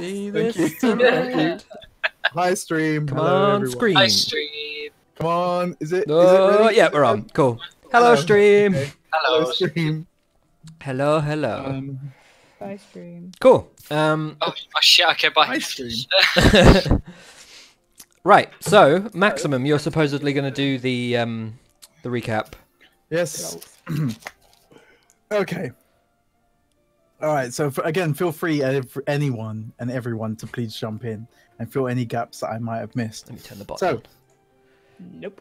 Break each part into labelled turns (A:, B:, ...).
A: See
B: Thank
A: this
B: you.
A: tonight.
B: Hi, stream.
A: Come
B: Hello,
A: on,
B: everyone.
A: screen.
C: Hi, stream.
B: Come on. Is it
A: Oh,
B: ready?
A: yeah,
B: Is it
A: we're on. Cool. Hello, stream.
B: Okay.
C: Hello.
B: Hello, stream.
A: Hello, hello.
D: Bye, stream.
A: Cool.
C: Oh shit, okay, bye.
B: Hi, stream.
A: Right, so, Maximum, you're supposedly going to do the recap.
B: Yes. Okay. All right. So again, feel free, anyone and everyone, to please jump in and fill any gaps that I might have missed.
A: Let me turn the bottom.
B: So,
D: Nope.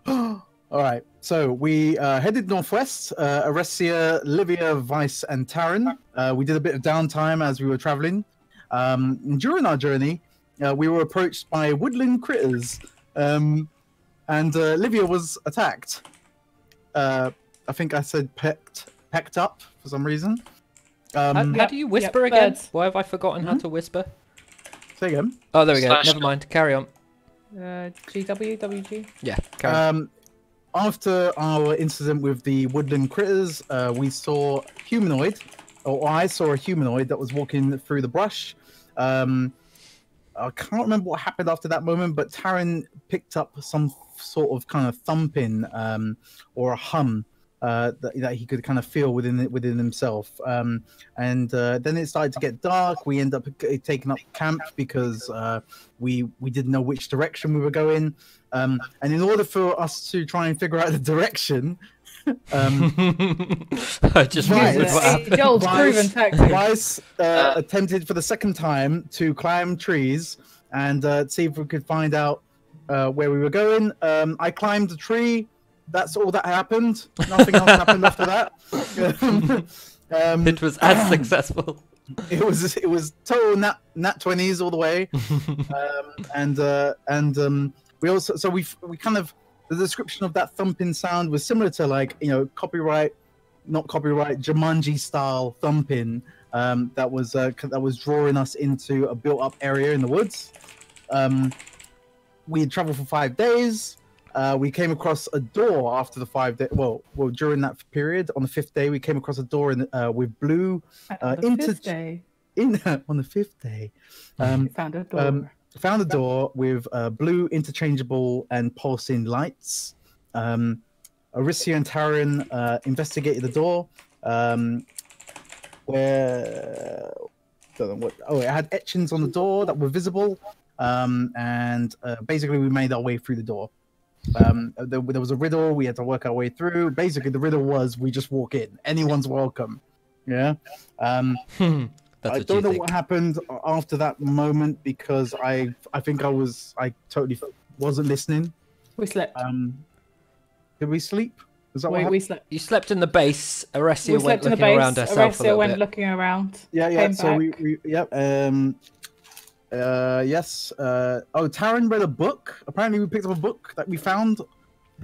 B: all right. So we headed northwest. Aressia, Livia, Vice, and Taryn. We did a bit of downtime as we were traveling. During our journey, we were approached by woodland critters, and Livia was attacked. I think I said pecked up for some reason.
A: How do you whisper again?
D: birds.
A: Why have I forgotten how to whisper?
B: Say again.
A: Oh, there we go.
C: Slash-
A: Never mind. Carry on.
D: GW, WG.
A: Yeah, carry on.
B: After our incident with the woodland critters, we saw humanoid, or I saw a humanoid that was walking through the brush. I can't remember what happened after that moment, but Taryn picked up some sort of kind of thumping or a hum that he could kind of feel within himself. And then it started to get dark. We ended up taking up camp because we didn't know which direction we were going. And in order for us to try and figure out the direction,
A: I just
B: Right.
A: remembered what happened.
D: Joel's proven tactic.
B: Rice attempted for the second time to climb trees and see if we could find out where we were going. I climbed a tree. That's all that happened. Nothing else happened after that.
A: It was as successful.
B: It was total nat 20s all the way. We also we kind of, the description of that thumping sound was similar to, like, you know, not copyright Jumanji style thumping that was drawing us into a built up area in the woods. We had traveled for 5 days. We came across a door after the 5 day. Well, during that period, on the 5th day, we came across a door with blue.
D: On the fifth day,
B: On the 5th day,
D: we found a door.
B: found a door with blue interchangeable and pulsing lights. Arissia and Taryn investigated the door, where it had etchings on the door that were visible, and basically we made our way through the door. There was a riddle we had to work our way through. Basically, the riddle was we just walk in. Anyone's welcome. Yeah. I don't know what happened after that moment, because I think I totally wasn't listening.
D: We slept.
B: Did we sleep? Is that what happened?
D: We slept.
A: You slept in the base.
D: We
A: Aressia went
D: slept in the
A: looking
D: base.
A: around herself a
D: Aressia
A: little
D: went
A: bit.
D: looking around.
B: Yeah.
D: Came
B: So
D: back.
B: yes. Taryn read a book. Apparently, we picked up a book that we found.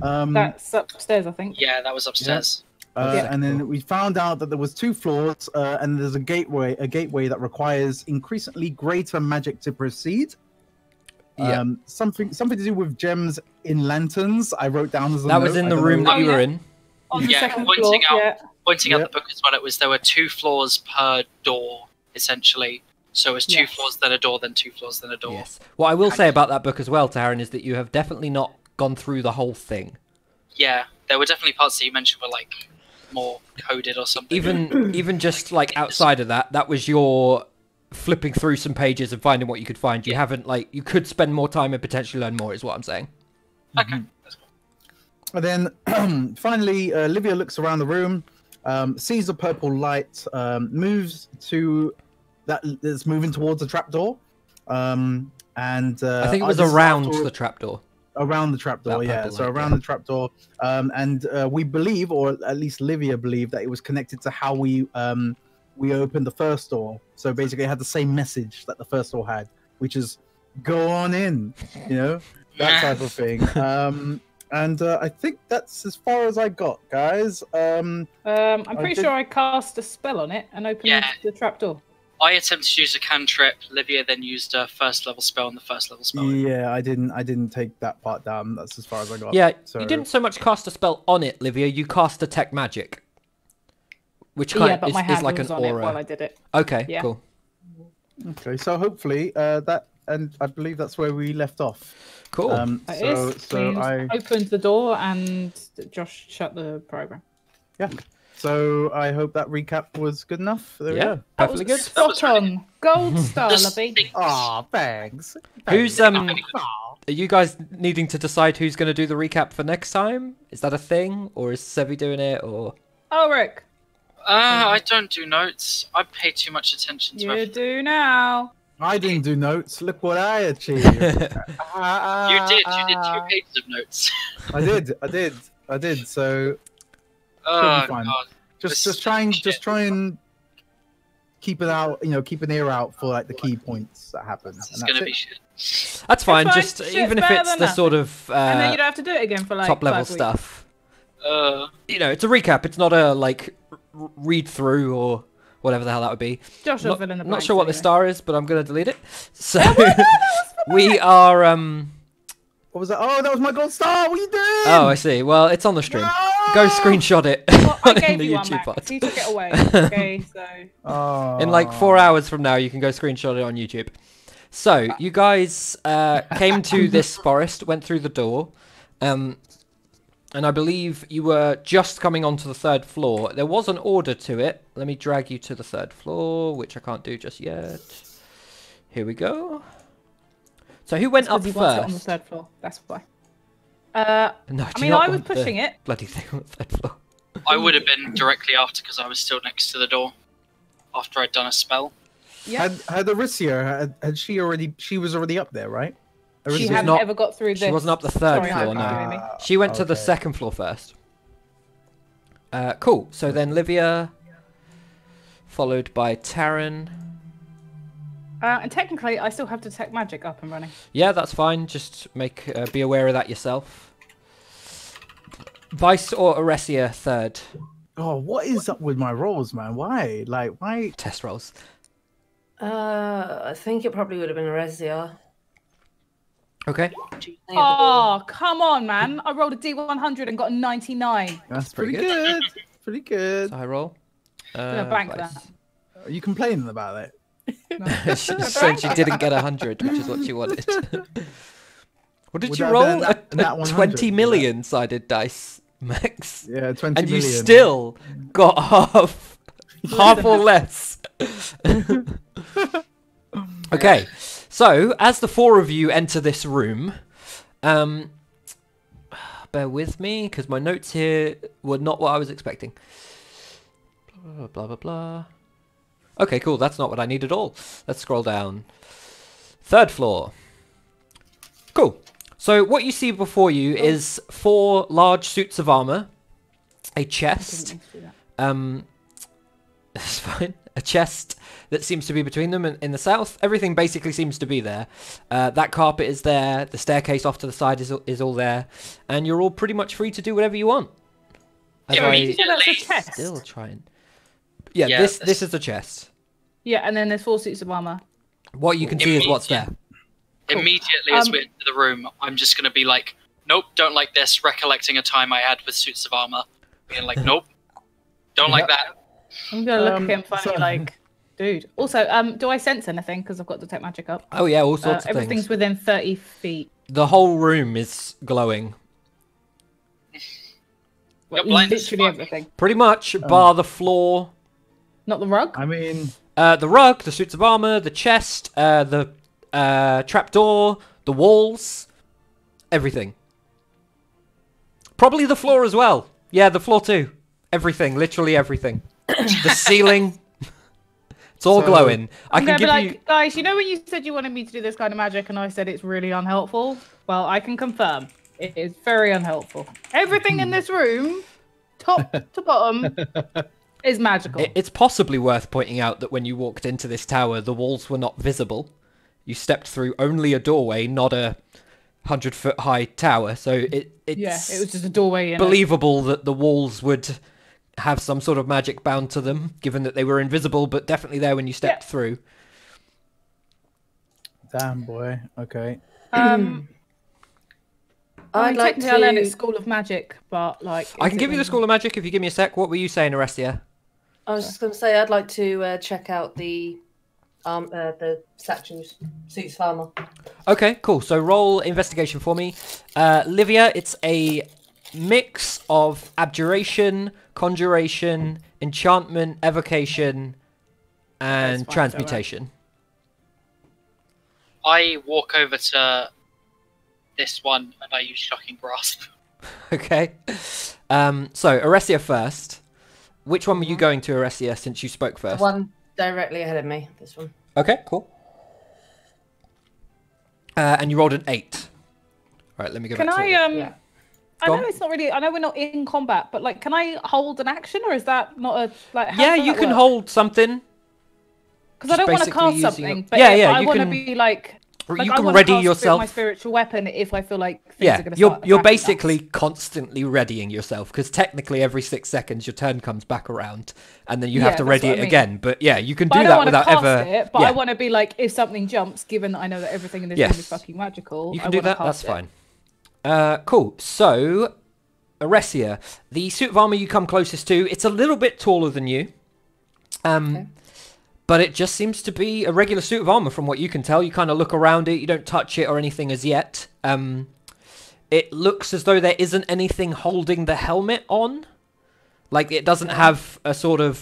D: That's upstairs, I think.
C: Yeah, that was upstairs.
B: And then we found out that there was 2 floors, and there's a gateway that requires increasingly greater magic to proceed.
A: Yeah.
B: Something to do with gems in lanterns. I wrote down as a
A: That was
B: note.
A: in
B: I
A: the
B: don't
A: room
B: know.
A: that you were in.
D: On the
C: Yeah,
D: second
C: pointing
D: floor.
C: out-
D: Yeah.
C: Pointing out
B: Yeah.
C: the book as well, there were 2 floors per door, essentially. So it was 2
D: Yes.
C: floors, then a door, then 2 floors, then a door.
A: Yes. What I will say about that book as well, Taryn, is that you have definitely not gone through the whole thing.
C: Yeah, there were definitely parts that you mentioned were like more coded or something.
A: Even just like outside of that, that was your flipping through some pages and finding what you could find. You haven't, like, you could spend more time and potentially learn more, is what I'm saying.
C: Okay, that's cool.
B: And then finally, Livia looks around the room, sees a purple light, moves to that's moving towards the trapdoor. And
A: I think it was
B: this is
A: around
B: after-
A: the trapdoor.
B: Around the trapdoor,
A: That
B: yeah.
A: purple
B: So
A: light,
B: around
A: yeah.
B: the trapdoor, and we believe, or at least Livia believed, that it was connected to how we opened the first door. So basically, it had the same message that the first door had, which is "Go on in," you know, that type of thing. And I think that's as far as I got, guys.
D: I'm pretty sure I cast a spell on it and opened the trapdoor.
C: I attempted to use a cantrip. Livia then used a first level spell on the first level spell.
B: Yeah, I didn't take that part down. That's as far as I got.
A: Yeah,
B: So
A: you didn't so much cast a spell on it, Livia. You cast detect magic, which
D: Yeah,
A: kind
D: but my
A: is
D: hand
A: like
D: was
A: an
D: on it
A: aura.
D: while I did it.
A: Okay,
D: Yeah.
A: cool.
B: Okay, so hopefully that, and I believe that's where we left off.
A: Cool.
D: I opened the door and Josh shut the program.
B: Yeah. So I hope that recap was good enough. There we go.
A: Perfectly good.
D: Spot on. Gold star, lovey.
B: Aw, thanks.
A: Who's Are you guys needing to decide who's going to do the recap for next time? Is that a thing, or is Sevi doing it, or?
D: Oh, Rick.
C: I don't do notes. I pay too much attention to
D: You do now.
B: I didn't do notes. Look what I achieved.
C: You did 2 pages of notes.
B: I did. So
C: Oh,
B: be fine.
C: God.
B: just try and keep it out. Keep an ear out for like the key points that happen.
C: It's going to be shit.
A: That's fine.
D: It's fine.
A: Just
D: Shit's
A: even if
D: better
A: it's
D: than
A: the
D: nothing.
A: sort of
D: And then you don't have to do it again for like
A: top level
D: 5 weeks.
A: stuff.
C: Uh,
A: It's a recap. It's not a read through or whatever the hell that would be.
D: Josh will fill in the
A: Not
D: blanks
A: sure what the
D: anyway.
A: star is, but I'm going to delete it. So we are.
B: What was that? Oh, that was my gold star. What are you doing?
A: Oh, I see. Well, it's on the stream. Go screenshot it
D: Well, I
A: in
D: gave
A: the
D: you one,
A: YouTube
D: Max.
A: pod.
D: You took it away. Okay, so...
B: Oh.
A: In like 4 hours from now, you can go screenshot it on YouTube. So you guys came to this forest, went through the door, and I believe you were just coming onto the 3rd floor. There was an order to it. Let me drag you to the 3rd floor, which I can't do just yet. Here we go. So who went up
D: Because he wants it on the
A: first?
D: 3rd floor. That's why.
A: No,
D: I
A: do
D: mean,
A: not
D: I was
A: want the
D: pushing it.
A: bloody thing on the 3rd floor.
C: I would have been directly after because I was still next to the door after I'd done a spell.
D: Yeah.
B: Had Aricia, had she already? She was already up there, right?
D: She
B: Aricia-
D: hadn't
A: not-
D: ever got through this.
A: She wasn't up the 3rd
D: Sorry,
A: floor,
D: no.
A: no. She went to the
B: okay.
A: 2nd floor first. Cool. So then Livia, followed by Taryn.
D: And technically, I still have Detect Magic up and running.
A: Yeah, that's fine. Just be aware of that yourself. Vice or Aresia 3rd.
B: Oh, what is up with my rolls, man? Why? Why?
A: Test rolls.
E: I think it probably would have been Aresia.
A: Okay.
D: Oh, come on, man. I rolled a D100 and got a 99.
B: That's
A: pretty
B: pretty good. Pretty good.
A: It's a high roll.
D: gonna bank
A: Vice.
D: that.
B: Are you complaining about it?
A: She said she didn't get 100, which is what she wanted. What did
B: Would
A: you
B: that
A: roll?
B: have been
A: A
B: that 100,
A: 20
B: would
A: million sided dice, Max.
B: Yeah, 20
A: And you
B: million.
A: still got half or less. Okay, so as the 4 of you enter this room, bear with me because my notes here were not what I was expecting. Blah, blah, blah, blah. Okay, cool. That's not what I need at all. Let's scroll down. 3rd floor. Cool. So what you see before you is 4 large suits of armor, a chest. That's fine. A chest that seems to be between them in the south. Everything basically seems to be there. That carpet is there. The staircase off to the side is all there, and you're all pretty much free to do whatever you want. As
C: Yeah,
D: You said that's a chest.
A: still trying. Yeah,
C: Yeah,
A: this is the chest.
D: Yeah, and then there's 4 suits of armor.
A: What you can see is what's there.
D: Cool.
C: Immediately as we enter the room, I'm just going to be like, nope, don't like this, recollecting a time I had with suits of armor. Being like, nope, don't like that.
D: I'm gonna look at him funny,
B: so-
D: like, dude. Also, do I sense anything? Because I've got Detect Magic up.
A: Oh yeah, all sorts of
D: Everything's
A: things.
D: within 30 feet.
A: The whole room is glowing.
C: You're blind as
D: Literally
C: fuck.
D: everything.
A: Pretty much, bar the floor,
D: Not the rug.
B: I mean,
A: the rug, the suits of armor, the chest, the trapdoor, the walls, everything. Probably the floor as well. Yeah, the floor too. Everything, literally everything. The ceiling. It's all
B: So-
A: glowing. I
D: I'm
A: can
D: gonna be
A: give
D: like,
A: you.
D: guys, you know when you said you wanted me to do this kind of magic and I said it's really unhelpful? Well, I can confirm. It is very unhelpful. Everything in this room, top to bottom, is magical.
A: It's possibly worth pointing out that when you walked into this tower, the walls were not visible. You stepped through only a doorway, not a 100-foot high tower. So it's
D: Yeah, it was just a doorway in.
A: believable that the walls would have some sort of magic bound to them, given that they were invisible, but definitely there when you stepped through.
B: damn boy. Okay.
E: I'd like
D: technically I learned at
E: to.
D: School of Magic, but like.
A: I can give you the School of Magic if you give me a sec. What were you saying, Arestia?
E: I was just going to say I'd like to check out the the statues, suits of armor.
A: Okay, cool. So roll investigation for me. Livia, it's a mix of abjuration, conjuration, enchantment, evocation, and
D: That's fine,
A: transmutation.
C: I walk over to this one and I use Shocking Grasp.
A: Okay. So Aresia first. Which one were you going to, Aresia, since you spoke
E: The
A: first?
E: one directly ahead of me. This one.
A: Okay, cool. And you rolled an 8. All right, let me go
D: Can
A: back to
D: I
A: it.
E: Yeah.
D: I
A: Go
D: know
A: on.
D: it's not really. I know we're not in combat, but like, can I hold an action, or is that not a like? How
A: Yeah,
D: does
A: you
D: that
A: can
D: work?
A: hold something.
D: Because I don't want to
A: basically
D: cast
A: using
D: something,
A: your-
D: but
A: Yeah,
D: if
A: yeah,
D: I
A: you
D: want to
A: can-
D: be like
A: You
D: I
A: can
D: wanna
A: ready
D: cast
A: yourself.
D: my spiritual weapon if I feel like things
A: Yeah,
D: are going to
A: you're
D: start.
A: you're
D: attacking
A: basically
D: us.
A: constantly readying yourself because technically every 6 seconds your turn comes back around and then you have
D: Yeah,
A: to
D: that's
A: ready
D: what
A: it
D: I mean.
A: again. But yeah, you can
D: But
A: do
D: I don't
A: that
D: want to
A: without
D: cast
A: ever.
D: it, but
A: yeah,
D: I want to be like, if something jumps, given that I know that everything in this room
A: Yes.
D: is fucking magical,
A: you
D: I
A: can do
D: wanna
A: that. That's
D: cast it.
A: fine. Cool. So, Aresia, the suit of armor you come closest to, it's a little bit taller than you.
E: Okay.
A: But it just seems to be a regular suit of armor from what you can tell. You kind of look around it, you don't touch it or anything as yet. It looks as though there isn't anything holding the helmet on. Like it doesn't have a sort of,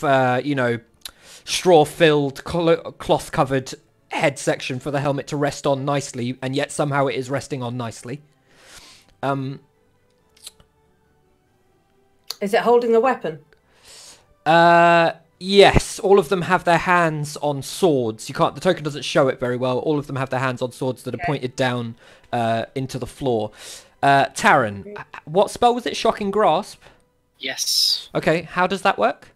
A: straw-filled, cloth-covered head section for the helmet to rest on nicely, and yet somehow it is resting on nicely.
E: Is it holding a weapon?
A: Yes, all of them have their hands on swords. You can't. The token doesn't show it very well. All of them have their hands on swords that are pointed down into the floor. Taryn, what spell was it? Shocking Grasp.
C: Yes.
A: Okay, how does that work?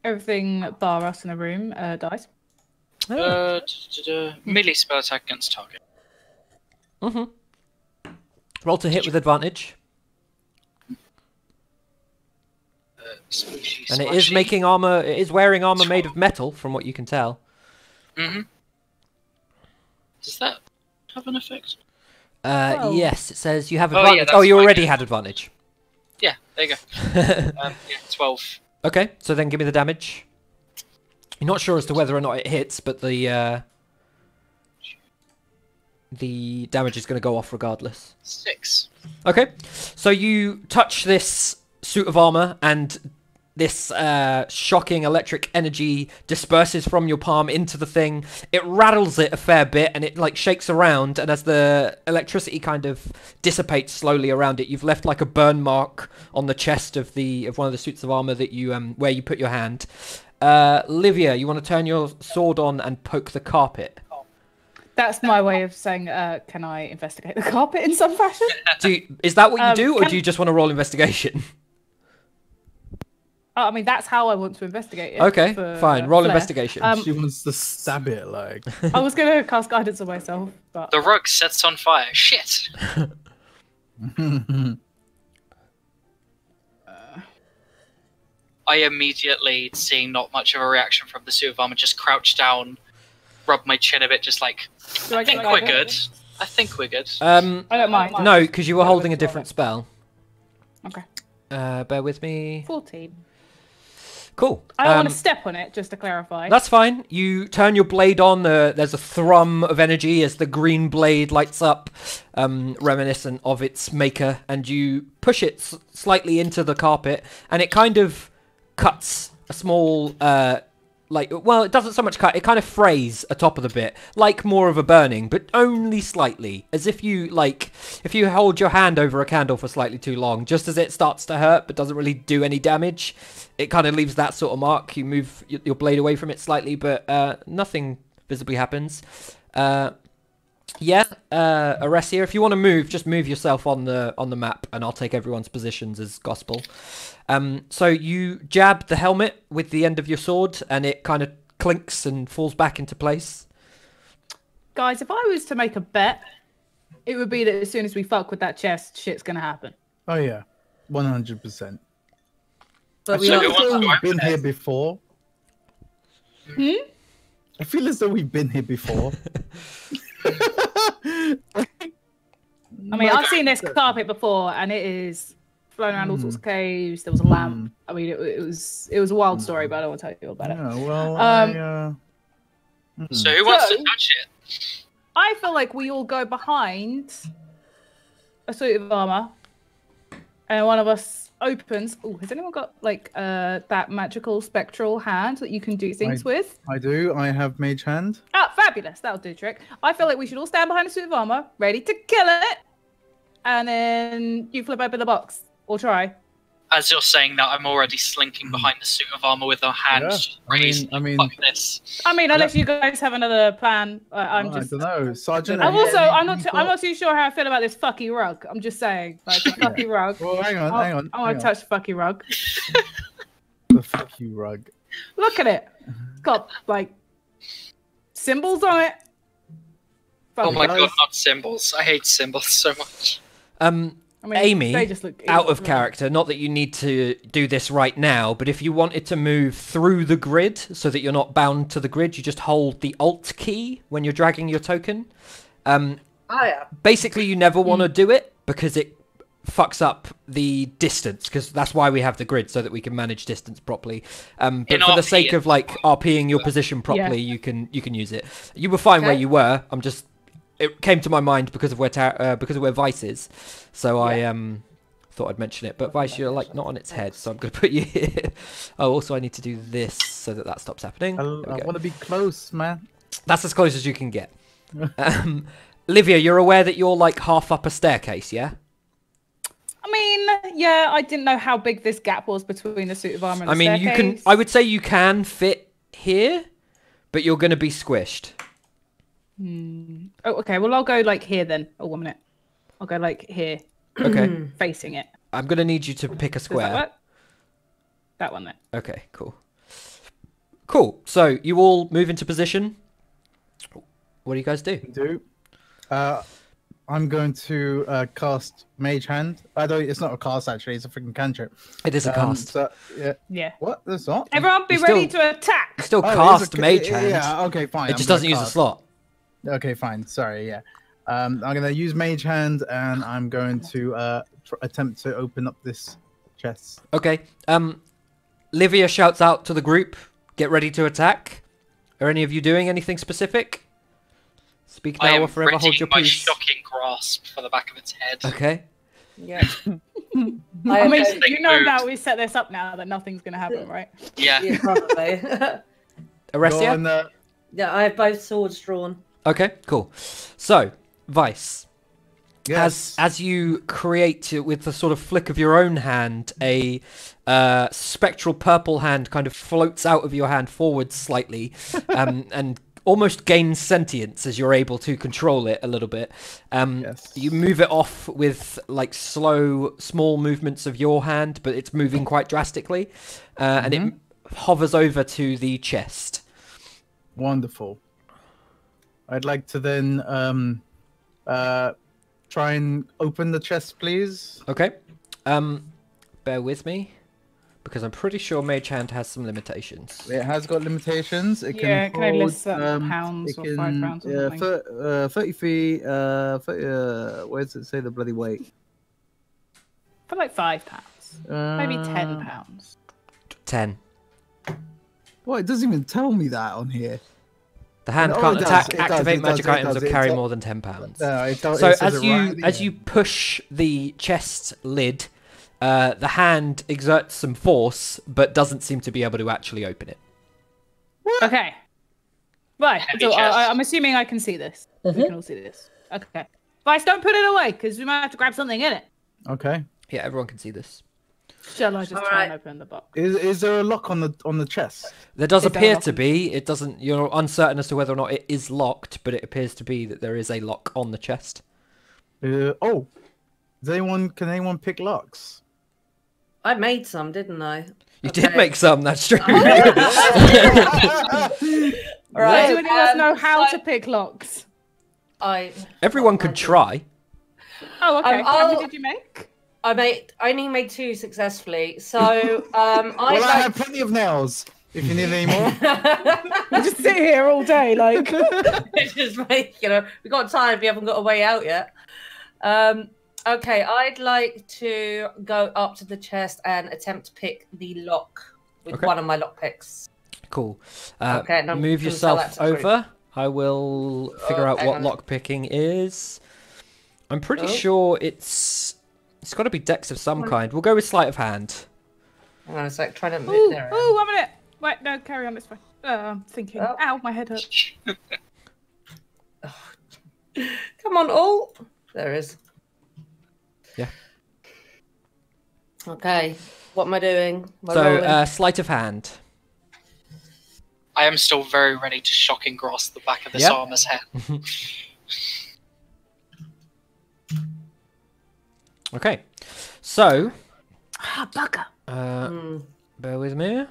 D: Everything bar us in the room dies.
C: Melee spell attack against target.
A: Roll to hit with advantage,
C: Splashy,
A: and it is
C: splashy.
A: making armor. It is wearing armor made of metal, from what you can tell.
C: Does that have an effect?
A: Yes, it says you have
C: Oh, yeah,
A: advantage.
C: that's
A: You
C: fine,
A: already
C: yeah.
A: had advantage.
C: Yeah, there you go. Yeah, 12.
A: Okay, so then give me the damage. You're not sure as to whether or not it hits, but the damage is going to go off regardless.
C: 6.
A: Okay, so you touch this suit of armor, and this shocking electric energy disperses from your palm into the thing. It rattles it a fair bit, and it like shakes around. And as the electricity kind of dissipates slowly around it, you've left like a burn mark on the chest of one of the suits of armor that you where you put your hand. Livia, you want to turn your sword on and poke the carpet?
D: That's my way of saying, can I investigate the carpet in some fashion?
A: Is that what you do, or
D: can-
A: do you just want to roll investigation?
D: I mean, that's how I want to investigate it.
A: Okay,
D: for,
A: fine. Roll
D: flair.
A: investigation.
B: She wants to stab it, like.
D: I was going to cast guidance on myself, but
C: The rug sets on fire. Shit. I immediately, seeing not much of a reaction from the suit of armor, just crouch down, rub my chin a bit, just like,
D: do I
C: I
D: get
C: think we're good.
D: guidance?
C: I think we're good.
D: I don't mind.
A: No, because you were holding a different spell.
D: Okay.
A: Bear with me.
D: 14.
A: Cool.
D: I don't want to step on it, just to clarify.
A: That's fine. You turn your blade on. There's a thrum of energy as the green blade lights up, reminiscent of its maker, and you push it slightly into the carpet, and it kind of cuts a small, it doesn't so much cut. It kind of frays atop of the bit, like more of a burning, but only slightly, as if you hold your hand over a candle for slightly too long, just as it starts to hurt, but doesn't really do any damage. It kind of leaves that sort of mark. You move your blade away from it slightly, but nothing visibly happens. Aresia, if you want to move, just move yourself on the map, and I'll take everyone's positions as gospel. So you jab the helmet with the end of your sword, and it kind of clinks and falls back into place.
D: Guys, if I was to make a bet, it would be that as soon as we fuck with that chest, shit's going to happen.
B: Oh yeah, 100%.
E: But
B: I
E: we
B: feel
C: So
E: are
B: as though
C: who
B: we've
C: wants
B: been
C: to
B: here before. I feel as though we've been here before.
D: I mean, I've seen this carpet before, and it is flown around all sorts of caves. There was a lamp. I mean, it was a wild story, but I don't want to tell you all about it.
B: Yeah, well,
C: So who wants to touch it?
D: I feel like we all go behind a suit of armor, and one of us opens. Oh, has anyone got like that magical spectral hand that you can do things with?
B: I do. I have mage hand.
D: Oh, fabulous! That'll do the trick. I feel like we should all stand behind a suit of armor, ready to kill it, and then you flip open the box or try.
C: As you're saying that, I'm already slinking behind the suit of armor with our hands raised.
B: I mean,
C: fuck this.
D: I mean, unless you guys have another plan,
B: I don't know, Sergeant.
D: I'm not too sure how I feel about this fucky rug. I'm just saying, like the fucky rug.
B: Well, hang on.
D: I want to touch the fucky rug.
B: The fucky rug.
D: Look at it. It's got like symbols on it.
C: Oh my god, not symbols. I hate symbols so much.
D: I mean,
A: Amy,
D: they just look
A: out of character, not that you need to do this right now, but if you wanted to move through the grid so that you're not bound to the grid, you just hold the Alt key when you're dragging your token. Basically, you never want to do it because it fucks up the distance, because that's why we have the grid, so that we can manage distance properly. But for the sake of like RPing your position properly, you can use it. You were fine where you were. It came to my mind because of where Vice is, so I thought I'd mention it. But Vice, you're like not on its head, so I'm going to put you here. Oh, also I need to do this so that stops happening.
B: I want to be close, man.
A: That's as close as you can get. Livia, you're aware that you're like half up a staircase, yeah?
D: I mean, yeah, I didn't know how big this gap was between the suit of armor and the staircase.
A: You can. I would say you can fit here, but you're going to be squished.
D: Oh, okay. Well, I'll go like here then. Oh, 1 minute. I'll go like here.
A: Okay.
D: Facing it.
A: I'm going to need you to pick a square.
D: Does that work? That one then.
A: Okay, cool. Cool. So you all move into position. What do you guys do?
B: I'm going to cast Mage Hand. It's not a cast actually. It's a freaking cantrip.
A: It is a cast.
B: So, yeah.
D: Yeah.
B: What? There's not.
D: Everyone, be ready to attack.
A: You still cast Mage Hand.
B: Yeah. Okay. Fine.
A: It just doesn't use a slot.
B: Okay. Fine. Sorry. Yeah. I'm going to use Mage Hand, and I'm going to attempt to open up this chest.
A: Okay. Livia shouts out to the group, "Get ready to attack." Are any of you doing anything specific? Speak now or forever hold your
C: my
A: peace.
C: shocking grasp for the back of its head.
A: Okay.
E: Yeah.
D: I mean, you know that we set this up now that nothing's going to happen, right?
C: Yeah.
E: Yeah, probably.
A: Arestia?
E: Yeah, I have both swords drawn.
A: Okay, cool. So, Vice.
B: Yes.
A: As you create, with the sort of flick of your own hand, a spectral purple hand kind of floats out of your hand forwards slightly, and almost gains sentience as you're able to control it a little bit.
B: Yes.
A: You move it off with like slow, small movements of your hand, but it's moving quite drastically, and it hovers over to the chest.
B: Wonderful. I'd like to then try and open the chest, please.
A: Okay. Bear with me, because I'm pretty sure Mage Hand has some limitations.
B: It has got limitations. It
D: Yeah,
B: can
D: can I
B: hold,
D: list pounds or 5 pounds or something?
B: 30 feet. 30, where does it say the bloody weight?
D: For like 5 pounds. Maybe 10 pounds.
A: 10.
B: Well, it doesn't even tell me that on here.
A: The hand
B: Oh,
A: can't
B: it does,
A: attack,
B: it does,
A: activate
B: it
A: magic
B: does, it
A: items,
B: does,
A: or
B: it
A: carry
B: does.
A: more than 10 pounds.
B: It
A: So
B: says
A: as
B: it right at the
A: you
B: end.
A: push the chest lid, the hand exerts some force, but doesn't seem to be able to actually open it.
D: Okay. Right.
C: Heavy
D: So
C: chest.
D: I'm assuming I can see this. We can all see this. Okay. Vice, don't put it away, because we might have to grab something in it.
B: Okay.
A: Yeah, everyone can see this.
D: Shall I just
E: All
D: try and
E: right.
D: open the box?
B: Is there a lock on the chest?
A: There does
D: Is there a
A: appear
D: lock?
A: to be. It doesn't. You're uncertain as to whether or not it is locked, but it appears to be that there is a lock on the chest.
B: Oh, can anyone pick locks?
E: I made some, didn't I?
A: You did make some. That's true.
E: All right.
D: Do any of us know how to pick locks?
A: Everyone could try.
D: Oh, okay. How
E: I'll-
D: many did you make?
E: I only made 2 successfully. So
B: Well, I have plenty of nails. If you need any more.
D: We'll just sit here all day, like.
E: just make, we got time. We haven't got a way out yet. Okay, I'd like to go up to the chest and attempt to pick the lock with one of my lock picks.
A: Cool.
E: Okay, and I'm
A: move
E: gonna tell that
A: yourself
E: to the group.
A: over. I will figure out
E: hang
A: what
E: on.
A: lock picking is. I'm pretty sure it's got to be dex of some kind. We'll go with sleight of hand.
E: Hang on a sec, trying to move
D: Ooh,
E: there.
D: ooh, 1 minute. Wait, no, carry on. It's fine. I'm thinking.
E: Oh.
D: Ow, my head hurts.
E: Come on, all. There it is.
A: Yeah.
E: Okay, what am I doing? Am I
A: So
E: rolling?
A: sleight of hand.
C: I am still very ready to shocking grass the back of this
A: Yep.
C: armor's head.
A: Okay. So
D: Ah, bugger.
A: bear with me.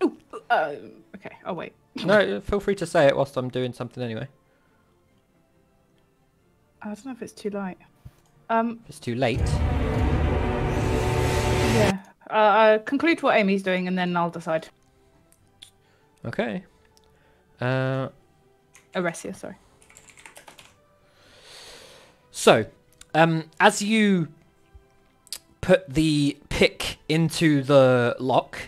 D: Ooh, okay, I'll wait.
A: No, feel free to say it whilst I'm doing something anyway.
D: I don't know if it's too late.
A: If it's too late.
D: Yeah. Conclude what Amy's doing and then I'll decide.
A: Okay.
D: Aresia, sorry.
A: So, as you put the pick into the lock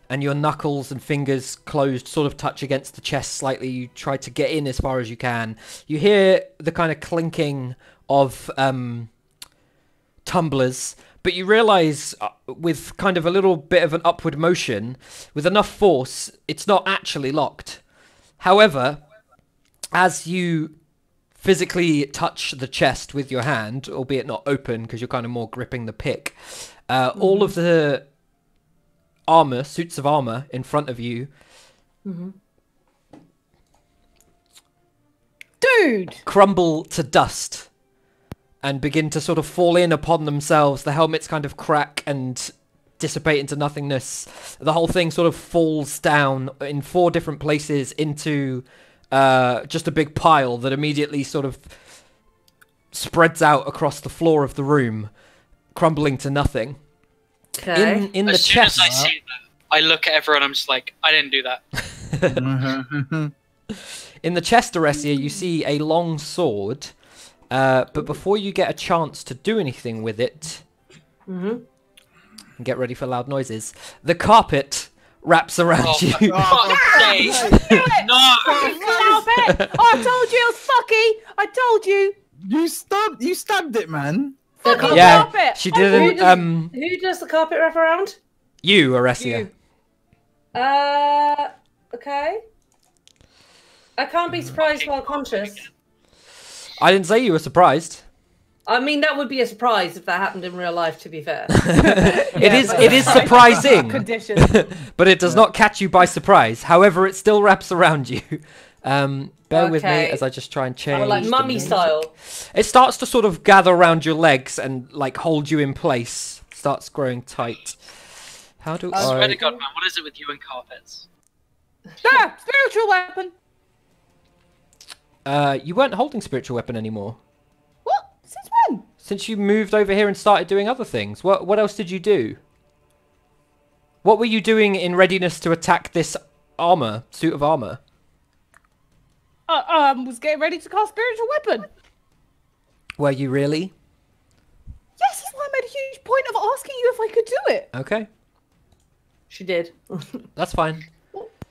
A: and your knuckles and fingers closed sort of touch against the chest slightly, you try to get in as far as you can. You hear the kind of clinking of tumblers, but you realize with kind of a little bit of an upward motion, with enough force, it's not actually locked. However, as you physically touch the chest with your hand, albeit not open because you're kind of more gripping the pick, all of the armor, suits of armor in front of you
D: Dude!
A: crumble to dust and begin to sort of fall in upon themselves. The helmets kind of crack and dissipate into nothingness. The whole thing sort of falls down in 4 different places into just a big pile that immediately sort of spreads out across the floor of the room, crumbling to nothing.
E: Okay.
A: In the
C: As soon
A: chest,
C: as I see that, I look at everyone. I'm just like, I didn't do that.
A: in the chest, Aresia, you see a long sword. But before you get a chance to do anything with it, and get ready for loud noises, the carpet wraps around you.
C: Fuck's sake. No!
D: Stop it! Oh, I told you it was fucky! I told you!
B: You stabbed it, man.
D: Fucking
A: Yeah,
D: carpet!
A: she
E: Who
A: didn't.
E: does, who does the carpet wrap around?
A: You, Aresia.
E: Okay. I can't be surprised while conscious.
A: I didn't say you were surprised.
E: I mean, that would be a surprise if that happened in real life, to be fair.
A: It is surprising,
D: Conditions.
A: but it does not catch you by surprise. However, it still wraps around you. Bear with me
E: Okay.
A: as I just try and change.
E: Or like
A: the
E: mummy
A: music.
E: style.
A: It starts to sort of gather around your legs and like hold you in place. Starts growing tight. How do
C: I swear
A: I?
C: to God, man, what is it with you and carpets?
D: Ah, spiritual weapon!
A: You weren't holding spiritual weapon anymore.
D: What? Since when?
A: Since you moved over here and started doing other things. What else did you do? What were you doing in readiness to attack this suit of armor?
D: Was getting ready to cast spiritual weapon.
A: Were you really?
D: Yes, that's why I made a huge point of asking you if I could do it.
A: Okay,
E: She did.
A: that's fine.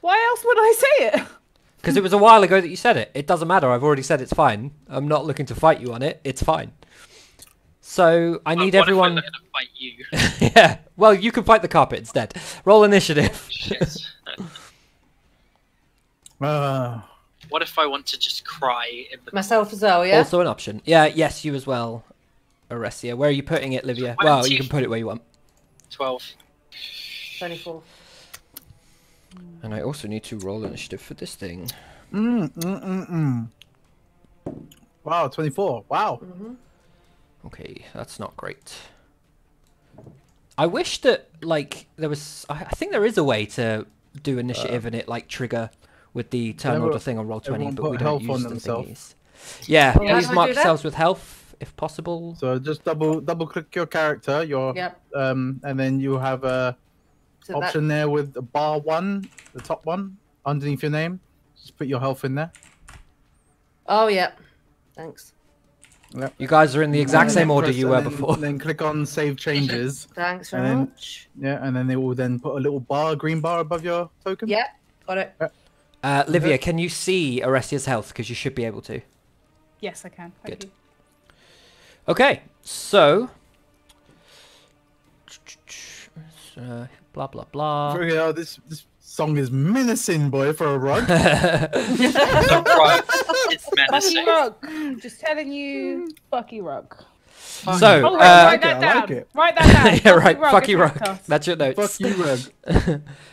D: Why else would I say it?
A: Because it was a while ago that you said it. It doesn't matter. I've already said it's fine. I'm not looking to fight you on it. It's fine. So I need
C: What
A: everyone.
C: if I look to fight you?
A: Yeah. Well, you can fight the carpet instead. Roll initiative.
C: Shit. What if I want to just cry in the
E: Myself as well, yeah?
A: Also an option. Yeah. Yes, you as well, Aresia. Where are you putting it, Livia? Well, you can put it where you want.
C: 12?
E: 24.
A: And I also need to roll initiative for this thing.
B: Wow, 24. Wow.
A: Okay, that's not great. I wish that, like, there was... I think there is a way to do initiative and it, like, trigger with the turn order thing on Roll20,
B: everyone
A: but
B: put
A: we don't
B: health
A: use
B: on
A: the
B: themselves.
A: thingies. Yeah,
E: Well, how
A: please
E: do I
A: mark
E: do that?
A: yourselves with health, if possible.
B: So just double click your character,
E: Yep.
B: and then you have a
E: So
B: option there with the bar 1, the top one, underneath your name. Just put your health in there.
E: Oh yeah. Thanks.
B: Yep.
A: You guys are in the exact same order
B: press-
A: you were
B: and then-
A: before.
B: Then click on save changes.
E: Thanks very
B: And then-
E: much.
B: Yeah, and then they will then put a little green bar above your token.
E: Yeah, got it.
A: Livia, can you see Oresia's health? Because you should be able to.
D: Yes, I can. Thank
A: Good.
D: you.
A: Okay, so... blah, blah, blah.
B: Oh, this song is menacing, boy, for a rug.
C: The rug. It's
D: Fucky
C: menacing.
D: rug. Just telling you, fucky rug.
A: So,
D: Oh,
B: like
D: write that
B: it, I
D: down.
B: like it.
D: Write that down.
A: yeah, right, fucky
D: attacked
A: rug.
D: us.
A: That's your notes.
B: Fuck you, rug.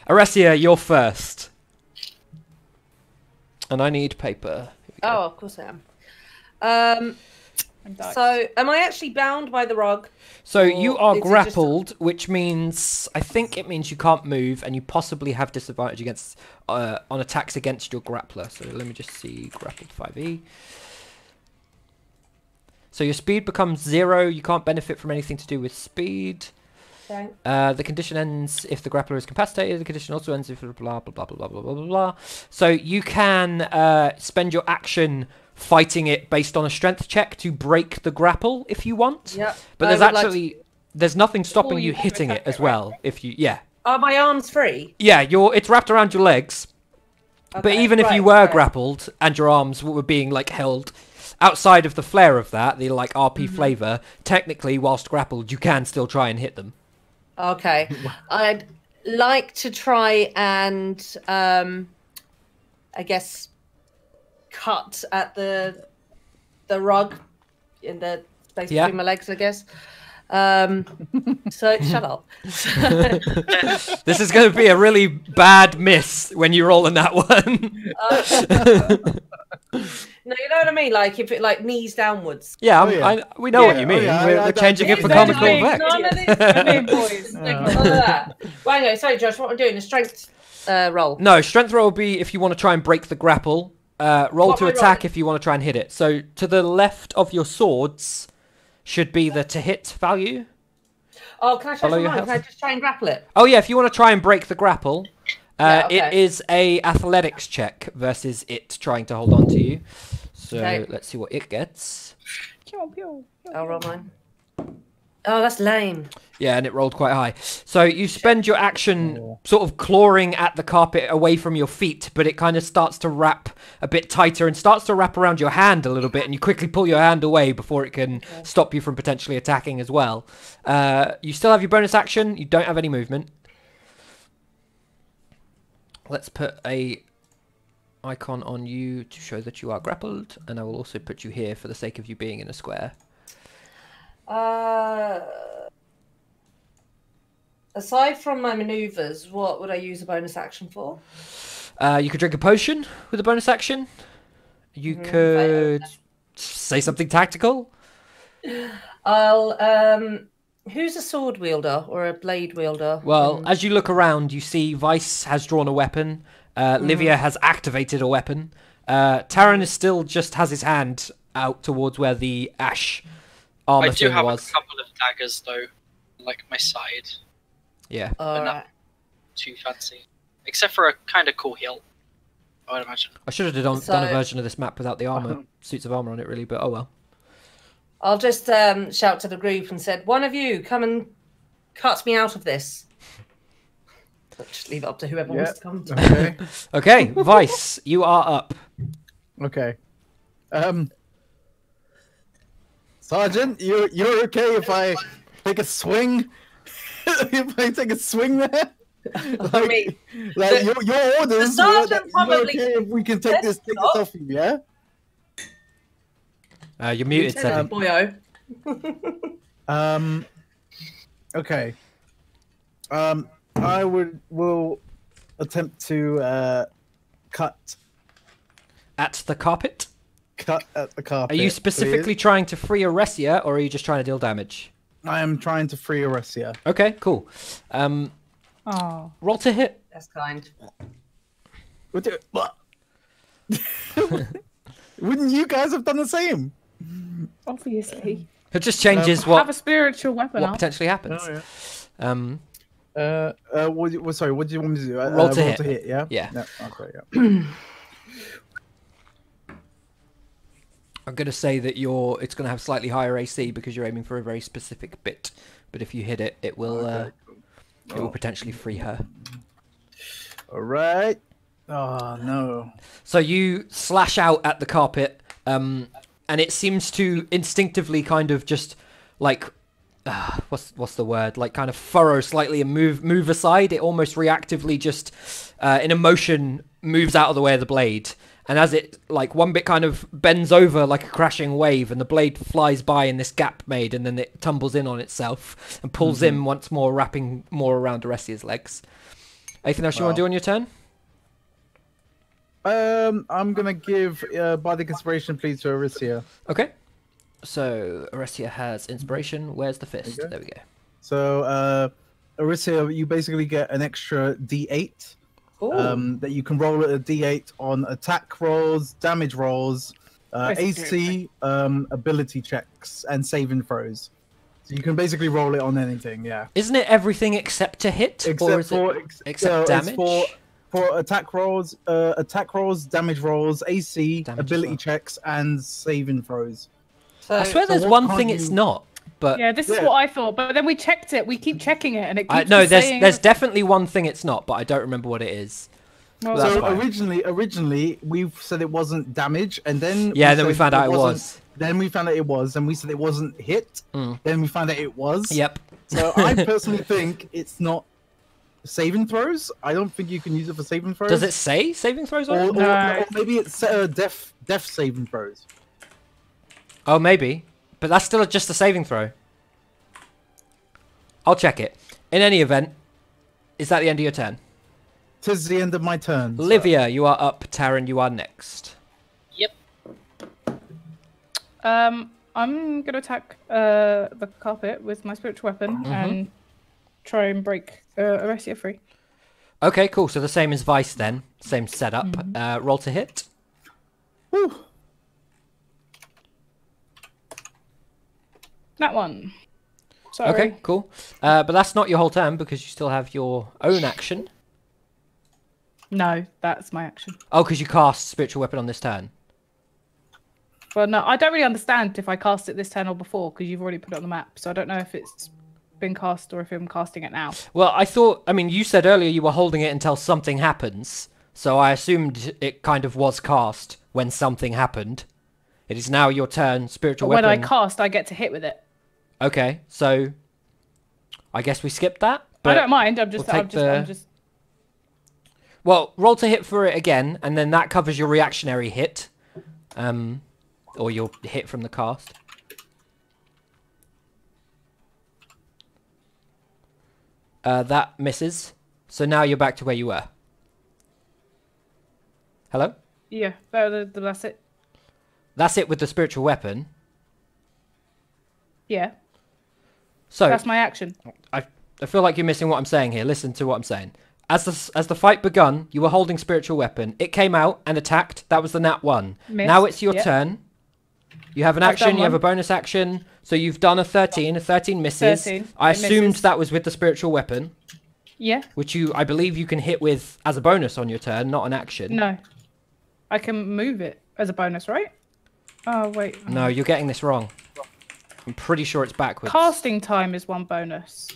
A: Oresia, you're first. And I need paper. Here we go.
E: Oh, of course I am.
D: And dice.
E: So, am I actually bound by the rug?
A: So you
E: Or
A: are
E: is it just a-
A: grappled, which means I think it means you can't move, and you possibly have disadvantage against on attacks against your grappler. So let me just see grappled 5e. So your speed becomes 0. You can't benefit from anything to do with speed.
E: Okay.
A: The condition ends if the grappler is incapacitated. The condition also ends if blah blah blah blah blah blah blah blah. So you can spend your action fighting it based on a strength check to break the grapple if you want.
E: Yep.
A: But
E: I
A: there's
E: would like
A: actually there's nothing stopping
D: Or
A: you
D: you can
A: hitting it
D: attack
A: as
D: it, right?
A: well if you
E: Are my arms free?
A: yeah it's wrapped around your legs. But
E: Okay,
A: even if you
E: right,
A: were
E: right.
A: grappled and your arms were being like held outside of the flare of that, the like RP flavor, technically whilst grappled you can still try and hit them.
E: Okay. I'd like to try and, I guess, cut at the rug in the space
A: Yeah.
E: between my legs, I guess. So shut up.
A: This is going to be a really bad miss when you roll in that one.
E: No, you know what I mean? Like if it like knees downwards.
A: Yeah,
B: Oh, yeah.
A: we know what
B: Yeah,
A: you
B: oh,
A: mean.
B: yeah,
A: we're
B: I
A: changing it
B: get
A: for
B: it.
A: comical
E: Exactly.
A: effect.
E: None of this.
D: I mean, boys.
E: None of that. Well, anyway, sorry, Josh. What I'm doing? A strength roll.
A: No, strength roll will be if you want to try and break the grapple. Roll
E: What
A: to
E: am I
A: attack
E: rolling?
A: if you want to try and hit it. So to the left of your swords should be the to hit value.
E: Oh, can I try
A: Follow
E: some
A: your
E: mine? Can I
A: health.
E: just try and grapple it?
A: Oh yeah, if you want to try and break the grapple,
E: Yeah,
A: it
E: okay.
A: is a athletics check versus it trying to hold on to you. So
E: Okay.
A: let's see what it gets.
D: Pew, pew, pew,
E: I'll roll
D: pew.
E: mine. Oh, that's lame.
A: Yeah, and it rolled quite high. So you spend your action sort of clawing at the carpet away from your feet, but it kind of starts to wrap a bit tighter and starts to wrap around your hand a little bit, and you quickly pull your hand away before it can stop you from potentially attacking as well. You still have your bonus action. You don't have any movement. Let's put a icon on you to show that you are grappled, and I will also put you here for the sake of you being in a square.
E: Aside from my maneuvers, what would I use a bonus action for?
A: You could drink a potion with a bonus action. You could say something tactical.
E: I'll who's a sword wielder or a blade wielder?
A: Well, as you look around, you see Vice has drawn a weapon. Livia has activated a weapon. Taran is still just has his hand out towards where the ash armor
C: I do
A: thing
C: have
A: was.
C: a couple of daggers though, like my side.
A: Yeah.
E: Alright.
C: Too fancy, except for a kind of cool hilt. I would imagine.
A: I should have done a
E: So-
A: version of this map without the armor, suits of armor on it, really. But oh well.
E: I'll just shout to the group and said, "One of you come and cut me out of this." I'll just leave it up to whoever wants to come. To
B: Okay.
A: Okay, Vice, you are up.
B: Okay. Sergeant, you're okay if I take a swing? If I take a swing there?
E: I mean,
B: Like your orders.
E: sergeant
B: You're
E: probably
B: okay if we can take this off you, yeah?
A: You're muted,
E: said
A: Seb.
E: boyo.
B: Okay. I will attempt to cut
A: At the carpet.
B: at the carpet.
A: Are you specifically
B: please.
A: trying to free Oresia, or are you just trying to deal damage?
B: I am trying to free Oresia.
A: Okay, cool.
D: Oh.
A: Roll to hit.
E: That's kind.
B: What? Wouldn't you guys have done the same?
D: Obviously.
A: It just changes
D: Have
A: what
D: a spiritual weapon.
A: what potentially happens.
B: Oh, yeah. Sorry, what do you want me to do?
A: Roll to hit.
B: Yeah.
A: Yeah.
B: Okay. Yeah.
A: I'm going to say that it's going to have slightly higher AC because you're aiming for a very specific bit. But if you hit it, it will it will potentially free her.
B: All right. Oh no.
A: So you slash out at the carpet, and it seems to instinctively kind of just like what's the word? Like kind of furrow slightly and move aside. It almost reactively just in a motion moves out of the way of the blade. And as it, like, one bit kind of bends over like a crashing wave, and the blade flies by in this gap made, and then it tumbles in on itself and pulls in once more, wrapping more around Oresia's legs. Anything else you want to do on your turn?
B: I'm gonna give Bardic Inspiration, please, to Oresia.
A: Okay. So Oresia has inspiration. Where's the fist? There we go.
B: So, Oresia, you basically get an extra D8. That you can roll at a D8 on attack rolls, damage rolls, AC, ability checks, and saving throws. So you can basically roll it on anything, yeah.
A: Isn't it everything except to hit? Except damage?
B: For attack rolls, damage rolls, AC, ability checks, and saving throws.
E: So,
A: I swear there's one thing it's not. But
D: yeah, this is what I thought. But then we checked it. We keep checking it, and it keeps
A: no,
D: saying...
A: there's definitely one thing it's not, but I don't remember what it is.
D: Well,
B: so originally we said it wasn't damage, and then
A: then we found out it was.
B: Then we found out it was, and we said it wasn't hit. Then we found out it was.
A: Yep.
B: So I personally think it's not saving throws. I don't think you can use it for saving throws.
A: Does it say saving throws on it?
B: Or maybe it's death saving throws.
A: Oh, maybe. But that's still just a saving throw. I'll check it. In any event, is that the end of your turn?
B: 'Tis the end of my turn.
A: Livia, you are up. Taryn, you are next.
C: Yep.
D: I'm gonna attack the carpet with my spiritual weapon and try and break Oresia free.
A: Okay, cool. So the same as Vice then. Same setup. Roll to hit.
B: Woo.
D: That one. Sorry.
A: Okay, cool. But that's not your whole turn because you still have your own action.
D: No, that's my action.
A: Oh, because you cast spiritual weapon on this turn.
D: Well, no, I don't really understand if I cast it this turn or before because you've already put it on the map. So I don't know if it's been cast or if I'm casting it now.
A: Well, I mean, you said earlier you were holding it until something happens. So I assumed it kind of was cast when something happened. It is now your turn, spiritual
D: But
A: weapon.
D: when I cast, I get to hit with it.
A: Okay, so I guess we skipped that.
D: I don't mind. I'm just.
A: Well, roll to hit for it again, and then that covers your reactionary hit, or your hit from the cast. That misses. So now you're back to where you were. Hello?
D: Yeah, that's it.
A: That's it with the spiritual weapon.
D: Yeah.
A: So
D: that's my action.
A: I feel like you're missing what I'm saying here. Listen to what I'm saying. As the fight begun, you were holding spiritual weapon. It came out and attacked. That was the nat 1.
D: Missed.
A: Now it's your turn. You have an action. You have a bonus action. So you've done a 13. A 13 misses.
D: 13.
A: I assumed that was with the spiritual weapon.
D: Yeah.
A: Which I believe you can hit with as a bonus on your turn, not an action.
D: No. I can move it as a bonus, right? Oh, wait.
A: No, you're getting this wrong. I'm pretty sure it's backwards.
D: Casting time is one bonus.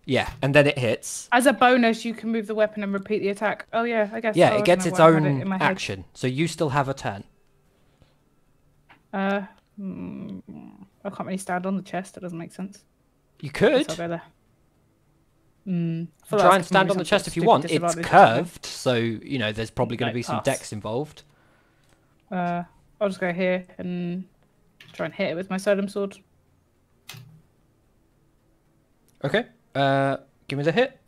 A: Yeah, and then it hits.
D: As a bonus, you can move the weapon and repeat the attack. Oh, yeah, I guess.
A: Yeah,
D: so.
A: it gets its own action. So you still have a turn.
D: I can't really stand on the chest. That doesn't make sense.
A: You could.
D: I'll go there.
A: Try and stand on the chest if you want. It's curved, so, you know, there's probably going to be some dex involved.
D: I'll just go here and try and hit it with my solemn sword.
A: Okay. Give me the hit.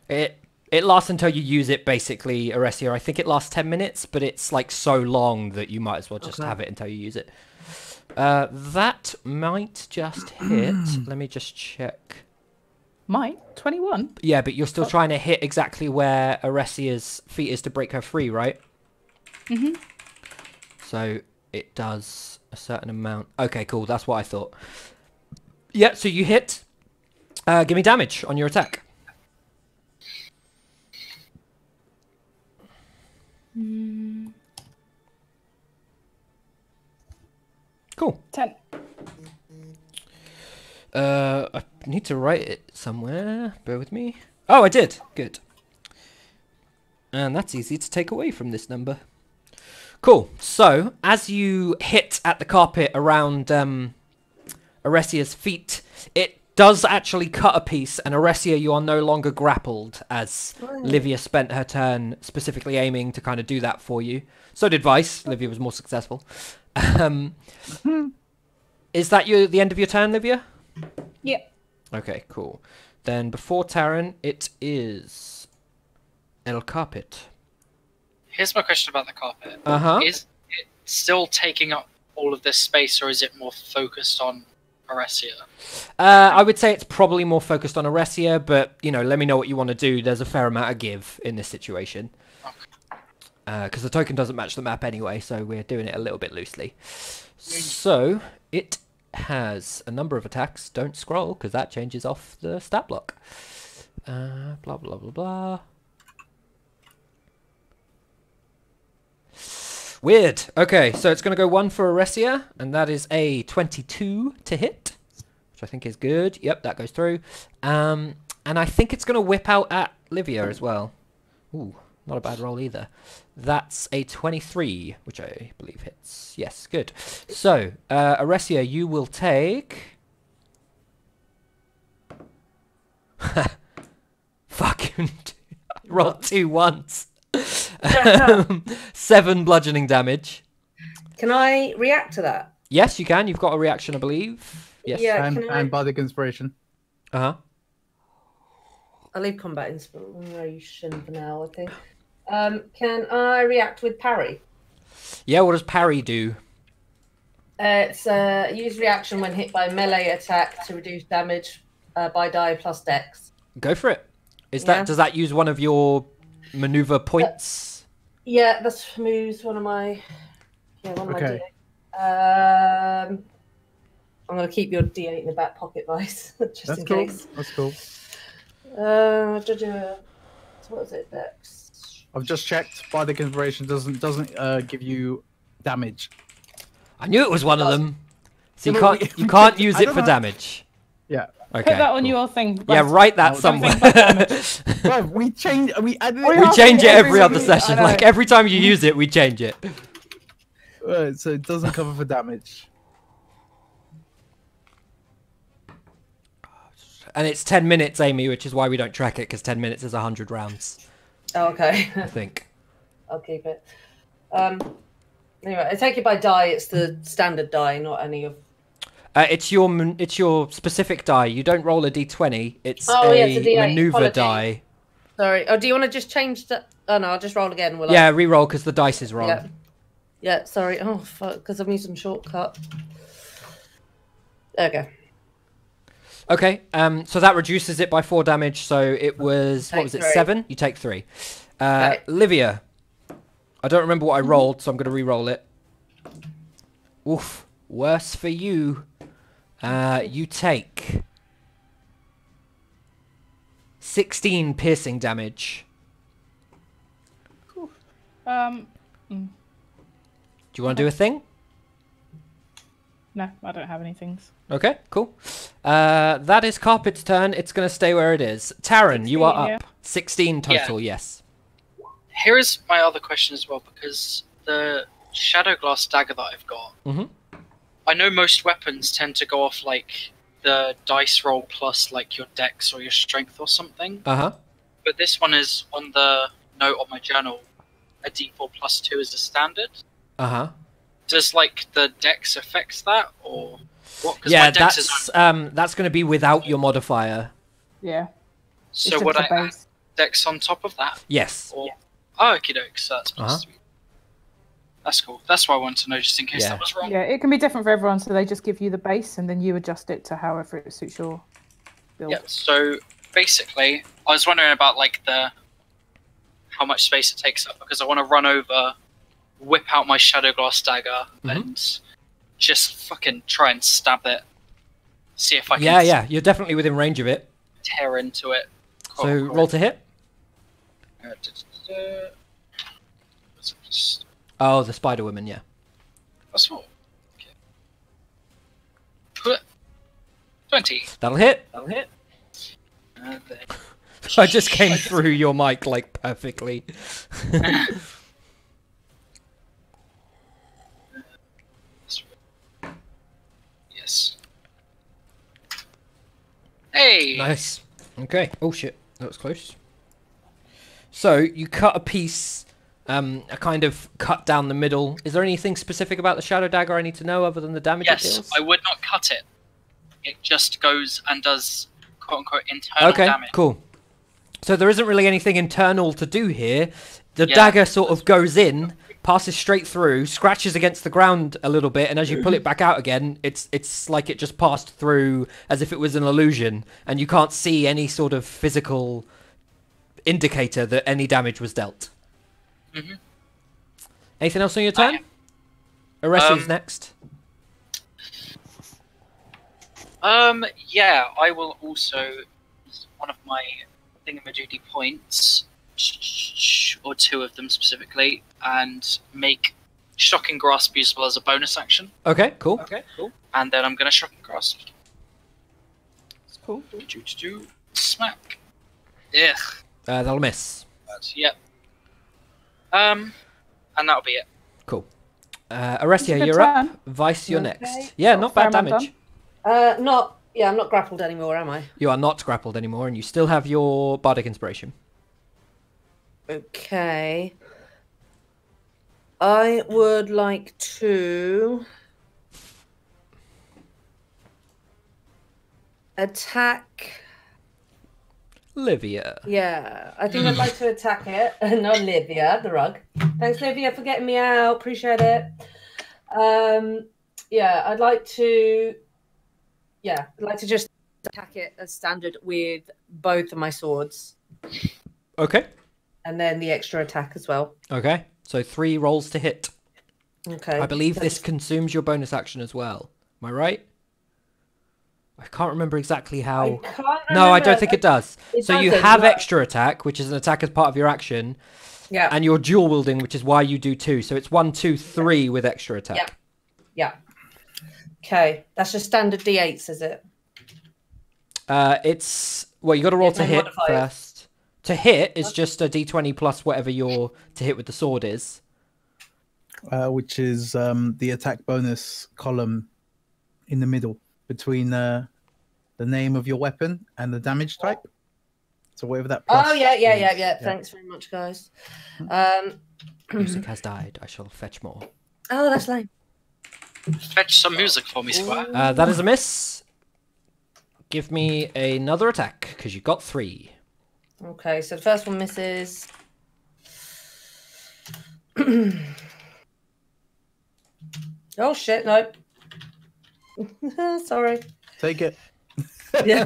A: It lasts until you use it, basically, Oresia. I think it lasts 10 minutes, but it's like so long that you might as well just have it until you use it. That might just hit. Let me just check.
D: Might? 21?
A: Yeah, but you're still trying to hit exactly where Oresia's feet is to break her free, right?
D: Mm-hmm.
A: So it does a certain amount. Okay, cool. That's what I thought. Yeah, so you hit. Give me damage on your attack. Cool.
D: 10.
A: I need to write it somewhere. Bear with me. Oh, I did. Good. And that's easy to take away from this number. Cool. So, as you hit at the carpet around Aresia's feet, it does actually cut a piece, and Aresia, you are no longer grappled, as Livia spent her turn specifically aiming to kind of do that for you. So did Vice. Livia was more successful. Is that the end of your turn, Livia?
D: Yeah.
A: Okay, cool. Then before Taran, it is El Carpet.
C: Here's my question about the carpet.
A: Uh-huh.
C: Is it still taking up all of this space, or is it more focused on Aresia?
A: I would say it's probably more focused on Aresia, but, you know, let me know what you want to do. There's a fair amount of give in this situation. Because the token doesn't match the map anyway, so we're doing it a little bit loosely. So, it has a number of attacks. Don't scroll, because that changes off the stat block. Blah, blah, blah, blah. Weird. Okay, so it's going to go 1 for Aresia, and that is a 22 to hit, which I think is good. Yep, that goes through. And I think it's going to whip out at Livia as well. Ooh, not a bad roll either. That's a 23, which I believe hits. Yes, good. So, Aresia, you will take... Fucking... rolled 2 once. 7 bludgeoning damage.
E: Can I react to that?
A: Yes, you can. You've got a reaction, I believe. Yes.
E: Yeah,
B: And Bardic Inspiration.
A: Uh-huh.
E: I'll leave combat inspiration for now, I think. Can I react with parry?
A: Yeah, what does parry do?
E: It's use reaction when hit by melee attack to reduce damage by die plus dex.
A: Go for it. Does that use one of your maneuver points?
E: Yeah, that's moves one of my D8. I'm gonna keep your D8 in the back pocket, Vice, just in case.
B: That's cool.
E: What was it? Dex.
B: I've just checked. Bardic Inspiration doesn't give you damage.
A: I knew it was one of them. So you
B: Yeah,
A: can't you can't use it for damage.
B: Yeah.
A: Okay.
D: Put that on
A: cool.
D: your thing.
A: Yeah, write that somewhere.
B: Bro, we added
A: We
B: it.
A: change it every other
D: week.
A: session.
D: I know.
A: Like every time you use it, we change it.
B: Right, so it doesn't cover for damage.
A: And it's 10 minutes, Amy, which is why we don't track it, because 10 minutes is 100 rounds,
E: Oh, okay.
A: I think.
E: I'll keep it. Anyway, I take it by die. It's the standard die, not any of.
A: It's your specific die. You don't roll a d20. It's
E: Oh, yeah, it's a D8.
A: maneuver
E: Apologies.
A: die.
E: Sorry. Oh, do you want to just change that? Oh no, I'll just roll again. Will
A: Yeah,
E: I?
A: re-roll because the dice is wrong.
E: Yeah. Yeah. Sorry. Oh fuck, because I'm using shortcut. There we go.
A: Okay, so that reduces it by 4 damage. So it was, what
E: Take
A: was it,
E: 3.
A: 7? You take 3.
E: Okay.
A: Livia, I don't remember what I rolled, so I'm going to re-roll it. Oof, worse for you. You take 16 piercing damage.
D: Do
A: Do you want to do a thing?
D: No, I don't have any things.
A: Okay, cool. That is Carpet's turn. It's going to stay where it is. Taran, you are
D: 16,
A: up. 16 total, yes.
C: Here is my other question as well, because the Shadow Glass dagger that I've got, I know most weapons tend to go off like the dice roll plus like your dex or your strength or something.
A: Uh-huh.
C: But this one is on the note on my journal, a d4 plus 2 is the standard.
A: Uh-huh.
C: Does like the dex affect that or what? 'Cause
A: Yeah,
C: my dex
A: that's going to be without your modifier.
D: Yeah.
C: so
D: it's
C: would
D: just
C: I
D: the
C: add
D: base.
C: dex on top of that?
A: Yes.
C: Or oh, okie doke, so that's plus
A: Uh-huh.
C: 3. That's cool. That's what I wanted to know, just in case
A: Yeah.
C: that was wrong.
D: Yeah, it can be different for everyone, so they just give you the base and then you adjust it to however it suits your build.
C: Yeah, so basically, I was wondering about like how much space it takes up, because I want to run over, whip out my Shadow Glass dagger, and just fucking try and stab it. See if I can
A: Yeah, you're definitely within range of it.
C: tear into it.
A: So roll to hit.
C: What's it?
A: Oh, the Spider Woman, yeah.
C: That's all. Okay. 20.
A: That'll hit.
C: Then
A: I just came through your mic like perfectly.
C: Yes. Hey.
A: Nice. Okay. Oh shit, that was close. So you cut a piece, a kind of cut down the middle. Is there anything specific about the shadow dagger I need to know other than the damage it
C: Yes,
A: deals?
C: I would not cut it. It just goes and does quote unquote internal damage.
A: Cool. So there isn't really anything internal to do here. The
C: Yeah.
A: dagger sort of goes in, passes straight through, scratches against the ground a little bit, and as you pull it back out again, it's like it just passed through as if it was an illusion, and you can't see any sort of physical indicator that any damage was dealt.
C: Mhm.
A: Anything else on your turn? Aresi's next.
C: Yeah, I will also use one of my thingamajiggy points, or two of them specifically, and make Shocking Grasp usable as a bonus action.
A: Okay, cool.
C: And then I'm going to Shocking Grasp.
D: It's cool.
C: Smack. Ugh.
A: That'll miss.
C: Yep. And that'll be it.
A: Cool.
D: It's a
A: Aresia,
D: good
A: you're up.
D: turn.
A: Vice, you're
E: Okay.
A: next. Yeah, not bad
D: Fair amount
A: damage.
E: I'm not grappled anymore, am I?
A: You are not grappled anymore, and you still have your bardic inspiration.
E: Okay. I would like to attack.
A: Livia.
E: Yeah, I think I'd like to attack it. Not Livia, the rug. Thanks, Livia, for getting me out. Appreciate it. Yeah, I'd like to just attack it as standard with both of my swords,
A: Okay.
E: and then the extra attack as well.
A: Okay. So 3 rolls to hit.
E: Okay.
A: I believe this consumes your bonus action as well. Am I right? I can't remember exactly how. No, I don't think it does. So you have extra attack, which is an attack as part of your action,
E: Yeah.
A: and you're dual wielding, which is why you do 2. So it's 1, 2, 3 with extra attack.
E: Yeah. Okay, that's just standard D8s, is it?
A: It's well, you got to roll
E: It's
A: to
E: no
A: hit
E: modifiers.
A: first. To hit is just a D20 plus whatever your to hit with the sword is.
B: Which is the attack bonus column in the middle between the name of your weapon and the damage type. So whatever that. Plus
E: Oh yeah.
B: is,
E: Thanks very much, guys.
A: Music has died. I shall fetch more.
E: Oh, that's lame.
C: Fetch some music for me, Squire.
A: That is a miss. Give me another attack because you got 3.
E: Okay, so the first one misses. Oh shit! No. Sorry.
B: Take it.
E: Yeah.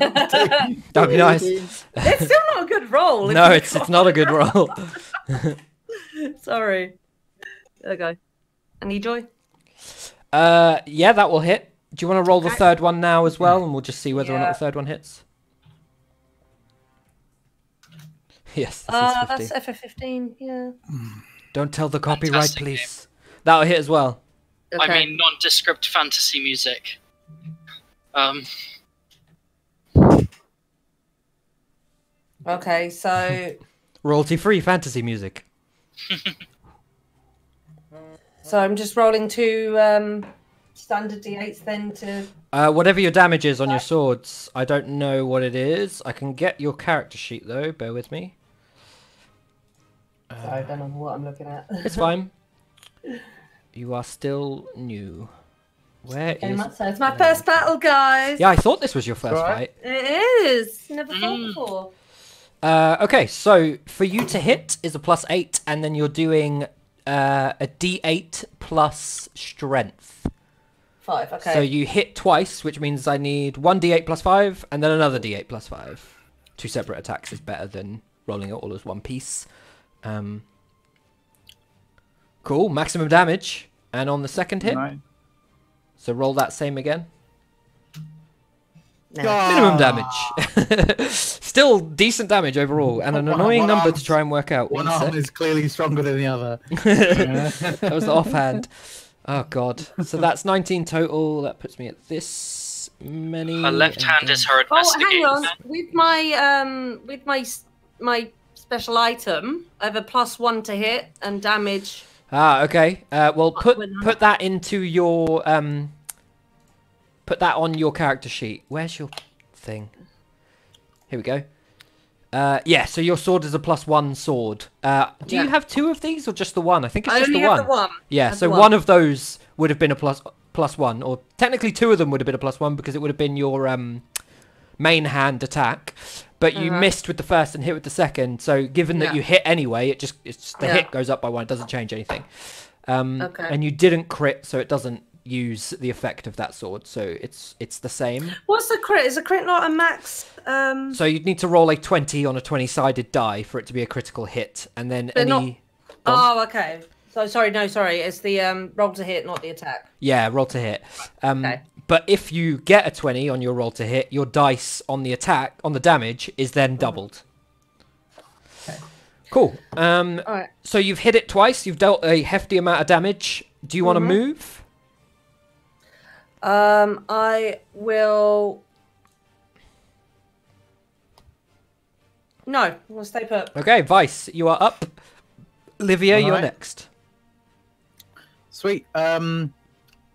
A: That'd be nice.
E: It's still not a good roll.
A: No, it's not a good roll.
E: Sorry. There we go. Any joy?
A: Yeah, that will hit. Do you want to roll the third one now as well, and we'll just see whether or not
E: Yeah.
A: the third one hits? Yes, this is 15.
E: That's FF15. Yeah.
A: Don't tell the copyright,
C: Fantastic
A: please. That'll hit as well.
E: Okay.
C: I mean, nondescript fantasy music.
E: Okay, so
A: Royalty-free fantasy music.
E: I'm just rolling 2 standard D8s then to.
A: Whatever your damage is on your swords, I don't know what it is. I can get your character sheet though. Bear with me.
E: Sorry, I don't know what I'm looking at.
A: It's fine. You are still new. Where
E: Very
A: is?
E: much so. It's my first battle, guys.
A: Yeah, I thought this was your first
B: Alright.
A: fight.
E: It is. Never fought before.
A: Okay, so for you to hit is a +8, and then you're doing a D8 plus strength.
E: 5. Okay.
A: So you hit twice, which means I need 1 D8 plus 5, and then another D8 plus 5. 2 separate attacks is better than rolling it all as one piece. Cool, maximum damage. And on the second hit,
B: Right.
A: so roll that same again.
E: No.
A: Minimum damage. Still decent damage overall, and an
B: One-
A: annoying
B: one
A: number to
B: arm's-
A: try and work out.
B: One
A: One
B: arm
A: sec.
B: is clearly stronger than the other.
A: That was the offhand. Oh god. So that's 19 total. That puts me at this. many.
C: Her left hand is her
E: Oh,
C: investigating
E: hang on.
C: hand.
E: With my special item, I have a +1 to hit and damage.
A: Ah, okay. Well, put
E: When I'm-
A: put that into your put that on your character sheet. Where's your thing? Here we go. Yeah. So your sword is a +1 sword. Do you
E: Yeah.
A: have 2 of these or just the one? I think it's
E: I
A: just
E: only
A: the
E: have
A: one.
E: the one.
A: Yeah.
E: I have
A: So
E: the
A: one of those would have been a +1, or technically 2 of them would have been a +1 because it would have been your main hand attack. But you missed with the first and hit with the second. So given that
E: Yeah.
A: you hit anyway, it's the
E: Yeah.
A: hit goes up by 1. It doesn't change anything.
E: Okay.
A: And you didn't crit, so it doesn't use the effect of that sword. So it's the same.
E: What's the crit? Is a crit not a max?
A: So you'd need to roll a 20 on a 20-sided die for it to be a critical hit, and then
E: But
A: any.
E: Oh, okay. So sorry. It's the roll to hit, not the attack.
A: Yeah, roll to hit.
E: Okay.
A: But if you get a 20 on your roll to hit, your dice on the attack, on the damage, is then doubled.
E: Okay.
A: Cool.
E: All right.
A: So you've hit it twice. You've dealt a hefty amount of damage. Do you want to move?
E: I will. No, we'll stay put.
A: Okay, Vice, you are up. Livia, you're
B: Alright.
A: next.
B: Sweet. How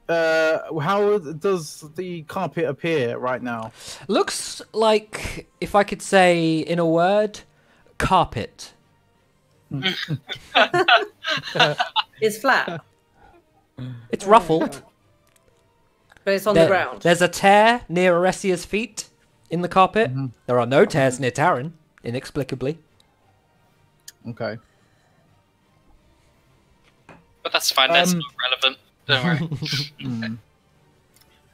B: does the carpet appear right now?
A: Looks like, if I could say in a word, carpet.
E: It's flat,
A: It's ruffled.
E: but it's on the ground.
A: There's a tear near Oresia's feet in the carpet. There are no tears near Taran, inexplicably.
B: Okay.
C: But that's fine. That's not relevant. Don't worry.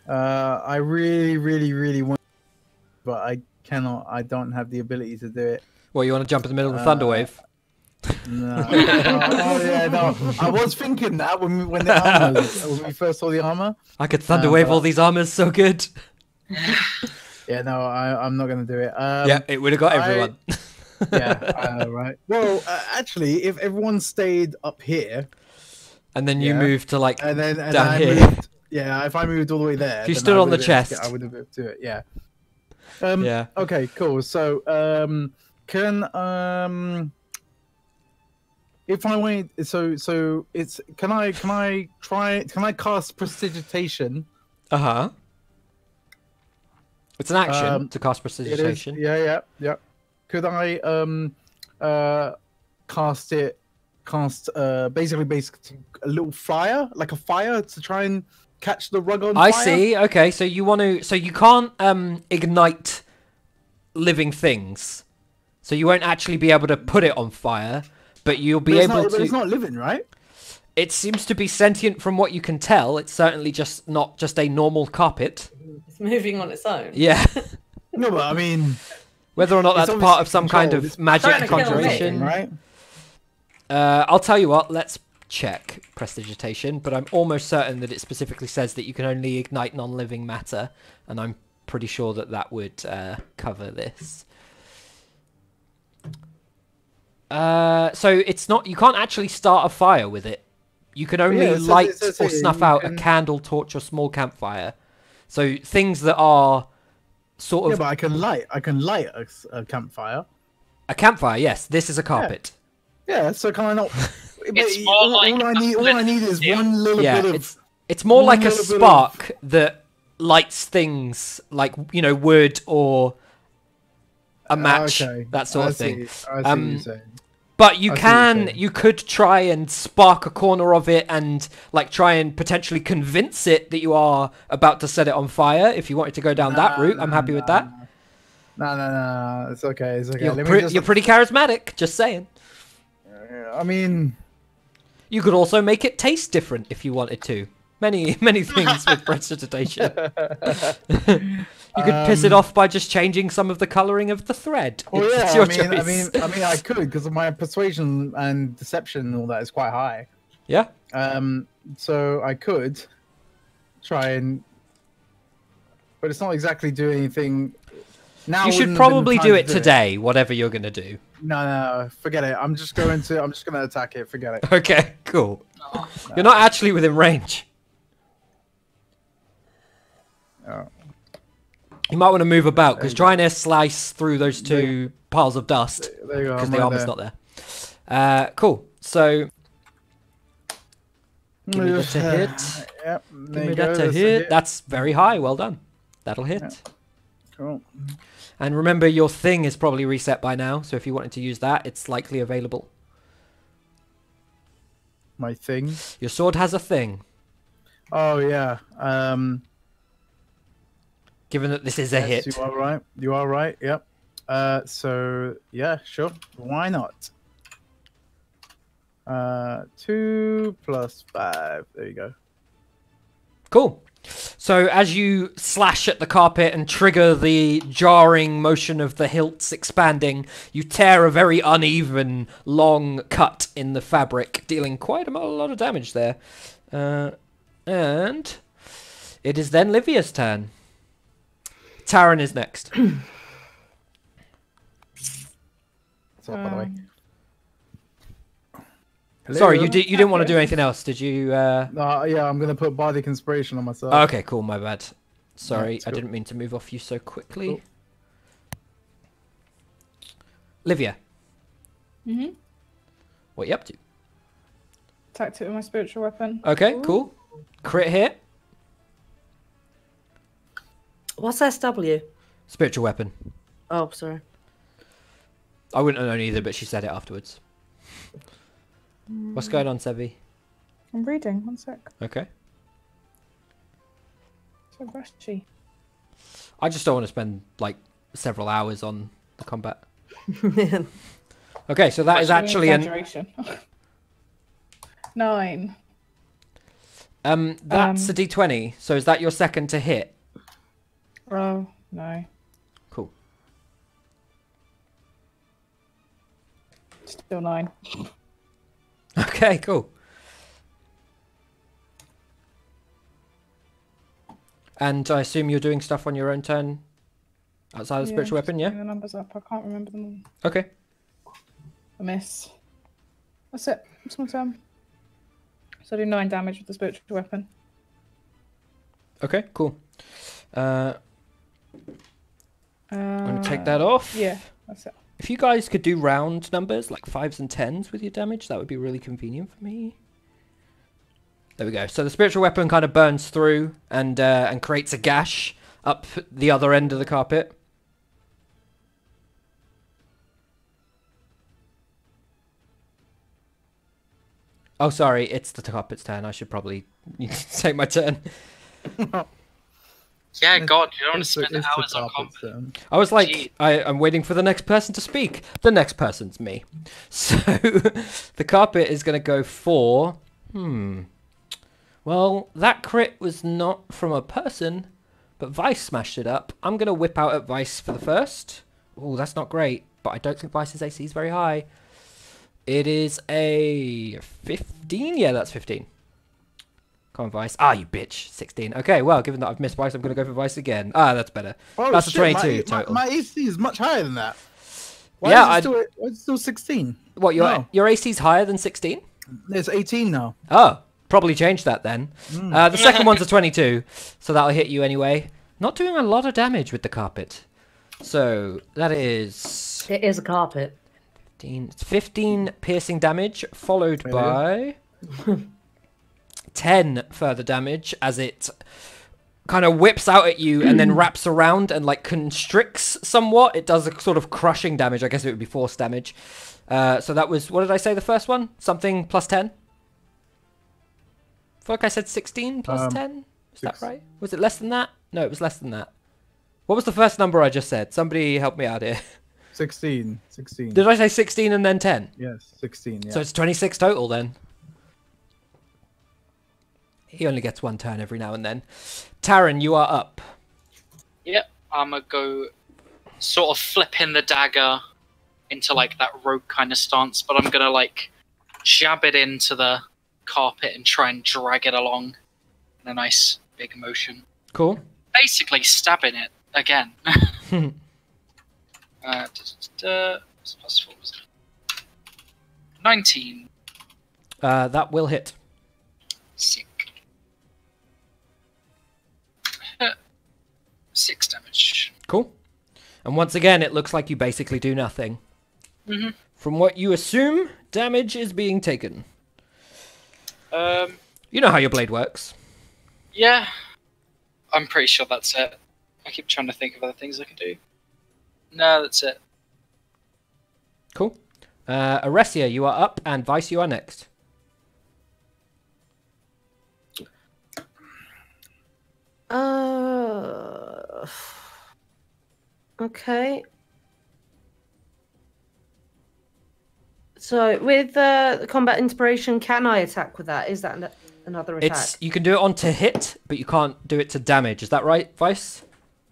B: I really want, but I cannot. I don't have the ability to do it.
A: Well, you want to jump in the middle of the Thunderwave?
B: No. Oh, yeah, no. I was thinking that when when we first saw the armor.
A: I could Thunderwave
B: but-
A: all these armors so good.
B: Yeah, no, I'm not gonna do it.
A: Yeah, it would have got everyone.
B: Yeah, I know, right? Well, actually, if everyone stayed up here,
A: And then you
B: Yeah.
A: moved to like
B: and then
A: down
B: I
A: here.
B: moved, yeah, if I moved all the way there,
A: If you
B: then
A: stood
B: I
A: on the
B: would've been able to
A: chest.
B: I would have been able to do it. Yeah.
A: Yeah.
B: Okay. Cool. So, can if I went, so it's can I cast prestidigitation?
A: Uh-huh. It's an action to cast
B: It is.
A: prestidigitation.
B: Yeah. Could I cast basically a little fire, like a fire, to try and catch the rug on
A: I
B: fire?
A: see. Okay, so you want to. So you can't ignite living things. So you won't actually be able to put it on fire, but you'll be
B: But
A: able
B: but
A: to.
B: it's not living, right?
A: It seems to be sentient from what you can tell. It's certainly just not just a normal carpet.
E: It's moving on its own.
A: Yeah.
B: No, but I mean,
A: Whether or not
B: It's
A: that's part
B: obviously
A: of some kind
B: controlled.
A: of
B: It's
A: magic
E: trying to kill me.
A: conjuration.
B: right?
A: I'll tell you what. Let's check prestidigitation, but I'm almost certain that it specifically says that you can only ignite non-living matter, and I'm pretty sure that that would cover this. So it's not. You can't actually start a fire with it. You can only
B: Yeah, it says-
A: light
B: it says
A: or
B: here
A: snuff
B: you
A: out a
B: can-
A: candle, torch, or small campfire. So things that are sort
B: Yeah,
A: of
B: but I can light a campfire.
A: a campfire. Yes, this is a carpet.
B: Yeah, so can I not?
C: It's more
B: all
C: like
B: all I need is
C: Yeah.
B: one little
A: Yeah,
B: bit of.
A: it's more
B: one
A: like a
B: little bit of-
A: spark that lights things like wood or a match,
B: Okay,
A: that sort
B: I
A: of thing.
B: see, I see what you're saying.
A: But you
B: I see what you're saying.
A: you could try and spark a corner of it and like try and potentially convince it that you are about to set it on fire. If you wanted to go down that route, I'm happy with that.
B: No, it's okay. It's okay.
A: You're,
B: Let me just.
A: you're pretty charismatic, just saying.
B: I mean,
A: You could also make it taste different if you wanted to. Many things with prestidigitation. You could piss it off by just changing some of the coloring of the thread.
B: well,
A: It's
B: yeah.
A: your
B: I
A: choice.
B: mean, I could because my persuasion and deception and all that is quite high.
A: Yeah.
B: So I could try and, but it's not exactly doing anything. Now
A: You should
B: wouldn't have been the
A: probably
B: time
A: do
B: to
A: it today, whatever you're going to do.
B: No, forget it. I'm just going to attack it. Forget it.
A: Okay, cool. You're not actually within range.
B: Oh.
A: You might want to move about because trying to slice through those two piles of dust
B: There you go.
A: because
B: I'm
A: the
B: right
A: armor's
B: there.
A: not there. Cool. So give me that to hit.
B: Yep.
A: Give
B: There
A: me
B: you
A: that
B: go.
A: to
B: That's a
A: hit. That's very high. Well done. That'll hit.
B: Yeah. Cool.
A: And remember, your thing is probably reset by now. So if you wanted to use that, it's likely available.
B: My thing.
A: Your sword has a thing.
B: Oh yeah.
A: Given that this is a
B: Yes,
A: hit.
B: you are right. You are right. Yep. So yeah, sure. Why not? 2 plus 5. There you go.
A: Cool. So as you slash at the carpet and trigger the jarring motion of the hilts expanding, you tear a very uneven, long cut in the fabric, dealing quite a lot of damage there. And it is then Livia's turn. Taryn is next.
B: So by the way.
A: Sorry,
B: Hello?
A: you didn't want to do anything else, did you?
B: Yeah, I'm gonna put Bardic Inspiration on myself.
A: Okay, cool. My bad. Sorry,
B: it's
A: I
B: cool.
A: didn't mean to move off you so quickly.
B: Cool.
A: Livia,
D: Mm-hmm.
A: what you up to?
D: Attacked it with my spiritual weapon.
A: Okay,
D: Ooh.
A: cool. Crit hit.
E: What's SW?
A: Spiritual weapon.
E: Oh, sorry.
A: I wouldn't have known either, but she said it afterwards. What's going on, Sevi?
D: I'm reading. 1 sec.
A: Okay.
D: So rushy.
A: I just don't want to spend like several hours on the combat. Okay, so that is actually an
D: exaggeration. 9.
A: that's a D20. So is that your second to hit?
D: Oh no.
A: Cool.
D: Still 9.
A: Okay, cool. And I assume you're doing stuff on your own turn outside of the spiritual weapon, yeah?
D: The numbers up. I can't remember them all.
A: Okay.
D: I miss. That's it. That's my turn. So I do 9 damage with the spiritual weapon.
A: Okay, cool. I'm gonna take that
D: Uh,
A: off.
D: Yeah, that's it.
A: If you guys could do round numbers, like 5s and 10s with your damage, that would be really convenient for me. There we go. So the spiritual weapon kind of burns through and creates a gash up the other end of the carpet. Oh, sorry, it's the carpet's turn. I should probably take my turn.
C: Yeah, God, you don't want to
B: It's
C: spend
B: the
C: hours on
B: carpet's
C: combat.
B: turn.
A: I was like,
C: Gee.
A: I'm waiting for the next person to speak. The next person's me. So the carpet is going to go for... Well, that crit was not from a person, but Vice smashed it up. I'm going to whip out at Vice for the first. Oh, that's not great, but I don't think Vice's AC is very high. It is a 15? Yeah, that's 15. Come on, Vice. Ah, you bitch. 16. Okay, well, given that I've missed Vice, I'm going to go for Vice again. Ah, that's better.
B: Oh,
A: That's a
B: shit,
A: 22 total.
B: My AC is much higher than that. Why
A: Yeah,
B: is it still 16?
A: What,
B: No.
A: your AC's higher than 16?
B: It's 18 now.
A: Oh, probably changed that then. The second one's a 22, so that'll hit you anyway. Not doing a lot of damage with the carpet. So, that is...
E: It is a carpet.
A: 15 piercing damage, followed
B: Really?
A: by 10 further damage as it kind of whips out at you and then wraps around and like constricts somewhat. It does a sort of crushing damage. I guess it would be force damage. So that was, what did I say, the first one? Something plus 10? I feel like I said 16 plus 10. Is that right? Was it less than that? No, it was less than that. What was the first number I just said? Somebody help me out here.
B: 16. 16.
A: Did I say 16 and then 10?
B: Yes, 16. Yeah.
A: So it's 26 total then. He only gets one turn every now and then. Taryn, you are up.
C: Yep, I'm gonna go sort of flipping the dagger into like that rogue kind of stance, but I'm gonna like jab it into the carpet and try and drag it along in a nice big motion.
A: Cool.
C: Basically stabbing it again. Plus 4 was it? 19.
A: That will hit.
C: Sick. 6 damage.
A: Cool. And once again, it looks like you basically do nothing.
C: Mm-hmm.
A: From what you assume, damage is being taken. You know how your blade works.
C: Yeah. I'm pretty sure that's it. I keep trying to think of other things I can do. No, that's it.
A: Cool. Aresia, you are up, and Vice, you are next.
E: Okay. So with the combat inspiration, can I attack with that? Is that another attack?
A: You can do it on to hit, but you can't do it to damage. Is that right, Vice?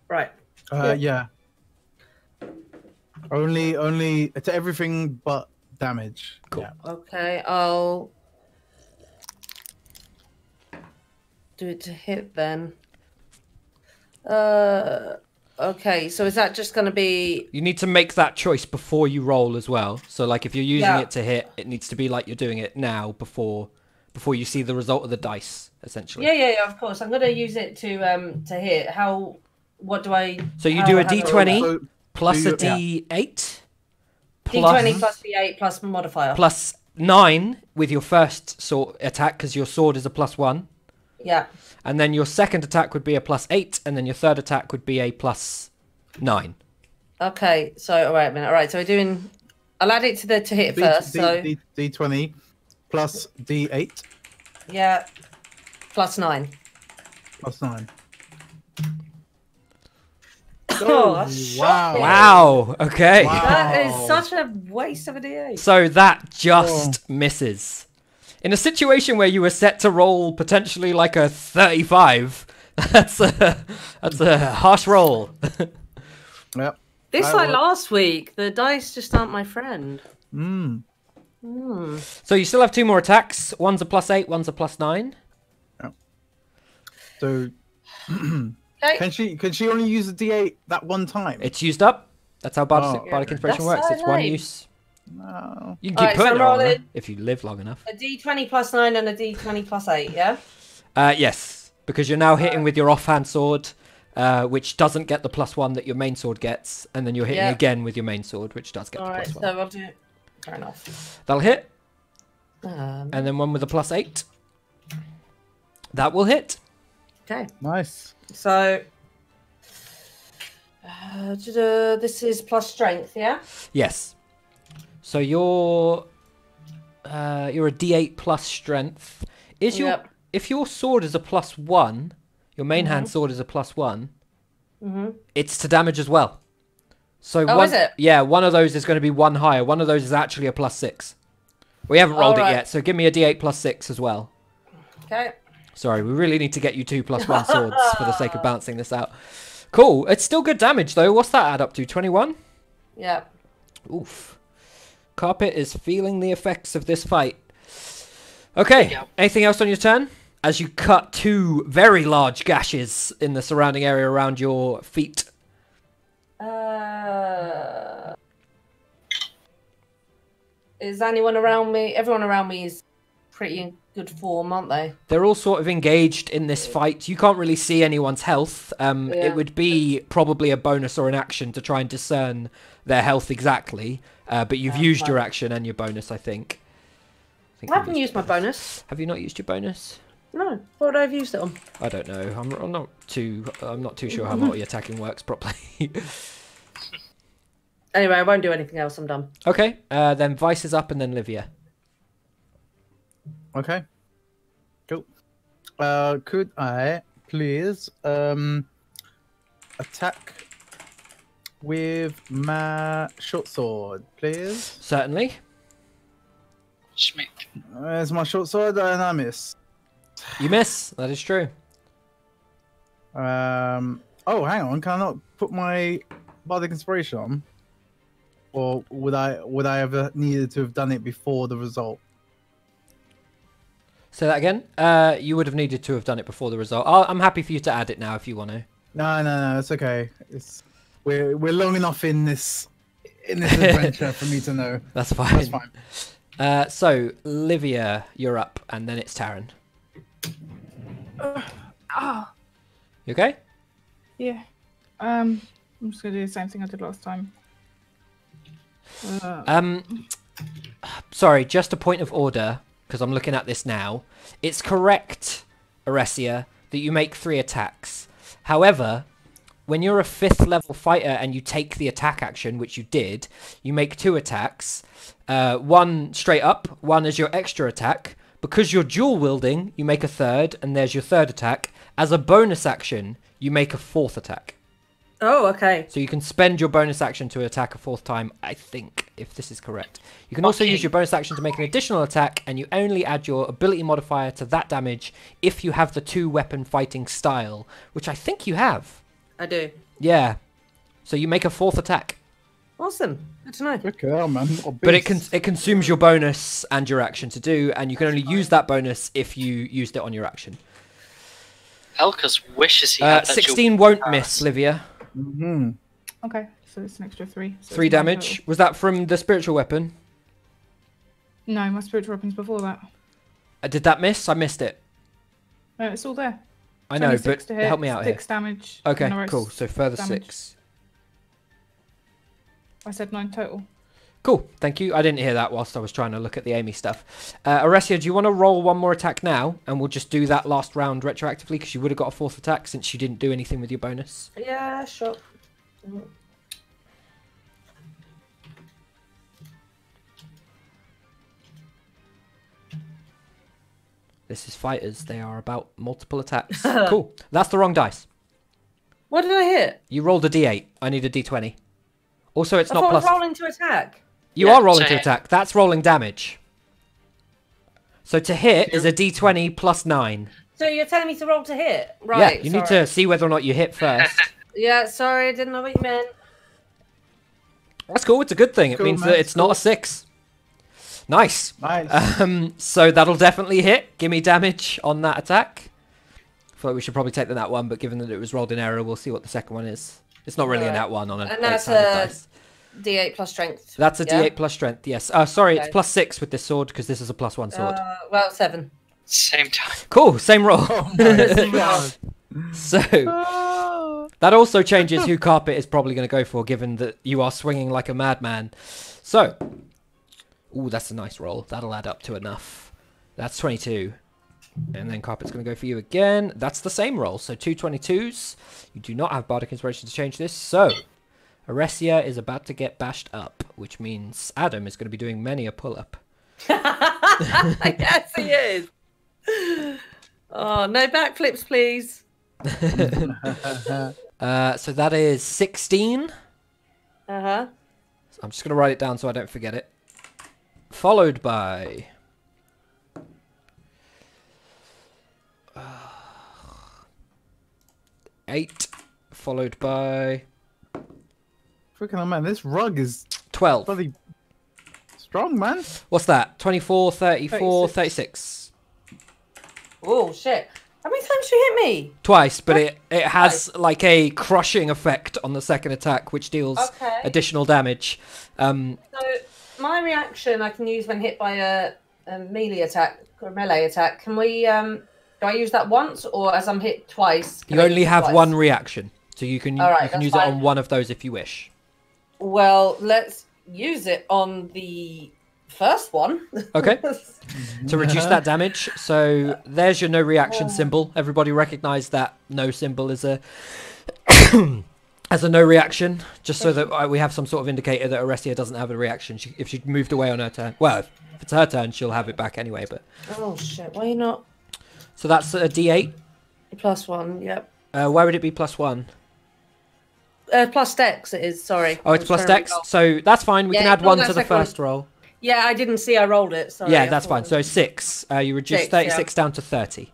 E: Right.
B: Yeah. Only to everything but damage.
A: Cool.
B: Yeah.
E: Okay, I'll do it to hit then. Okay, so is that just going to be...
A: You need to make that choice before you roll as well. So, like, if you're using it to hit, it needs to be like you're doing it now before you see the result of the dice, essentially.
E: Yeah, of course. I'm going to use it to hit. What do I...
A: So you do a d20
B: So
A: plus
B: do
A: a
B: you-
A: d8
E: D20 plus D8 plus modifier.
A: plus 9 with your first sword attack, because your sword is a +1.
E: Yeah.
A: And then your second attack would be a +8, and then your third attack would be a +9.
E: Okay, so, all right, a minute. All right, so we're doing... I'll add it to hit first, so...
B: D20 plus D8
E: Yeah, plus 9.
B: plus 9.
E: Oh, that's
B: wow.
E: shocking.
A: Wow. Okay.
B: Wow.
E: That is such a waste of a D8.
A: So that just misses. In a situation where you were set to roll potentially like a 35, that's a harsh roll.
B: Yep.
E: This
B: I
E: like
B: will-
E: last week, the dice just aren't my friend.
A: So you still have 2 more attacks. One's a +8, one's a +9.
B: So
E: Okay.
B: can she only use the D8 that one time?
A: It's used up. That's how Bardic
B: Oh,
A: Bardic Inspiration
E: That's
A: works.
E: so
A: It's one
E: lame.
A: use.
B: No.
A: You can keep
E: Alright, so
A: putting it on
E: roll
A: there
E: it.
A: if you live long enough.
E: A D20 plus 9 and a D20 plus 8, yeah?
A: Yes, because you're now hitting with your offhand sword, which doesn't get the +1 that your main sword gets, and then you're hitting
E: Yeah.
A: again with your main sword, which does get
E: Alright,
A: the
E: so
A: +1.
E: I'll do... Fair enough.
A: That'll hit,
E: Um,
A: and then one with a +8. That will hit.
E: okay,
B: Nice.
E: so... this is plus strength, yeah?
A: Yes. So you're a D8 plus strength.
E: Yep.
A: If your sword is a +1, your main hand sword is a +1. It's to damage as well. So
E: Oh, is it?
A: Yeah, one of those is going to be one higher. One of those is actually a +6. We haven't rolled it
E: Alright.
A: yet, so give me a D8 plus 6 as well.
E: Okay.
A: Sorry, we really need to get you 2 +1 swords for the sake of balancing this out. Cool. It's still good damage though. What's that add up to? 21?
E: Yeah.
A: Oof. Carpet is feeling the effects of this fight. Okay,
C: Yeah.
A: anything else on your turn? As you cut 2 very large gashes in the surrounding area around your feet.
E: Is anyone around me? Everyone around me is pretty in good form, aren't they?
A: They're all sort of engaged in this fight. You can't really see anyone's health.
E: Yeah.
A: It would be probably a bonus or an action to try and discern their health exactly. But you've used your action and your bonus, I think.
E: I haven't used my bonus.
A: Have you not used your bonus?
E: No. What would I have used it on?
A: I don't know. I'm not too sure how multi-attacking works properly.
E: Anyway, I won't do anything else. I'm done.
A: Okay, then Vice is up and then Livia.
B: Okay. Cool. Could I please attack with my short sword, please?
A: Certainly.
C: Schmick.
B: There's my short sword and I miss.
A: You miss. That is true.
B: Oh, hang on. Can I not put my bardic inspiration on? Or would I have needed to have done it before the result?
A: Say that again. You would have needed to have done it before the result. I'm happy for you to add it now if you want to.
B: No, it's okay. We're long enough in this adventure for me to know.
A: That's fine.
B: That's fine.
A: So, Livia, you're up, and then it's Taryn. You okay?
D: Yeah. I'm just gonna do the same thing I did last time.
A: Sorry, just a point of order, because I'm looking at this now. It's correct, Aresia, that you make 3 attacks. However, when you're a 5th level fighter and you take the attack action, which you did, you make 2 attacks. 1 straight up, 1 as your extra attack. Because you're dual wielding, you make a 3rd, and there's your 3rd attack. As a bonus action, you make a 4th attack.
E: Oh, okay.
A: So you can spend your bonus action to attack a 4th time, I think, if this is correct. You can also use your bonus action to make an additional attack, and you only add your ability modifier to that damage if you have the 2-weapon fighting style, which I think you have.
E: I do.
A: Yeah. So you make a 4th attack.
E: Awesome. Good to know.
B: Look out, man. What a
A: But
B: beast.
A: it consumes your bonus and your action to do, and you can only use that bonus if you used it on your action.
C: Elkas wishes he had that
A: 16
C: dual
A: won't
C: powers.
A: miss, Livia.
B: Mhm.
D: Okay, so it's an extra 3. So
A: 3
D: it's 9
A: damage.
D: total.
A: Was that from the spiritual weapon?
D: No, my spiritual weapons before that.
A: Did that miss? I missed it.
D: No, it's all there.
A: I know,
D: 26
A: but
D: to hit,
A: help me out here.
D: 6 damage.
A: Okay,
D: and the rest
A: cool. So further
D: damage.
A: 6.
D: I said 9 total.
A: Cool, thank you. I didn't hear that whilst I was trying to look at the Amy stuff. Aresia, do you want to roll 1 more attack now? And we'll just do that last round retroactively, because you would have got a 4th attack since you didn't do anything with your bonus.
E: Yeah, sure.
A: This is fighters. They are about multiple attacks. Cool. That's the wrong dice.
E: What did I hit?
A: You rolled a d8. I need a d20. Also, it's
E: I
A: not
E: thought I
A: plus...
E: was rolling to attack.
A: You
C: Yeah,
A: are rolling
C: to
A: to
C: hit.
A: attack. That's rolling damage. So to hit is a d20 plus 9.
E: So you're telling me to roll to hit? Right.
A: Yeah, you need to see whether or not you hit first.
E: Yeah, sorry, I didn't know what you meant.
A: That's cool. It's a good thing. It
B: Cool,
A: means
B: man,
A: that
B: it's
A: it's not
B: cool.
A: a 6. Nice.
B: Nice.
A: So that'll definitely hit. Give me damage on that attack. I feel like we should probably take the nat 1, but given that it was rolled in error, we'll see what the second one is. It's not really a
E: Alright.
A: nat 1 on a
E: And that's
A: eight-sided dice.
E: D8 plus strength.
A: That's a
E: yeah?
A: d8 plus strength, yes. Sorry, it's
E: Okay.
A: plus 6 with this sword, because this is a plus 1 sword.
E: Well, 7.
C: Same time.
A: Cool, same roll.
B: Oh my God.
A: So, that also changes who Carpet is probably going to go for, given that you are swinging like a madman. So, ooh, that's a nice roll. That'll add up to enough. That's 22. And then Carpet's going to go for you again. That's the same roll, so 2 22s. You do not have Bardic Inspiration to change this, so Aresia is about to get bashed up, which means Adam is going to be doing many a pull-up.
E: Yes, he is. Oh, no backflips, please.
A: So that is 16.
E: Uh-huh.
A: I'm just going to write it down so I don't forget it. Followed by... 8. Followed by...
B: Freaking hell, man. This rug is
A: 12.
B: bloody strong, man.
A: What's that? 24, 34, 36.
E: Oh, shit. How many times you hit me?
A: Twice, but it has like a crushing effect on the second attack, which deals
E: Okay.
A: additional damage.
E: So, my reaction I can use when hit by a melee attack or melee attack. Can we, do I use that once, or as I'm hit twice? can
A: You
E: I
A: only
E: use it
A: have
E: twice?
A: one reaction, so you can
E: Alright,
A: you can
E: that's
A: use it
E: fine.
A: on one of those if you wish.
E: Well, let's use it on the first one.
A: Okay. To reduce that damage. So there's your no reaction symbol. Everybody recognize that no symbol is a as a no reaction, just so that we have some sort of indicator that Aresia doesn't have a reaction. If she moved away on her turn, well, if it's her turn, she'll have it back anyway. But
E: Oh, shit. Why not?
A: so that's a D8.
E: +1, yep.
A: Why would it be +1?
E: Plus dex it is, sorry.
A: Oh, it's plus dex. So that's fine. We
E: Yeah,
A: can add
E: ignore
A: 1
E: that
A: to the
E: second one.
A: first roll.
E: Yeah, I didn't see I rolled it. Sorry.
A: Yeah,
E: I
A: that's fine.
E: thought-
A: So 6. You reduce
E: 6, yeah.
A: 36 down to 30.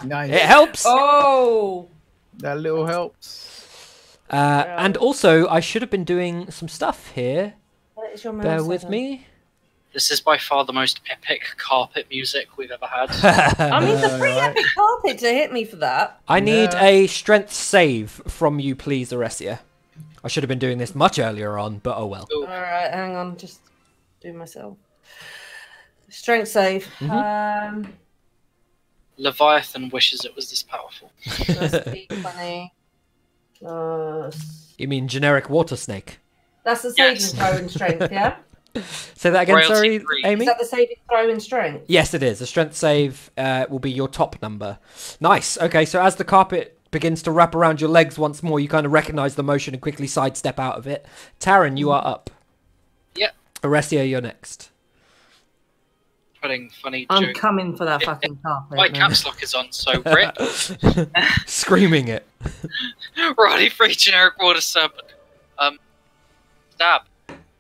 B: Nice.
A: It helps.
E: Oh!
B: That little helps.
A: And also, I should have been doing some stuff here.
E: What is your mouse
A: Bear with
E: item?
A: me.
C: This is by far the most epic carpet music we've ever had.
E: I mean, it's a pretty
B: Right.
E: epic carpet to hit me for that.
A: I need
B: Yeah.
A: a strength save from you, please, Aresia. I should have been doing this much earlier on, but oh well.
C: Ooh,
E: Alright, hang on. Just do myself. Strength save.
C: Leviathan wishes it was this powerful.
E: Just D20.
A: You mean generic water snake?
E: That's the saving
C: Yes.
E: throw in strength, yeah?
A: Say that again,
C: Royalty
A: sorry,
C: free.
A: Amy?
E: Is that the saving throw in strength?
A: Yes, it is. A strength save will be your top number. Nice. Okay, so as the carpet begins to wrap around your legs once more, you kind of recognize the motion and quickly sidestep out of it. Taryn, you are up.
C: Yep.
A: Oressia, you're next.
C: Putting funny
E: I'm
C: joke.
E: coming for that fucking carpet.
C: My
E: man.
C: caps lock is on, so rip.
A: Screaming it.
C: Roddy free generic water serpent. Stab.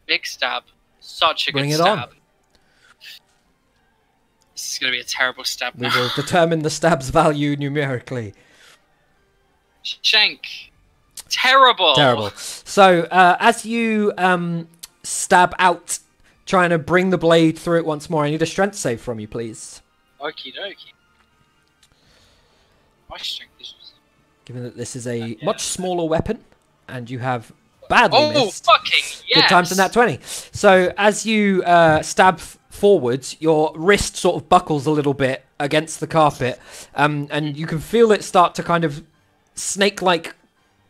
C: Big stab. Such a
A: Bring
C: good
A: it on.
C: stab. This is gonna be a terrible stab
A: We
C: now.
A: will determine the stab's value numerically.
C: Shank. Terrible.
A: Terrible. So, as you stab out, trying to bring the blade through it once more, I need a strength save from you, please.
C: Okie dokie. My strength is.
A: Given that this is a much smaller weapon, and you have badly
C: Oh,
A: missed.
C: fucking yes!
A: Good times in that 20. So as you stab forwards, your wrist sort of buckles a little bit against the carpet, and you can feel it start to kind of snake-like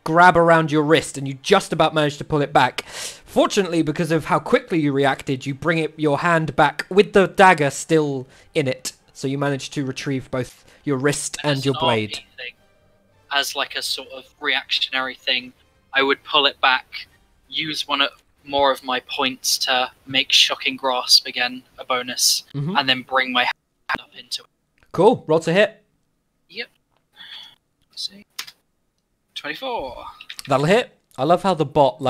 A: grab around your wrist, and you just about manage to pull it back. Fortunately, because of how quickly you reacted, you bring your hand back with the dagger still in it, so you manage to retrieve both your wrist and
C: As
A: your
C: an
A: blade.
C: RP thing, as like a sort of reactionary thing, I would pull it back, use more of my points to make shocking grasp again a bonus,
A: Mhm.
C: and then bring my hand up into it.
A: Cool, roll to hit.
C: Yep. Let's see. 24.
A: That'll hit. I love how the bot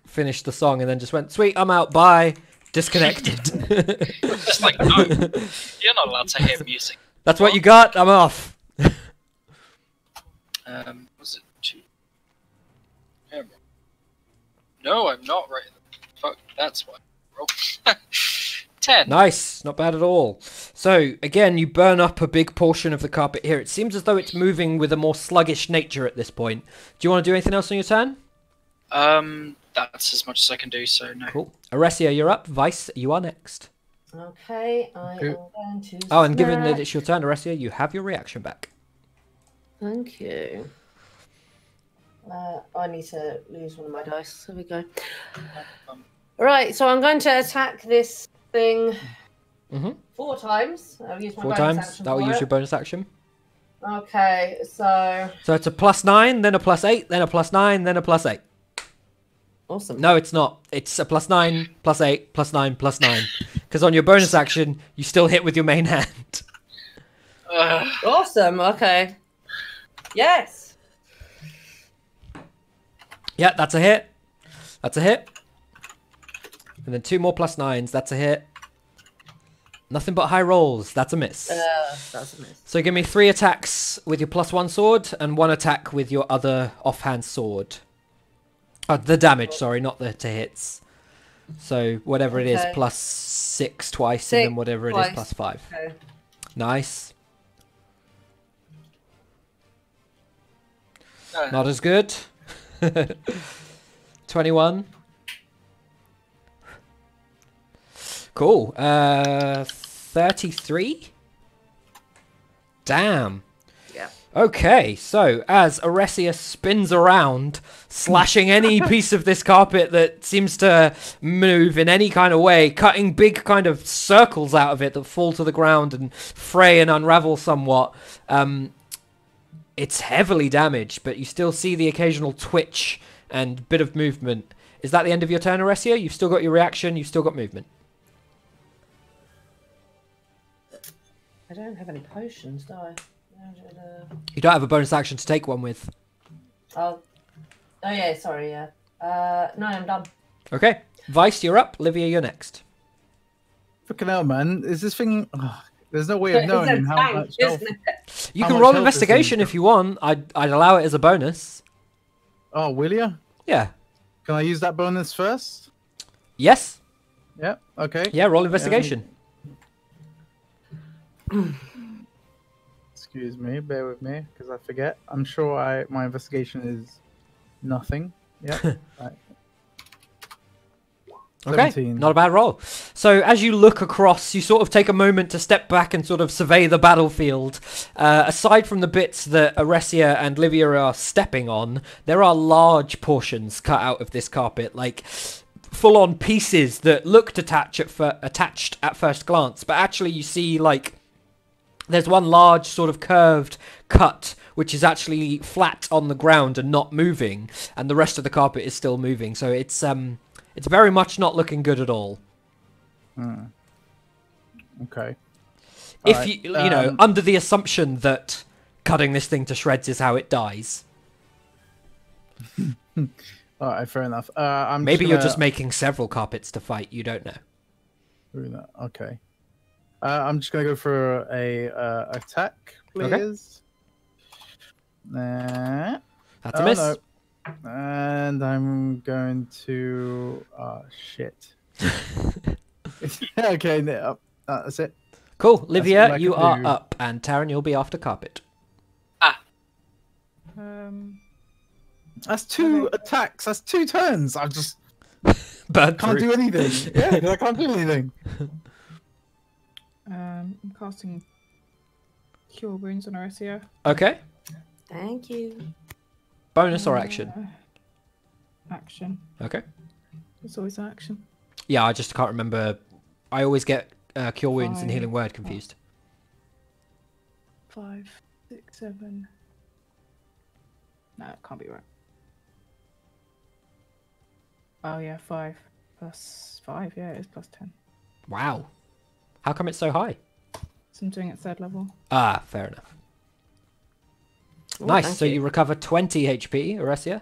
A: finished the song and then just went, sweet, I'm out, bye, disconnected.
C: Just like, no, you're not allowed to hear music.
A: That's what you got, I'm off.
C: Was it 2? No, I'm not right. Fuck, that's what. Roll. 10.
A: Nice, not bad at all. So, again, you burn up a big portion of the carpet here. It seems as though it's moving with a more sluggish nature at this point. Do you want to do anything else on your turn?
C: That's as much as I can do, so no.
A: Cool. Oressia, you're up. Vice, you are next.
E: Okay, I am going to.
A: Oh, and given that
E: snap.
A: it's your turn, Oressia, you have your reaction back.
E: Thank you. I need to lose one of my dice. There we go. Right, so I'm going to attack this thing 4 times. I'll use my
A: 4
E: bonus
A: times.
E: action
A: That will
E: for
A: use
E: it.
A: your bonus action.
E: Okay, so
A: So it's a +9, then a +8, then a +9, then a +8.
E: awesome.
A: No, it's not. It's a +9, +8, +9, +9. Because on your bonus action, you still hit with your main hand.
E: Awesome. Okay. Yes.
A: Yeah, that's a hit. That's a hit. And then 2 more +9s. That's a hit. Nothing but high rolls. That's a miss.
E: That's a miss.
A: So give me 3 attacks with your +1 sword and 1 attack with your other offhand sword. The damage, sorry, not the to hits. So whatever it is,
E: Okay.
A: +6 twice, and then
E: 6
A: whatever it
E: twice.
A: is, +5.
E: Okay.
A: Nice. Not as good. 21. Cool. 33? Damn.
E: Yeah.
A: Okay, so as Oressia spins around, slashing any piece of this carpet that seems to move in any kind of way, cutting big kind of circles out of it that fall to the ground and fray and unravel somewhat, it's heavily damaged, but you still see the occasional twitch and bit of movement. Is that the end of your turn, Oressia? You've still got your reaction, you've still got movement.
E: I don't have any potions, do I?
A: You don't have a bonus action to take one with.
E: Oh yeah, sorry, yeah. No, I'm done.
A: Okay. Vice, you're up. Livia, you're next.
B: Fucking hell, man. Is this thing... there's no way of knowing
E: It's a
B: how
E: tank,
B: much health...
E: isn't it?
A: You
B: How
A: can
B: much
A: roll
B: health is
A: investigation
B: in-
A: if you want. I'd allow it as a bonus.
B: Oh, will ya?
A: Yeah.
B: Can I use that bonus first?
A: Yes.
B: Yeah, okay.
A: Yeah, roll investigation.
B: Excuse me, bear with me, because I forget. I'm sure my investigation is nothing. Yeah. Right.
A: Okay,
B: 17.
A: not a bad roll. So as you look across, you sort of take a moment to step back and sort of survey the battlefield. Aside from the bits that Aresia and Livia are stepping on, there are large portions cut out of this carpet, like full-on pieces that looked attached at first glance, but actually you see like there's one large sort of curved cut which is actually flat on the ground and not moving, and the rest of the carpet is still moving. So it's very much not looking good at all.
B: Okay.
A: If
B: Alright,
A: you know, under the assumption that cutting this thing to shreds is how it dies.
B: All right, fair enough.
A: Maybe you're just making several carpets to fight. You don't know.
B: Okay. I'm just gonna go for a attack, please.
A: That's a miss.
B: No. And I'm going to. Oh shit. Okay, that's it.
A: Cool,
B: what
A: Livia,
B: I
A: you
B: can
A: are
B: do.
A: up, and Taryn, you'll be after carpet.
B: That's 2 attacks. That's 2 turns. I just
A: Burn
B: can't
A: through.
B: do anything. Yeah, 'cause I can't do anything.
D: I'm casting Cure Wounds on Aresia.
A: Okay.
E: Thank you.
A: Bonus or action?
D: Action.
A: Okay.
D: It's always action.
A: Yeah, I just can't remember. I always get Cure Wounds and
D: Fine.
A: Healing Word confused.
D: 5, 6, 7. No, it can't be right. Oh yeah, 5 plus 5. Yeah, it is plus 10.
A: Wow. How come it's so high?
D: So I'm doing it 3rd level.
A: Ah, fair enough.
E: Ooh,
A: Nice.
E: thank
A: So you recover 20 HP, Aresia.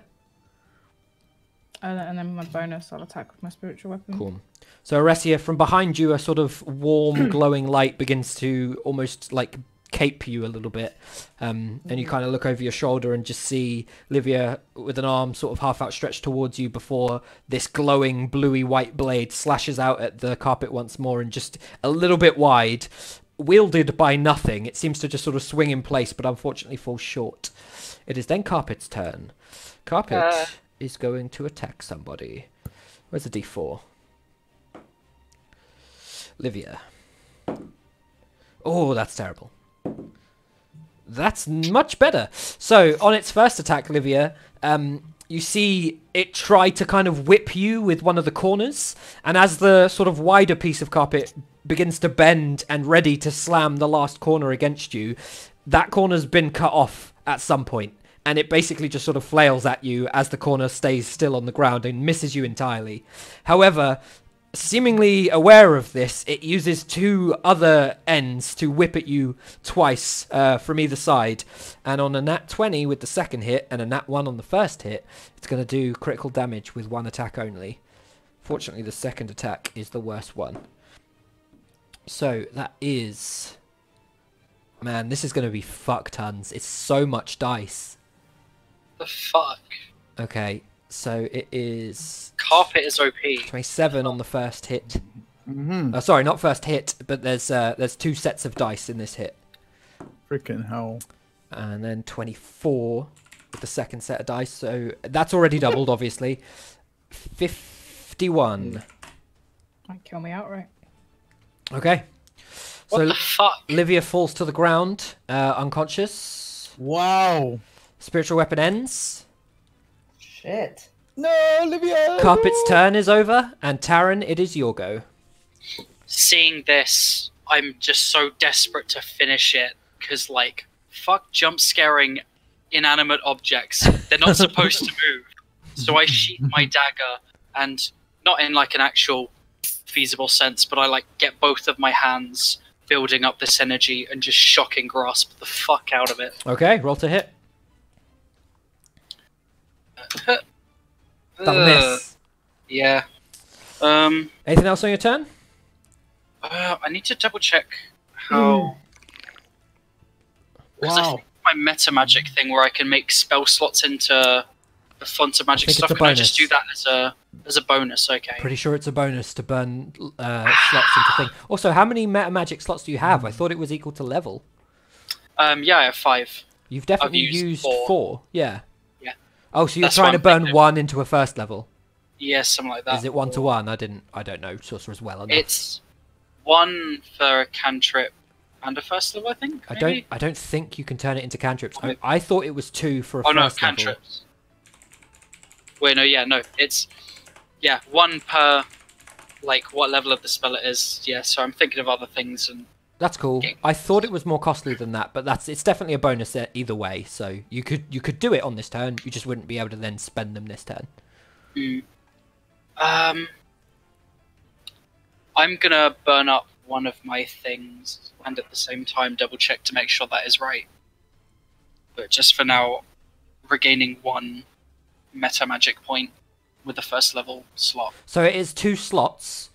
D: And then my bonus, I'll attack with my spiritual weapon.
A: Cool. So Aresia, from behind you, a sort of warm, glowing light begins to almost like cape you a little bit. And you kind of look over your shoulder and just see Livia with an arm sort of half outstretched towards you before this glowing bluey white blade slashes out at the carpet once more, and just a little bit wide, wielded by nothing. It seems to just sort of swing in place, but unfortunately falls short. It is then Carpet's turn. Carpet is going to attack somebody. Where's the D4? Livia. Oh, that's terrible. That's much better. So, on its first attack, Livia, you see it try to kind of whip you with one of the corners, and as the sort of wider piece of carpet begins to bend and ready to slam the last corner against you, that corner's been cut off at some point, and it basically just sort of flails at you as the corner stays still on the ground and misses you entirely. However, seemingly aware of this, it uses 2 other ends to whip at you twice from either side. And on a nat 20 with the second hit and a nat 1 on the first hit, it's going to do critical damage with 1 attack only. Fortunately, the second attack is the worst one. So that is... Man, this is going to be fuck tons. It's so much dice.
C: The fuck?
A: Okay, so it is...
C: Carpet is OP.
A: 27 on the first hit. Sorry, not first hit, but there's 2 sets of dice in this hit.
B: Freaking hell.
A: And then 24 with the second set of dice, so that's already doubled, obviously. 51.
D: Might kill me outright.
A: Okay.
C: What
A: So
C: the fuck?
A: Livia falls to the ground, unconscious.
B: Wow.
A: Spiritual weapon ends.
E: Shit.
B: No, Olivia.
A: Carpet's turn is over, and Taryn, it is your go.
C: Seeing this, I'm just so desperate to finish it, because, like, fuck jump scaring inanimate objects. They're not supposed to move. So I sheath my dagger, and not in, like, an actual feasible sense, but I, like, get both of my hands building up this energy and just shocking grasp the fuck out of it.
A: Okay, roll to hit. Double miss.
C: Yeah.
A: Anything else on your turn?
C: I need to double check how. Because I
B: Wow.
C: think my meta magic thing where I can make spell slots into the font of magic
A: think
C: stuff.
A: it's a
C: Can I just
A: bonus.
C: do that as a bonus? Okay.
A: Pretty sure it's a bonus to burn slots into thing. Also, how many meta magic slots do you have? I thought it was equal to level.
C: Yeah, I have 5.
A: You've definitely
C: used
A: used
C: 4.
A: 4. Yeah.
C: Yeah.
A: Oh, so you're
C: That's
A: trying
C: what
A: to
C: I'm
A: burn
C: thinking.
A: 1 into a first level.
C: Yeah, something like that.
A: Is it 1-to-1? I don't know Sorcerer's well enough.
C: It's 1 for a cantrip and a first level, I think. Maybe?
A: I don't think you can turn it into cantrips.
C: Maybe.
A: I thought it was 2 for a
C: Oh no,
A: first level.
C: cantrips. Wait, no. It's 1 per like what level of the spell it is. Yeah, so I'm thinking of other things and.
A: That's cool. I thought it was more costly than that, but it's definitely a bonus either way. So you could do it on this turn. You just wouldn't be able to then spend them this turn.
C: I'm gonna burn up one of my things and at the same time double check to make sure that is right. But just for now, regaining 1 meta magic point with the first level slot.
A: So it is 2 slots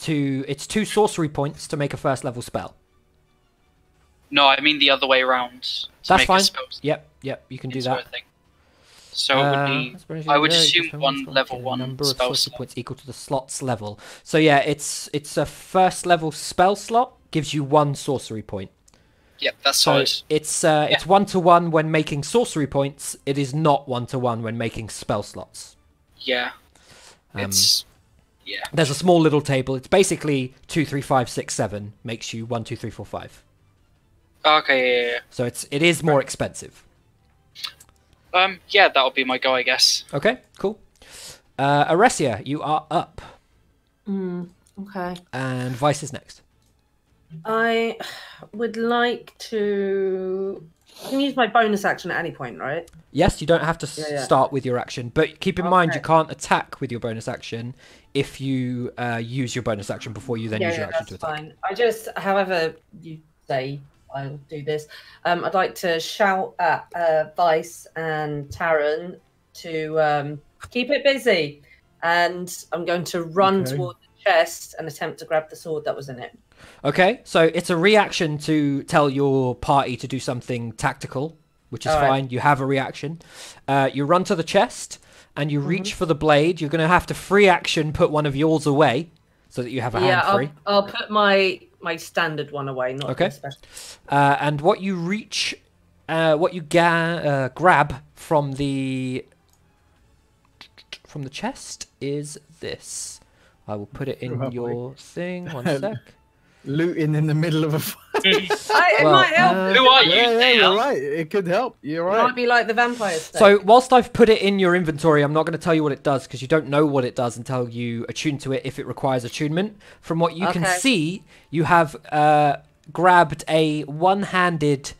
A: it's 2 sorcery points to make a first level spell.
C: No, I mean the other way around.
A: That's fine. Yep, you can do that.
C: So it would be, I would assume 1 level 1
A: number of
C: spell
A: sorcery
C: slot.
A: points equal to the slot's level. So yeah, it's a first level spell slot, gives you 1 sorcery point.
C: Yep, that's
A: So
C: solid.
A: it's 1-to-1 when making sorcery points. It is not 1-to-1 when making spell slots.
C: Yeah. It's
A: There's a small little table. It's basically 2, 3, 5, 6, 7 makes you 1, 2, 3, 4, 5.
C: Okay, yeah.
A: So it is more expensive.
C: Yeah, that'll be my go, I guess.
A: Okay, cool. Aresia, you are up.
E: Okay.
A: And Vice is next.
E: I would like to. I can use my bonus action at any point, right?
A: Yes, you don't have to
E: Yeah.
A: start with your action, but keep in mind you
E: Okay.
A: can't attack with your bonus action if you use your bonus action before you then use your action to
E: that's
A: attack.
E: fine. I just, however you say, I'll do this. I'd like to shout at Vice and Taryn to keep it busy, and I'm going to run
B: Okay.
E: toward the chest and attempt to grab the sword that was in it.
A: Okay, so it's a reaction to tell your party to do something tactical, which is
E: All right.
A: fine. You have a reaction. You run to the chest and you reach for the blade. You're going to have to free action put one of yours away so that you have a hand free.
E: I'll put my standard one away, not
A: Okay.
E: the special.
A: And what you reach, what you grab from the chest is this. I will put it in
B: Lovely.
A: your thing. 1 sec.
B: Looting in the middle of a fight.
E: It might help.
C: Who are you?
B: Yeah,
C: Dale?
B: you're right. It could help. You're
E: It
B: right.
E: might be like the vampire state.
A: So whilst I've put it in your inventory, I'm not going to tell you what it does because you don't know what it does until you attune to it if it requires attunement. From what you can
E: Okay.
A: see, you have grabbed a one-handed,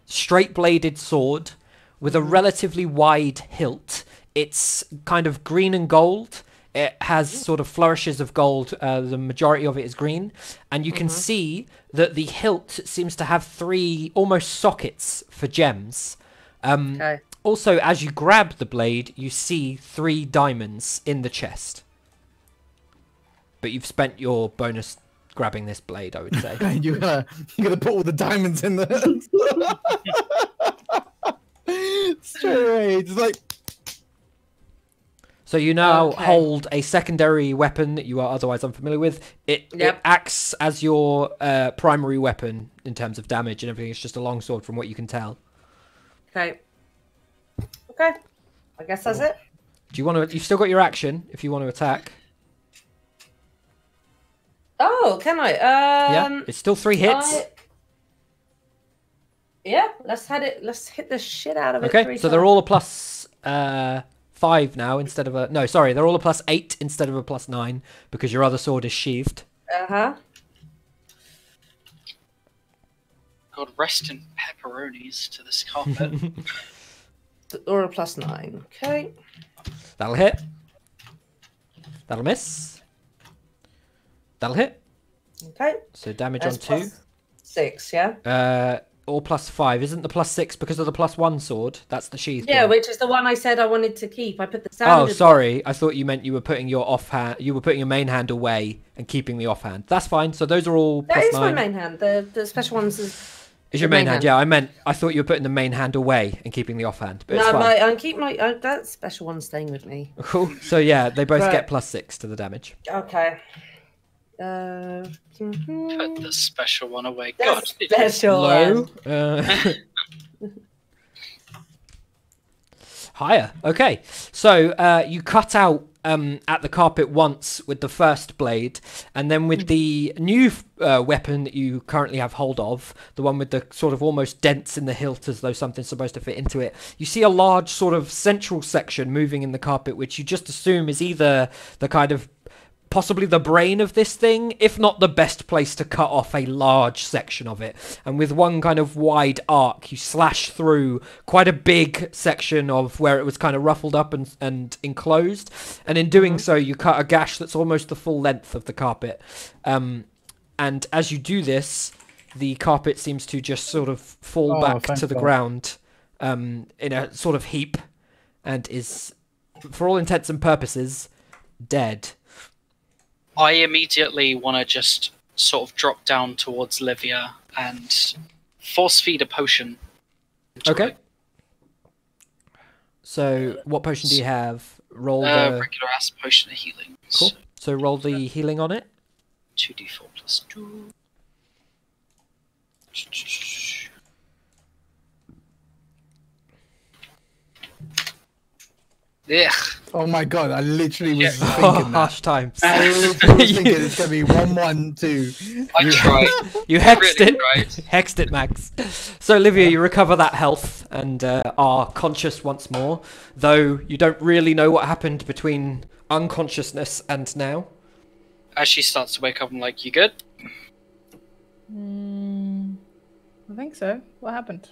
A: straight-bladed sword with a relatively wide hilt. It's kind of green and gold. It has sort of flourishes of gold. The majority of it is green. And you can see that the hilt seems to have 3 almost sockets for gems.
E: Okay.
A: Also, as you grab the blade, you see 3 diamonds in the chest. But you've spent your bonus grabbing this blade, I would say.
B: You're gonna put all the diamonds in there. Straight away, just like
A: So you now
E: Okay.
A: hold a secondary weapon that you are otherwise unfamiliar with. It acts as your primary weapon in terms of damage and everything. It's just a longsword from what you can tell.
E: Okay. Okay. I guess that's it.
A: Do you want to? You've still got your action if you want to attack.
E: Oh, can I?
A: Yeah, it's still 3 hits.
E: Yeah, let's hit the shit out of it.
A: Okay,
E: 3
A: so they're
E: times.
A: all a plus 5 now instead of a... No, sorry, they're all a plus 8 instead of a plus 9 because your other sword is sheathed.
E: Uh-huh.
C: God, rest in pepperonis to this carpet.
E: Or a plus 9. Okay.
A: That'll hit. That'll miss. That'll hit.
E: Okay.
A: So damage
E: That's
A: on 2.
E: plus 6, yeah?
A: Or plus 5. Isn't the plus 6 because of the plus 1 sword? That's the sheathed
E: Yeah,
A: one.
E: which is the one I said I wanted to keep. I put the
A: Oh,
E: standard.
A: sorry. I thought you meant you were putting your offhand. You were putting your main hand away and keeping the offhand. That's fine. So those are all
E: That
A: plus
E: is
A: 9.
E: my main hand. The special ones is
A: Your
E: the
A: main
E: main
A: hand?
E: hand.
A: Yeah, I thought you were putting the main hand away and keeping the offhand. But it's
E: no,
A: fine.
E: I keep that special one staying with me.
A: Cool. So yeah, they both
E: Right.
A: get plus 6 to the damage.
E: Okay.
C: Put the special one away.
E: The
C: God,
E: special
A: Low.
E: one.
A: Higher. Okay. So you cut out at the carpet once with the first blade, and then with the new weapon that you currently have hold of, the one with the sort of almost dents in the hilt as though something's supposed to fit into it, you see a large sort of central section moving in the carpet, which you just assume is either the kind of possibly the brain of this thing, if not the best place to cut off a large section of it. And with one kind of wide arc, you slash through quite a big section of where it was kind of ruffled up and enclosed. And in doing so, you cut a gash that's almost the full length of the carpet. And as you do this, the carpet seems to just sort of fall back to the ground in a sort of heap and is, for all intents and purposes, dead.
C: I immediately want to just sort of drop down towards Livia and force feed a potion.
A: Okay. So, what potion do you have? Roll the
C: regular ass potion of healing.
A: Cool. So roll the healing on it.
C: 2d4 plus 2. Ugh.
B: Oh my god, I literally was
A: Oh,
B: thinking that.
A: harsh times.
B: I literally was thinking it's going to be 1-1-2.
C: I tried.
A: You hexed
C: Really
A: it.
C: tried.
A: Hexed it, Max. So, Olivia, you recover that health and are conscious once more, though you don't really know what happened between unconsciousness and now.
C: As she starts to wake up, I'm like, you good?
D: I think so. What happened?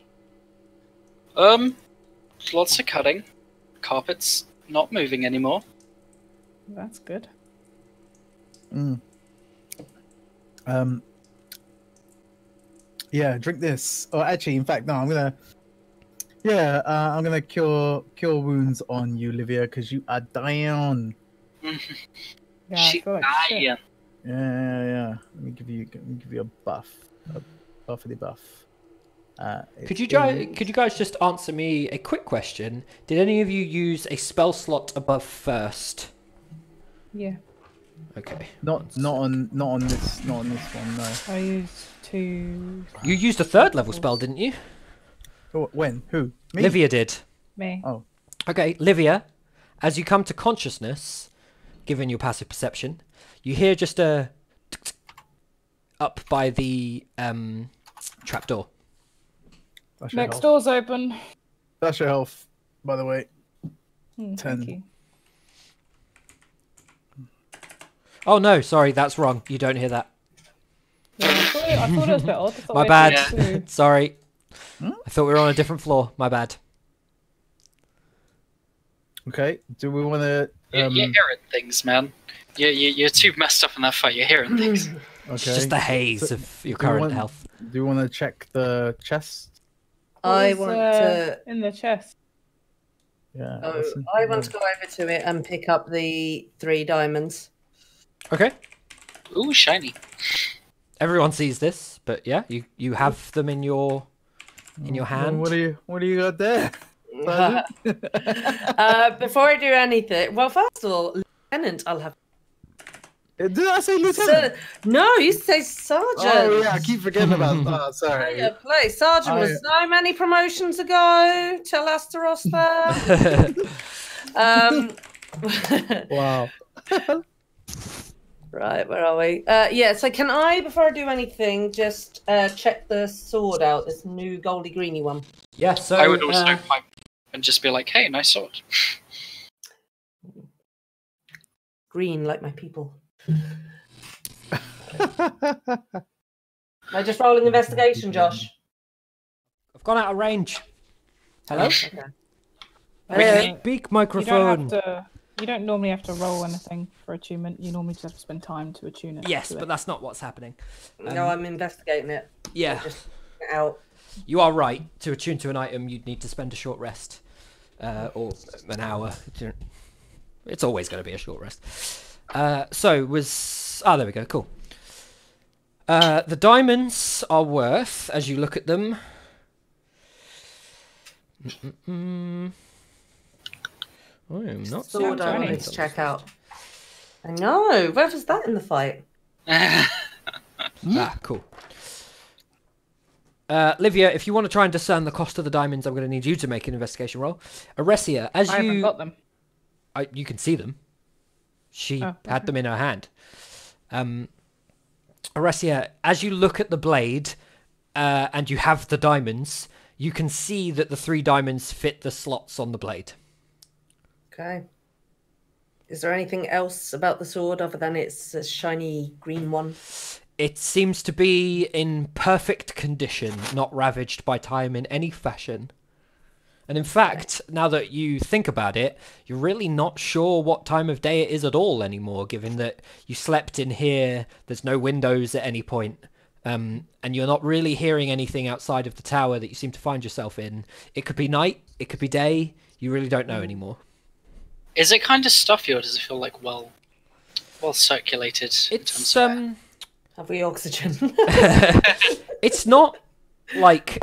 C: Lots of cutting. Carpet's not moving anymore.
D: That's good.
B: Yeah, drink this. Or actually, in fact, no, I'm gonna cure wounds on you, Olivia, because you are down.
D: Yeah, I
C: She
D: feel like shit.
C: dying.
B: Yeah. Let me give you a buff, a buffity buff.
A: Could you guys just answer me a quick question? Did any of you use a spell slot above first?
D: Yeah.
A: Okay.
B: Not on this one, no.
D: I used 2.
A: You used a third level spell, didn't you?
B: Oh, when? Who? Me?
A: Livia did.
D: Me.
B: Oh.
A: Okay, Livia, as you come to consciousness, given your passive perception, you hear just a up by the trapdoor.
B: That's your
D: Next
B: health.
D: door's open.
B: That's your health, by the way.
D: 10.
B: 10.
D: Thank you.
A: Oh no, sorry, that's wrong. You don't hear that.
D: Yeah, I thought it was a bit odd. I thought
A: My
D: I
A: bad.
D: did too.
A: Sorry. I thought we were on a different floor. My bad.
B: Okay. Do we want to?
C: You're hearing things, man. You're too messed up in that fight. You're hearing things.
B: Okay.
A: It's just the haze of your current health.
B: Do you want to check the chest?
E: I
D: What was,
E: want to.
D: in the chest.
B: Yeah.
E: Oh,
B: listen.
E: I want to go over to it and pick up the 3 diamonds.
A: Okay.
C: Ooh, shiny.
A: Everyone sees this, but yeah, you have them in your hand.
B: What do you got there?
E: Before I do anything, well, first of all, Lieutenant, I'll have.
B: Did I say lieutenant?
E: No, you say Sergeant.
B: Oh yeah, I keep forgetting about that. Oh, sorry.
E: Yeah, please. Sergeant was so many promotions ago. Tell Asteros that.
B: Wow.
E: Right, where are we? Yeah, so can I, before I do anything, just check the sword out, this new goldy greeny one?
A: Yeah, so
C: I would also pipe and just be like, hey, nice sword.
E: Green, like my people. Am I just rolling investigation, Josh?
A: I've gone out of range. Hello?
E: Okay.
A: Speak microphone.
D: You don't normally have to roll anything for attunement. You normally just have to spend time to attune it.
A: Yes,
D: to
A: but
D: it.
A: that's not what's happening.
E: No, I'm investigating it.
A: Yeah,
E: Just out.
A: you are right. To attune to an item, you'd need to spend a short rest, or an hour. It's always going to be a short rest. There we go. Cool. The diamonds are worth, as you look at them. I am not
E: Sword I
A: seeing
E: wanted
A: any.
E: to check out. I know. Where was that in the fight?
A: Ah, cool. Livia, if you want to try and discern the cost of the diamonds, I'm going to need you to make an investigation roll. Aresia, as
D: I haven't got them.
A: you can see them. She had them in her hand. Aresia, as you look at the blade and you have the diamonds, you can see that the 3 diamonds fit the slots on the blade.
E: Okay. Is there anything else about the sword other than it's a shiny green one?
A: It seems to be in perfect condition, not ravaged by time in any fashion. And in fact, now that you think about it, you're really not sure what time of day it is at all anymore, given that you slept in here, there's no windows at any point, and you're not really hearing anything outside of the tower that you seem to find yourself in. It could be night, it could be day, you really don't know anymore.
C: Is it kind of stuffy, or does it feel like well circulated?
A: It's
E: Have we oxygen?
A: it's not like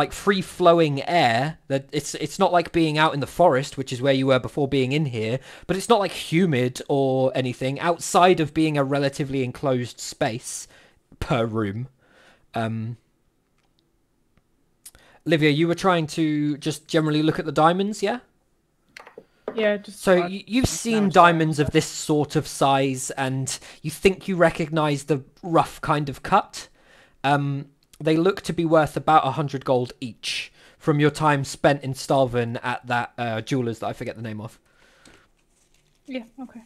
A: free flowing air. That it's not like being out in the forest, which is where you were before being in here, but it's not like humid or anything outside of being a relatively enclosed space per room. Livia, you were trying to just generally look at the diamonds, yeah?
D: Yeah, just
A: So you've seen diamonds of this sort of size, and you think you recognise the rough kind of cut. They look to be worth about 100 gold each from your time spent in Stahlven at that jeweller's that I forget the name of.
D: Yeah, okay.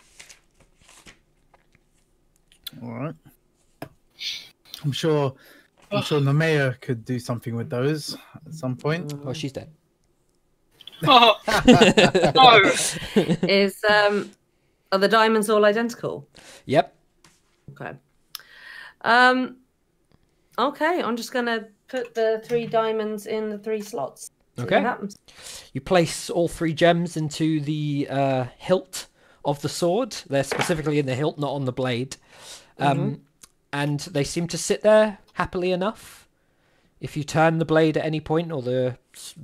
B: All right. I'm sure the mayor could do something with those at some point.
A: Oh, she's dead.
C: Oh, no.
E: Is are the diamonds all identical?
A: Yep.
E: Okay. Okay, I'm just gonna put the 3 diamonds in the 3 slots. See
A: Okay.
E: what happens.
A: You place all 3 gems into the hilt of the sword. They're specifically in the hilt, not on the blade. And they seem to sit there happily enough. If you turn the blade at any point, or the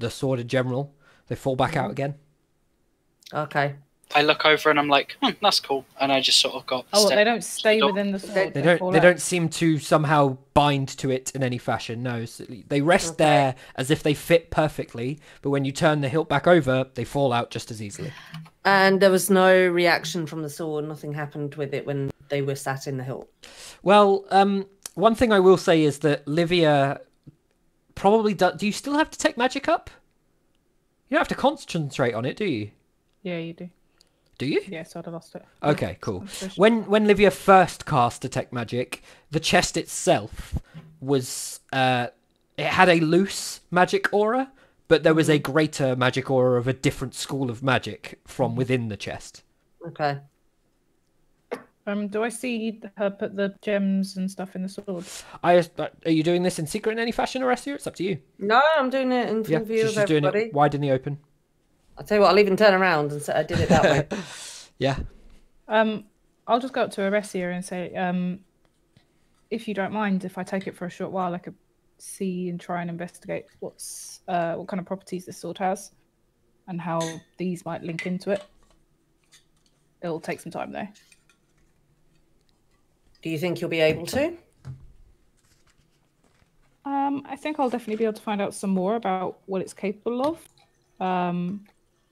A: sword in general, they fall back out again.
E: Okay.
C: I look over and I'm like, that's cool. And I just sort of got.
D: Oh, they don't stay within the sword.
A: They
D: fall
A: don't. They
D: out.
A: don't seem to somehow bind to it in any fashion. No, so they rest there as if they fit perfectly. But when you turn the hilt back over, they fall out just as easily.
E: And there was no reaction from the sword. Nothing happened with it when they were sat in the hilt.
A: Well, one thing I will say is that Livia probably does. Do you still have Detect Magic up? You don't have to concentrate on it, do you?
D: Yeah, you do.
A: Do you?
D: Yes, I'd have lost it.
A: Okay, cool. When Livia first cast Detect Magic, the chest itself was it had a loose magic aura, but there was a greater magic aura of a different school of magic from within the chest.
E: Okay.
D: Do I see her put the gems and stuff in the sword?
A: Are you doing this in secret in any fashion, Orestia? It's up to you.
E: No, I'm doing it in full view of
A: she's doing
E: everybody.
A: it wide in the open.
E: I'll tell you what, I'll even turn around and say I did it that way.
A: Yeah.
D: I'll just go up to Aresia and say, if you don't mind, if I take it for a short while, I could see and try and investigate what kind of properties this sword has and how these might link into it. It'll take some time though.
E: Do you think you'll be able to?
D: I think I'll definitely be able to find out some more about what it's capable of.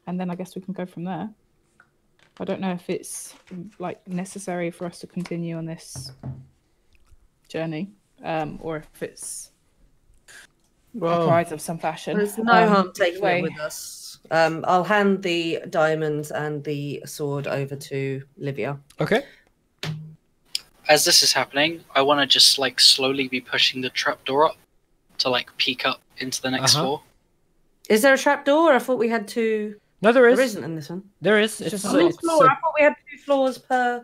D: And then I guess we can go from there. I don't know if it's like necessary for us to continue on this journey, or if it's a prize of some fashion.
E: There's no harm taking it with us. I'll hand the diamonds and the sword over to Livia.
A: Okay.
C: As this is happening, I want to just like slowly be pushing the trapdoor up to like peek up into the next floor.
E: Is there a trapdoor? I thought we had 2.
A: No, there is.
E: There isn't in this one.
A: There is.
D: It's just
E: On this floor, I thought we had 2 floors per.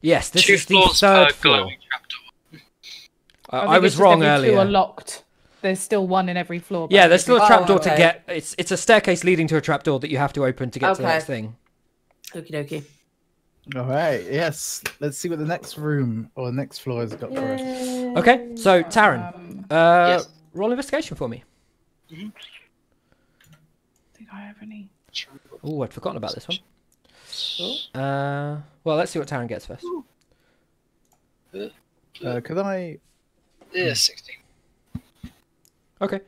A: Yes, this
C: 2
A: is the
C: floors
A: third
C: per
A: floor.
C: glowing trapdoor.
A: I was wrong earlier.
D: 2 are locked. There's still one in every floor.
A: Yeah, there's still a trapdoor to
E: okay.
A: get. It's a staircase leading to a trapdoor that you have to open to get to the next thing.
E: Okie dokie.
B: All right. Yes. Let's see what the next room or next floor has got for us.
A: Okay, so Taryn,
C: Yes.
A: roll investigation for me.
D: Did I have any?
A: Oh, I'd forgotten about this one. Well, let's see what Taryn gets first.
B: Could I?
C: Yeah, 16.
A: Okay.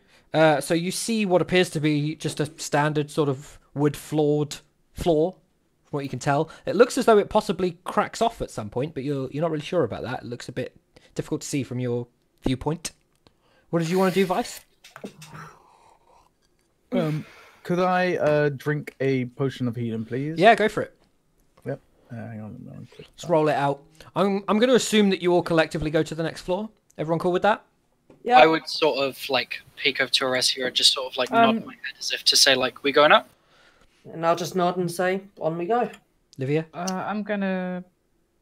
A: So you see what appears to be just a standard sort of wood-floored floor, from what you can tell. It looks as though it possibly cracks off at some point, but you're not really sure about that. It looks a bit difficult to see from your viewpoint. What did you want to do, Vice?
B: Could I drink a potion of healing, please?
A: Yeah, go for it.
B: Yep. Hang on.
A: Let's roll it out. I'm going to assume that you all collectively go to the next floor. Everyone cool with that?
E: Yeah.
C: I would sort of like peek over to Oressia and just sort of like nod my head as if to say like, we going up?
E: And I'll just nod and say, on we go.
A: Livia?
D: I'm gonna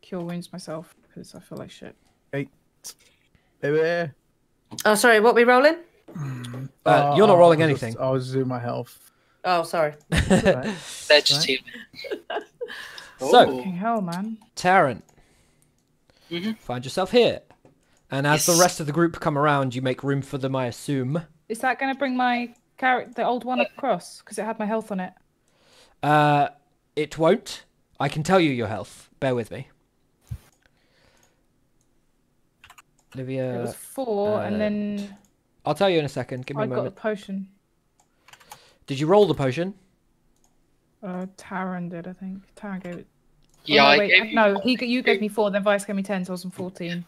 D: cure wounds myself because I feel like shit.
B: Hey, baby.
E: Oh, sorry, what we rolling?
A: You're not rolling anything.
B: I was doing my health.
E: Oh, sorry.
B: Right.
C: They're just healing.
A: So,
D: Fucking hell, man.
A: Taryn,
C: Mhm.
A: find yourself here. And as the
C: Yes.
A: rest of the group come around, you make room for them, I assume.
D: Is that gonna bring my character, the old one, across? Because it had my health on it.
A: It won't. I can tell you your health. Bear with me. Livia,
D: It was 4, and then
A: I'll tell you in a second. Give me
D: I
A: a
D: got the
A: moment.
D: potion.
A: Did you roll the potion?
D: Taran did, I think. Taran gave it.
C: Yeah,
D: no,
C: I
D: wait,
C: gave you...
D: no, you gave me 4, then Vice gave me 10, so I was on 14.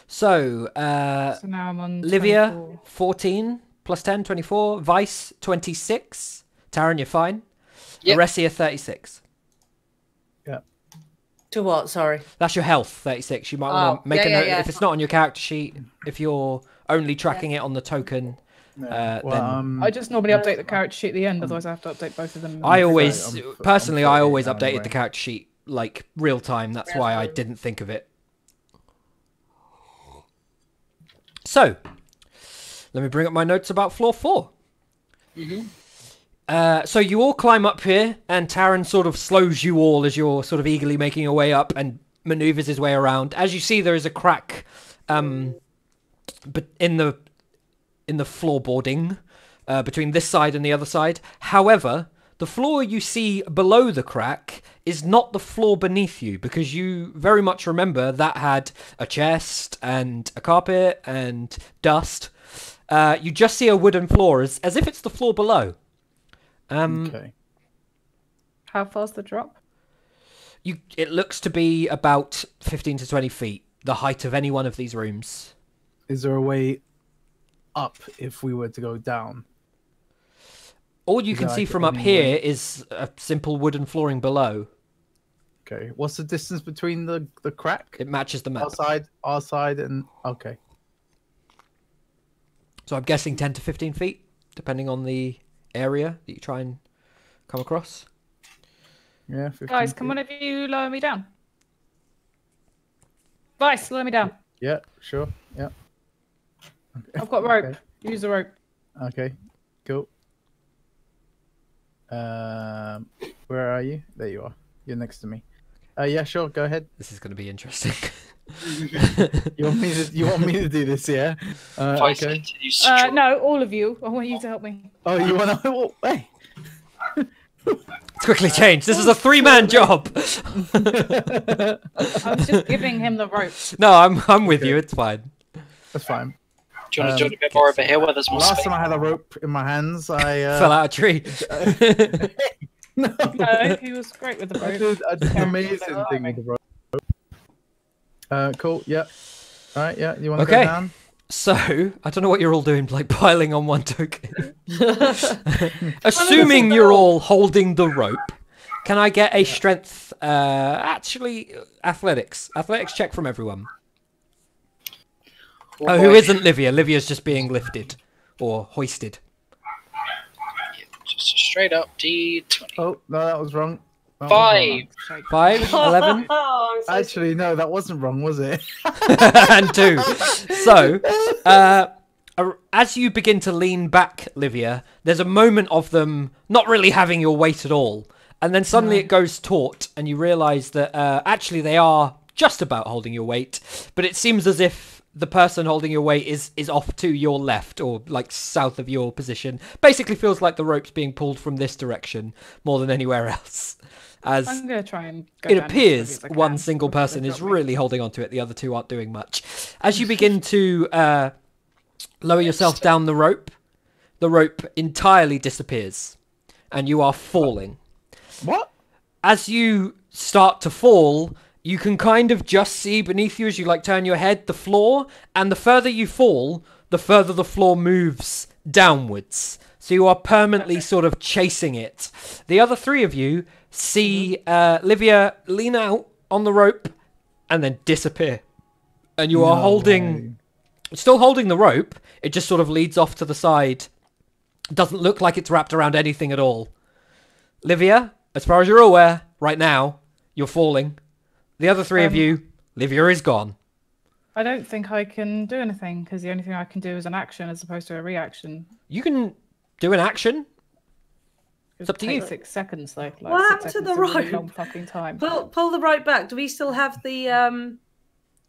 A: So,
D: So now I'm on
A: Livia,
D: 24.
A: 14 plus 10, 24. Vice, 26. Taryn, you're fine.
C: Yep.
A: Oressia, 36.
E: To what? Sorry.
A: That's your health, 36. You might want to make a note. If it's not on your character sheet, if you're only tracking it on the token, then...
D: I just normally update the character sheet at the end, otherwise I have to update both of them.
A: I always,
B: I'm
A: personally, I always
B: 38 now
A: updated
B: anyway.
A: the character sheet, like, real time. That's why I didn't think of it. So, let me bring up my notes about floor 4. So you all climb up here, and Taryn sort of slows you all as you're sort of eagerly making your way up and maneuvers his way around. As you see, there is a crack but in the floorboarding between this side and the other side. However, the floor you see below the crack is not the floor beneath you, because you very much remember that had a chest and a carpet and dust. You just see a wooden floor as if it's the floor below.
B: Okay.
D: How far's the drop?
A: It looks to be about 15 to 20 feet, the height of any one of these rooms.
B: Is there a way up if we were to go down?
A: All you
B: Is
A: can
B: there,
A: see
B: like,
A: from up
B: any
A: here
B: way-
A: is a simple wooden flooring below.
B: Okay. What's the distance between the crack?
A: It matches the map.
B: Our side, and okay.
A: So I'm guessing 10 to 15 feet, depending on the area that you try and come across.
B: Yeah. 15
D: Guys, can
B: feet.
D: one of you lower me down? Vice, lower me down.
B: Yeah. Sure. Yeah.
D: I've got rope.
B: Okay.
D: Use the rope.
B: Okay. Cool. Where are you? There you are. You're next to me. Yeah. Sure. Go ahead.
A: This is going to be interesting.
B: You want me to do this? Yeah.
C: Vice
B: Okay.
C: continues to draw.
D: No, all of you. I want you to help me.
B: Oh, you want to? Oh, hey.
A: Let's quickly change. This is a 3-man job.
D: I was just giving him the rope.
A: No, I'm with you. It's fine.
B: That's fine.
C: Do you want to do it a bit more over here where there's more
B: Last
C: space?
B: time I had a rope in my hands, I
A: Fell out a tree.
B: no.
D: No, he was great with the rope.
B: I did an amazing thing with the rope. Cool. Yeah. All right. Yeah. You want to
A: Okay.
B: go down?
A: So, I don't know what you're all doing, like piling on one token. Assuming you're all holding the rope, can I get a strength, actually, athletics check from everyone? Oh, who isn't Livia? Livia's just being lifted or hoisted.
C: Just a straight up D20.
B: Oh no, that was wrong. That was wrong.
C: 5.
A: 5, 11,
E: Oh, I'm so
B: Actually, no, that wasn't wrong, was it?
A: and 2. So, as you begin to lean back, Livia, there's a moment of them not really having your weight at all. And then suddenly it goes taut, and you realise that actually they are just about holding your weight. But it seems as if the person holding your weight is off to your left, or like south of your position. Basically feels like the rope's being pulled from this direction more than anywhere else. As
D: I'm gonna try and go
A: it
D: down as
A: appears
D: quickly as I
A: one
D: can
A: single
D: before they
A: person is
D: drop me.
A: really holding on to it, the other two aren't doing much. As you begin to lower yourself down the rope, the rope entirely disappears, and you are falling.
B: What?
A: As you start to fall, you can kind of just see beneath you as you like turn your head the floor, and the further you fall, the further the floor moves downwards. So you are permanently sort of chasing it. The other three of you see Livia lean out on the rope and then disappear. And you are still holding the rope. It just sort of leads off to the side. Doesn't look like it's wrapped around anything at all. Livia, as far as you're aware, right now, you're falling. The other three of you, Livia is gone.
D: I don't think I can do anything because the only thing I can do is an action as opposed to a reaction.
A: You can do an action. It's up to you.
D: 6 seconds though. Like,
E: What
D: 6
E: happened to
D: seconds
E: the
D: is a really
E: rope?
D: long fucking time.
E: Pull the rope back. Do we still have the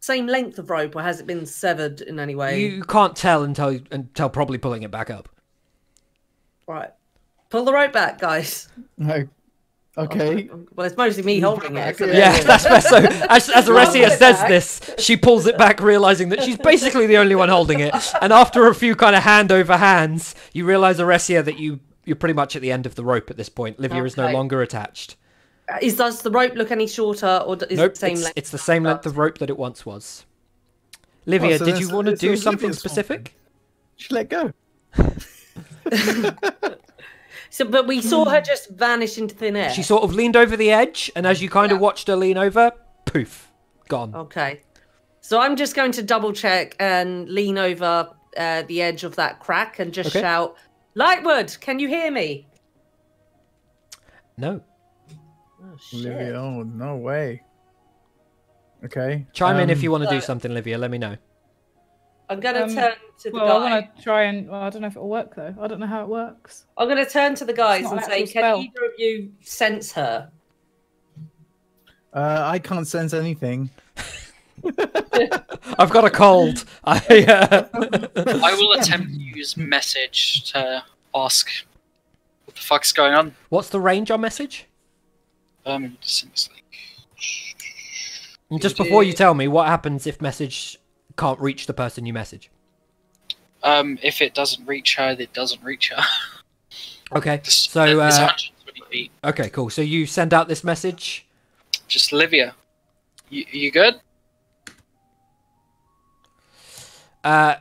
E: same length of rope, or has it been severed in any way?
A: You can't tell until probably pulling it back up.
E: Right. Pull the rope back, guys.
B: No. Okay.
E: Well, it's mostly me holding it. So
A: Yeah, that's fair. So as Aresia says this, she pulls it back, realizing that she's basically the only one holding it. And after a few kind of hand over hands, you realize, Aresia, that you're pretty much at the end of the rope at this point. Livia is no longer attached.
E: Does the rope look any shorter, or is it the same length?
A: It's the same length of rope that it once was. Livia,
B: so
A: did
B: then
A: you want to
B: it's
A: do
B: Livia's
A: something
B: fault
A: specific?
B: Just let go.
E: So, but we saw her just vanish into thin air.
A: She sort of leaned over the edge, and as you kind of watched her lean over, poof, gone.
E: Okay. So I'm just going to double check and lean over the edge of that crack and just shout, "Lightwood, can you hear me?"
A: No.
E: Oh, shit.
B: Livia, oh, no way. Okay.
A: Chime in if you want to do something, Livia. Let me know.
E: I'm going to turn to the
D: Well,
E: guy.
D: I want to try and... Well, I don't know if it'll work, though. I don't know how it works.
E: I'm going to turn to the guys
D: It's
E: and
D: not an
E: say,
D: actual
E: "Can
D: spell.
E: either of you sense her?"
B: I can't sense anything.
A: I've got a cold.
C: I will attempt to use message to ask what the fuck's going on.
A: What's the range on message?
C: Seems like...
A: And just before you tell me, what happens if message can't reach the person you message?
C: If it doesn't reach her, it doesn't reach her.
A: Okay,
C: It's
A: so
C: 120 feet.
A: okay, cool. So you send out this message.
C: Just Livia. You good?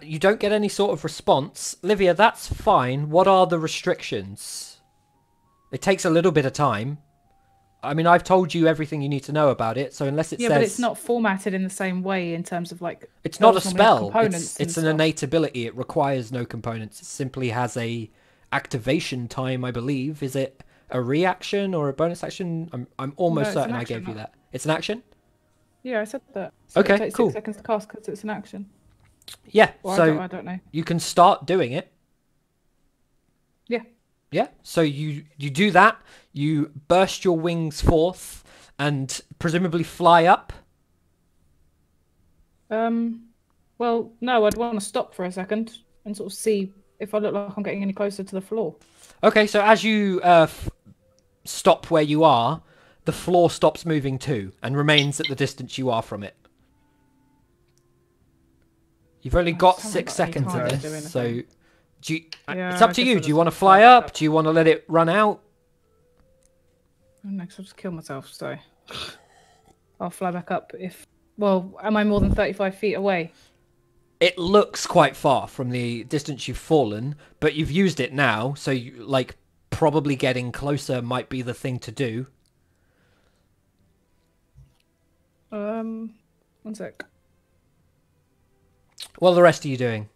A: You don't get any sort of response. Livia, that's fine. What are the restrictions? It takes a little bit of time. I mean, I've told you everything you need to know about it, so unless it says...
D: but it's not formatted in the same way in terms of, like...
A: It's not a
D: spells normally have
A: spell.
D: components
A: It's
D: and
A: an
D: stuff.
A: innate ability. It requires no components. It simply has a activation time, I believe. Is it a reaction or a bonus action? I'm almost
D: No, it's an
A: certain I
D: action,
A: gave you
D: no.
A: that. It's an action?
D: Yeah, I said that. So
A: Okay,
D: it takes
A: cool.
D: 6 seconds to cast because it's an action.
A: Yeah,
D: Or
A: so
D: I don't know.
A: you can start doing it.
D: Yeah.
A: Yeah, so you do that. You burst your wings forth and presumably fly up.
D: Well, no, I'd want to stop for a second and sort of see if I look like I'm getting any closer to the floor.
A: Okay, so as you stop where you are, the floor stops moving too and remains at the distance you are from it. You've only got
D: sounds
A: 6
D: like you
A: seconds of
D: can't do
A: this, so
D: anything.
A: do you,
D: Yeah,
A: it's up
D: I
A: to
D: guess
A: you.
D: I'll
A: Do you
D: just
A: want to
D: fly
A: fly
D: back
A: up?
D: up.
A: Do you want to let it run out?
D: Next, I'll just kill myself, so... I'll fly back up if... Well, am I more than 35 feet away?
A: It looks quite far from the distance you've fallen, but you've used it now, so you, like, probably getting closer might be the thing to do.
D: 1 sec.
A: What are the rest of you doing?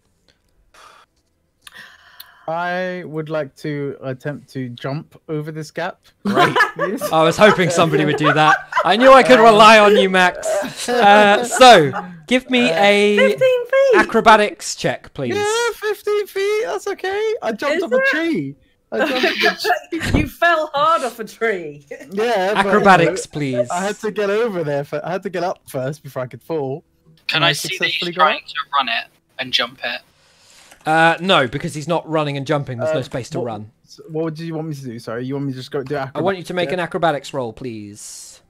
B: I would like to attempt to jump over this gap.
A: Great.
B: Please.
A: I was hoping somebody would do that. I knew I could rely on you, Max. So, give me a
E: 15 feet!
A: acrobatics check, please.
B: Yeah, 15 feet. That's okay. I jumped
E: Is
B: off a
E: it?
B: tree. I jumped off a tree.
E: You fell hard off a tree.
B: Yeah. but,
A: Acrobatics, please.
B: I had to get over there. I had to get up first before I could fall.
C: Can
B: And
C: I
B: I
C: see that
B: successfully
C: he's
B: got
C: trying to run it and jump it?
A: No, because he's not running and jumping. There's no space to
B: what-
A: run.
B: What do you want me to do? Sorry, you want me to just go do acrobatics?
A: I want you to make an acrobatics roll, please.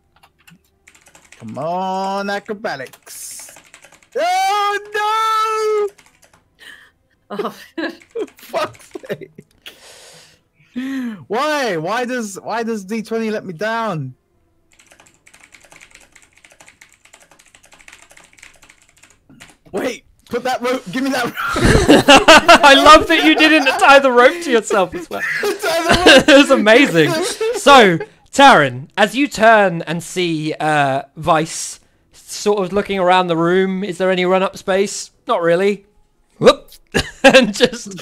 B: Come on, acrobatics. Oh
E: Oh.
B: no! Fuck's sake. Why? Why does D20 let me down? Wait, put that rope. Give me that rope.
A: I love that you didn't tie the rope to yourself as well. It was amazing. So, Taryn, as you turn and see Vice sort of looking around the room, is there any run-up space? Not really. Whoop! And just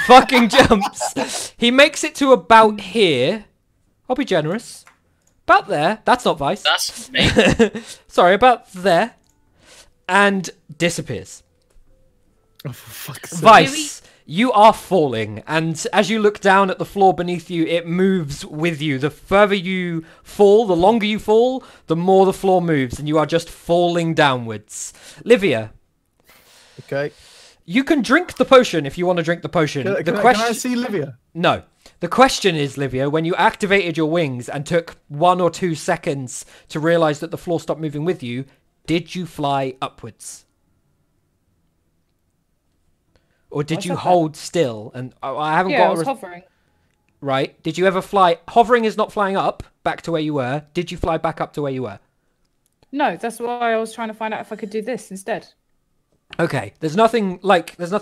A: fucking jumps. He makes it to about here. I'll be generous. About there. That's not Vice.
C: That's me.
A: Sorry, about there. And disappears.
B: Oh, for fuck's sake.
A: Vice, you are falling, and as you look down at the floor beneath you, it moves with you. The further you fall, the longer you fall, the more the floor moves, and you are just falling downwards. Livia.
B: Okay.
A: You can drink the potion if you want to drink the potion.
B: Can I see Livia?
A: No. The question is, Livia, when you activated your wings and took 1 or 2 seconds to realise that the floor stopped moving with you, did you fly upwards? Or did you hold still? And I haven't got.
D: I was hovering.
A: Right. Did you ever fly? Hovering is not flying up back to where you were. Did you fly back up to where you were?
D: No, that's why I was trying to find out if I could do this instead.
A: Okay. There's nothing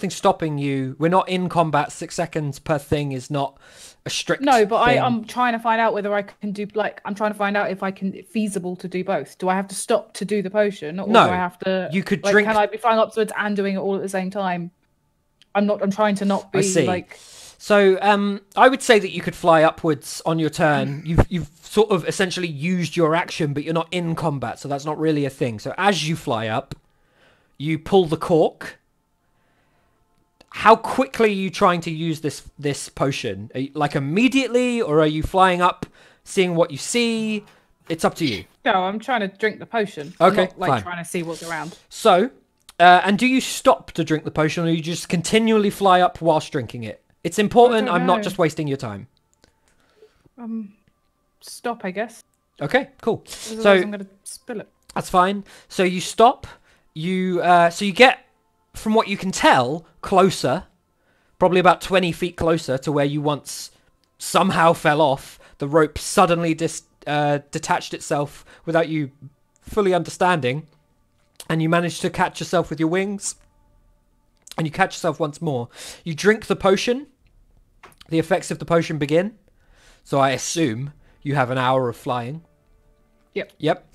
A: stopping you. We're not in combat. 6 seconds per thing is not a strict.
D: No, but
A: thing.
D: I'm trying to find out whether I can do I'm trying to find out if it's feasible to do both. Do I have to stop to do the potion, or
A: No,
D: do I have to?
A: you could drink.
D: Can I be flying upwards and doing it all at the same time? I'm trying to not be.
A: I see.
D: Like.
A: So I would say that you could fly upwards on your turn. You've sort of essentially used your action, but you're not in combat, so that's not really a thing. So as you fly up, you pull the cork. How quickly are you trying to use this potion? Are you, like immediately, or are you flying up, seeing what you see? It's up to you.
D: No, I'm trying to drink the potion.
A: Okay,
D: I'm not,
A: fine.
D: trying to see what's around.
A: So, and do you stop to drink the potion, or you just continually fly up whilst drinking it? It's important. I'm not just wasting your time.
D: Stop, I guess.
A: Okay, cool.
D: Otherwise
A: So
D: I'm gonna spill it.
A: that's fine. So you stop. You get, from what you can tell, closer, probably about 20 feet closer to where you once somehow fell off. The rope suddenly detached itself without you fully understanding, and you manage to catch yourself with your wings, and you catch yourself once more. You drink the potion. The effects of the potion begin. So I assume you have an hour of flying. Yep.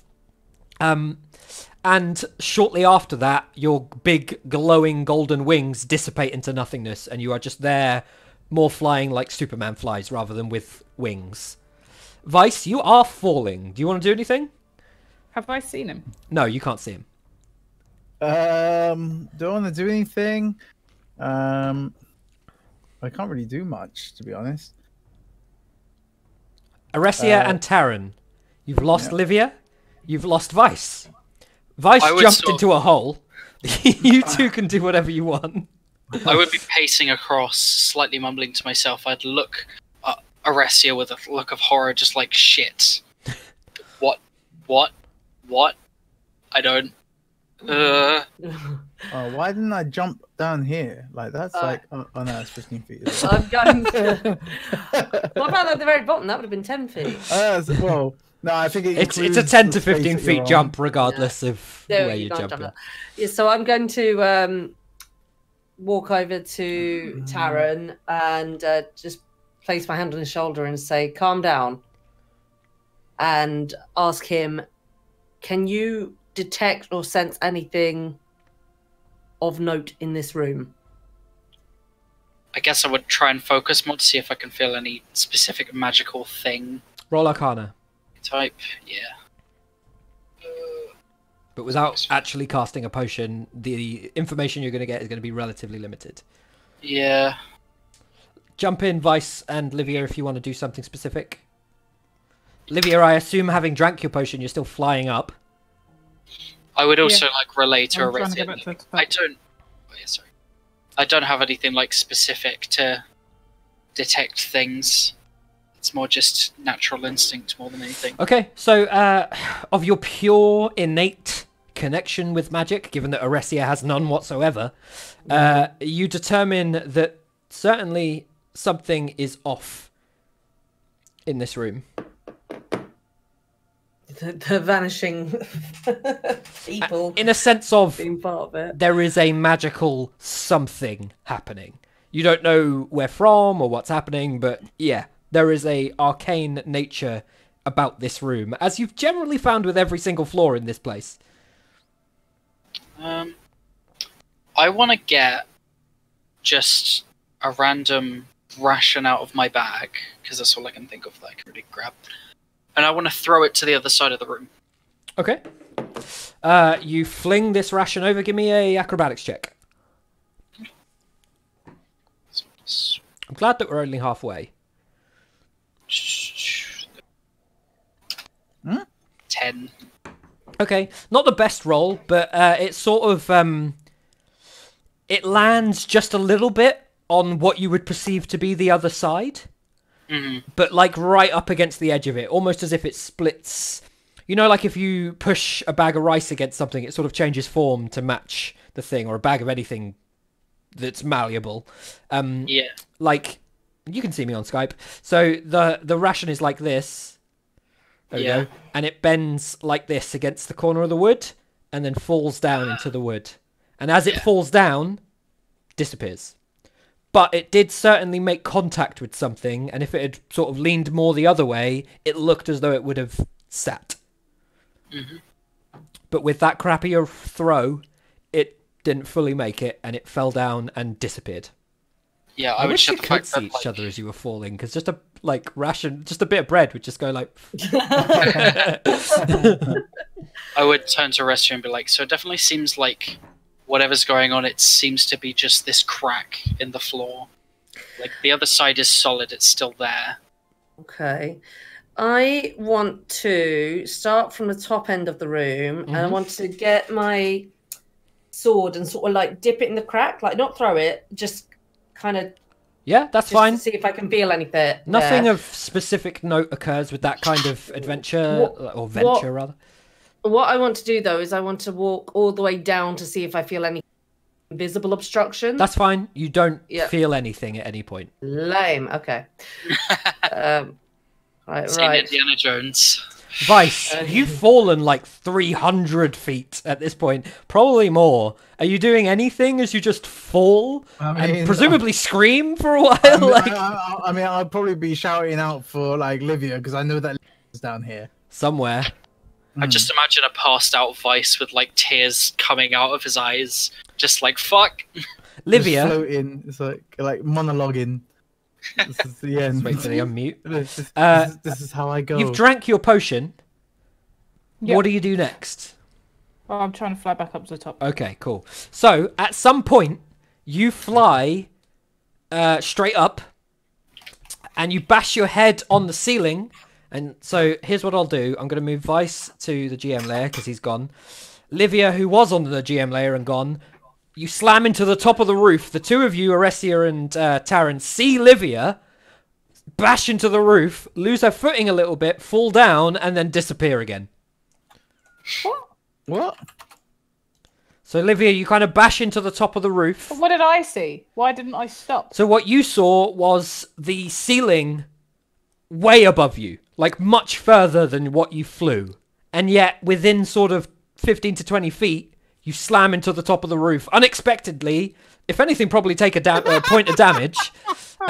A: And shortly after that, your big glowing golden wings dissipate into nothingness, and you are just there, more flying like Superman flies rather than with wings. Vice, you are falling. Do you want to do anything?
D: Have I seen him?
A: No, you can't see him.
B: Do I want to do anything? I can't really do much, to be honest.
A: Aresia and Taryn, you've lost Livia. You've lost Vice. Vice jumped into a hole. You two can do whatever you want.
C: I would be pacing across, slightly mumbling to myself. I'd look at Aresia with a look of horror, just like, shit. What? I don't...
B: Oh, why didn't I jump down here? Like, that's like... Oh, no, it's 15 feet.
E: I'm going to... What about at the very bottom? That would have been 10 feet.
B: Well... No, I think
A: it's a 10 to 15 feet jump, regardless of where you jump in.
E: Yeah, so I'm going to walk over to Taryn and just place my hand on his shoulder and say, "Calm down," and ask him, "Can you detect or sense anything of note in this room?"
C: I guess I would try and focus more to see if I can feel any specific magical thing.
A: Roll Arcana.
C: Type, yeah.
A: But without actually casting a potion, the information you're going to get is going to be relatively limited.
C: Yeah.
A: Jump in, Vice and Livia, if you want to do something specific. Livia, I assume having drank your potion, you're still flying up.
C: I would also relay to
D: I'm trying to
C: Aresia.
D: get back to
C: I don't. Oh, yeah, sorry. I don't have anything specific to detect things. It's more just natural instinct more than anything.
A: Okay, so of your pure, innate connection with magic, given that Aresia has none whatsoever, you determine that certainly something is off in this room.
E: The vanishing people.
A: In a sense of
E: being part of it.
A: there is a magical something happening. You don't know where from or what's happening, but yeah, there is a arcane nature about this room, as you've generally found with every single floor in this place.
C: I want to get just a random ration out of my bag, because that's all I can think of that I can really grab. And I want to throw it to the other side of the room.
A: Okay. You fling this ration over. Give me a acrobatics check. I'm glad that we're only halfway.
C: 10.
A: Okay, not the best roll, but it sort of it lands just a little bit on what you would perceive to be the other side, but like right up against the edge of it, almost as if it splits. You know, like if you push a bag of rice against something, it sort of changes form to match the thing, or a bag of anything that's malleable.
C: Yeah.
A: Like, you can see me on Skype. So the ration is like this. There we go. And it bends like this against the corner of the wood, and then falls down into the wood. And as it falls down, disappears. But it did certainly make contact with something, and if it had sort of leaned more the other way, it looked as though it would have sat. But with that crappier throw, it didn't fully make it, and it fell down and disappeared.
C: Yeah,
A: I
C: would
A: wish you
C: shut the
A: could
C: fact
A: see
C: that,
A: each other as you were falling, because just a ration, just a bit of bread would just go like.
C: I would turn to Rescue and be like, so it definitely seems like whatever's going on, it seems to be just this crack in the floor. Like, the other side is solid, it's still there.
E: Okay. I want to start from the top end of the room, and I want to get my sword and sort of like dip it in the crack, like not throw it, just kind of.
A: Yeah, that's
E: just
A: fine.
E: to see if I can feel anything.
A: Nothing
E: there.
A: of specific note occurs with that kind of adventure, or venture, rather.
E: What I want to do, though, is I want to walk all the way down to see if I feel any visible obstruction.
A: That's fine. You don't feel anything at any point.
E: Lame. Okay.
C: Same Indiana Jones.
A: Vice, you've fallen like 300 feet at this point, probably more. Are you doing anything as you just fall and presumably scream for a while?
B: I mean, I'd probably be shouting out for like Livia, because I know that is down here
A: somewhere.
C: I just imagine a passed out Vice with like tears coming out of his eyes, just like fuck.
A: Livia,
B: just floating. It's like monologuing. This is the end.
A: Wait till they unmute.
B: This is how I go.
A: You've drank your potion. Yep. What do you do next?
D: Oh, I'm trying to fly back up to the top.
A: Okay, cool. So at some point, you fly straight up, and you bash your head on the ceiling. And so here's what I'll do. I'm going to move Vice to the GM layer because he's gone. Livia, who was on the GM layer and gone, you slam into the top of the roof. The two of you, Aresia and Taran, see Livia bash into the roof, lose her footing a little bit, fall down, and then disappear again.
B: What?
A: So, Livia, you kind of bash into the top of the roof.
D: But what did I see? Why didn't I stop?
A: So what you saw was the ceiling way above you, like much further than what you flew. And yet, within sort of 15 to 20 feet, you slam into the top of the roof unexpectedly. If anything, probably take a point of damage.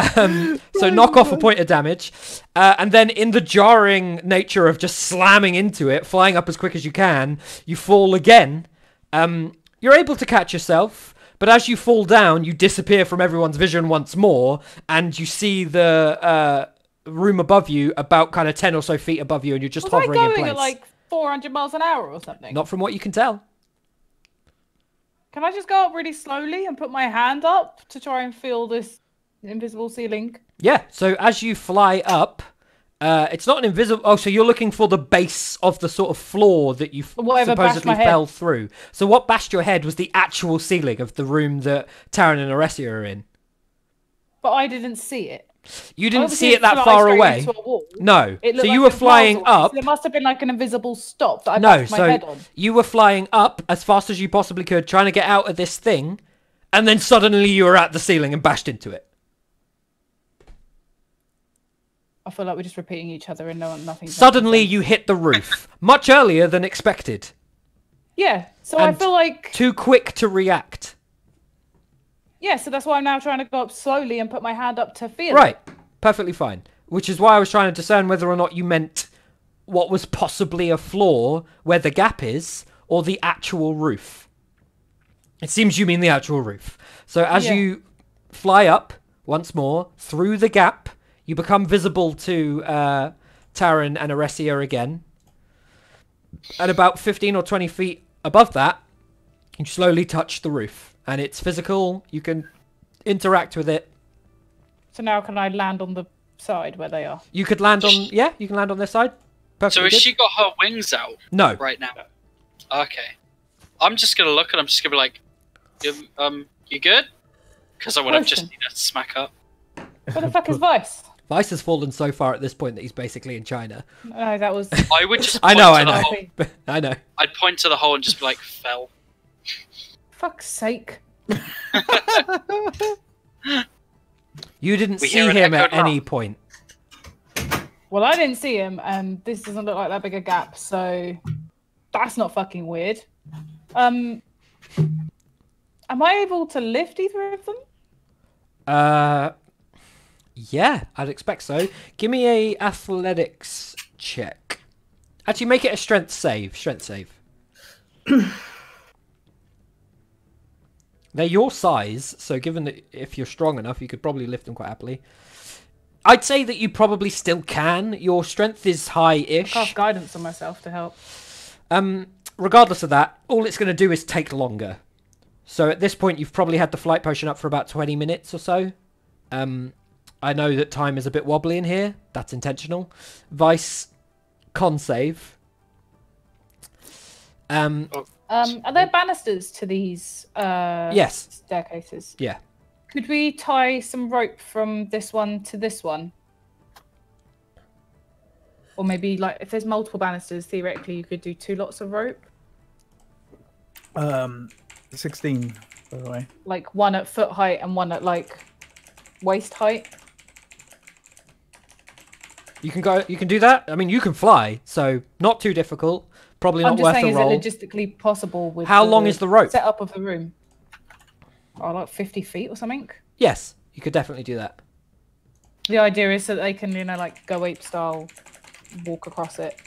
A: So knock off a point of damage. And then in the jarring nature of just slamming into it, flying up as quick as you can, you fall again. You're able to catch yourself, but as you fall down, you disappear from everyone's vision once more, and you see the room above you about kind of 10 or so feet above you, and you're just hovering in place.
D: Was I going at like 400 miles an hour or something?
A: Not from what you can tell.
D: Can I just go up really slowly and put my hand up to try and feel this invisible ceiling?
A: Yeah, so as you fly up, it's not an invisible... Oh, so you're looking for the base of the sort of floor that you supposedly fell through. So what bashed your head was the actual ceiling of the room that Taran and Aresia are in.
D: But I didn't see it.
A: You didn't see it that far away? No. So you were flying up.
D: There must have been like an invisible stop that I bashed my head on.
A: You were flying up as fast as you possibly could, trying to get out of this thing, and then suddenly you were at the ceiling and bashed into it.
D: I feel like we're just repeating each other and nothing.
A: Suddenly, you hit the roof much earlier than expected.
D: Yeah, so I
A: And
D: feel like
A: too quick to react.
D: yeah, so that's why I'm now trying to go up slowly and put my hand up to feel.
A: Right, perfectly fine. Which is why I was trying to discern whether or not you meant what was possibly a floor where the gap is, or the actual roof. It seems you mean the actual roof. So as you fly up once more through the gap, you become visible to Taran and Aresia again. At about 15 or 20 feet above that, you slowly touch the roof. And it's physical, you can interact with it.
D: So now can I land on the side where they are?
A: You could land on, you can land on this side. Perfectly
C: So has
A: good.
C: she got her wings out
A: No.
C: right now? Okay. I'm just gonna look and I'm just gonna be like, you good? Because I would have just
D: Listen.
C: need to smack up.
D: Where the fuck is Vice?
A: Vice has fallen so far at this point that he's basically in China.
D: No, that was.
C: I would just
A: I
C: point
A: know,
C: to
A: I
C: the
A: know.
C: hole.
A: I know.
C: I'd point to the hole and just be like, fell.
D: Fuck's sake.
A: You didn't
C: We
A: see
C: hear an
A: him at
C: echoed
A: any
C: laugh.
A: point.
D: Well, I didn't see him, and this doesn't look like that big a gap, so that's not fucking weird. Am I able to lift either of them?
A: Yeah, I'd expect so. Give me a athletics check. Actually, make it a strength save. Strength save. They're your size, so given that if you're strong enough, you could probably lift them quite happily. I'd say that you probably still can. Your strength is high-ish.
D: Cast guidance on myself to help.
A: Regardless of that, all it's going to do is take longer. So at this point, you've probably had the flight potion up for about 20 minutes or so. I know that time is a bit wobbly in here. That's intentional. Vice, con save.
D: Are there banisters to these
A: Yes.
D: staircases?
A: Yeah.
D: Could we tie some rope from this one to this one? Or maybe, like, if there's multiple banisters, theoretically, you could do 2 lots of rope.
B: 16, by the way.
D: Like, one at foot height and one at, like, waist height.
A: You can do that. I mean, you can fly, so not too difficult. Probably
D: I'm
A: not
D: just
A: worth
D: saying,
A: a
D: is
A: roll.
D: it logistically possible with
A: How long is the rope?
D: setup of the room? Oh, like 50 feet or something?
A: Yes, you could definitely do that.
D: The idea is that they can, you know, like, go ape style, walk across it.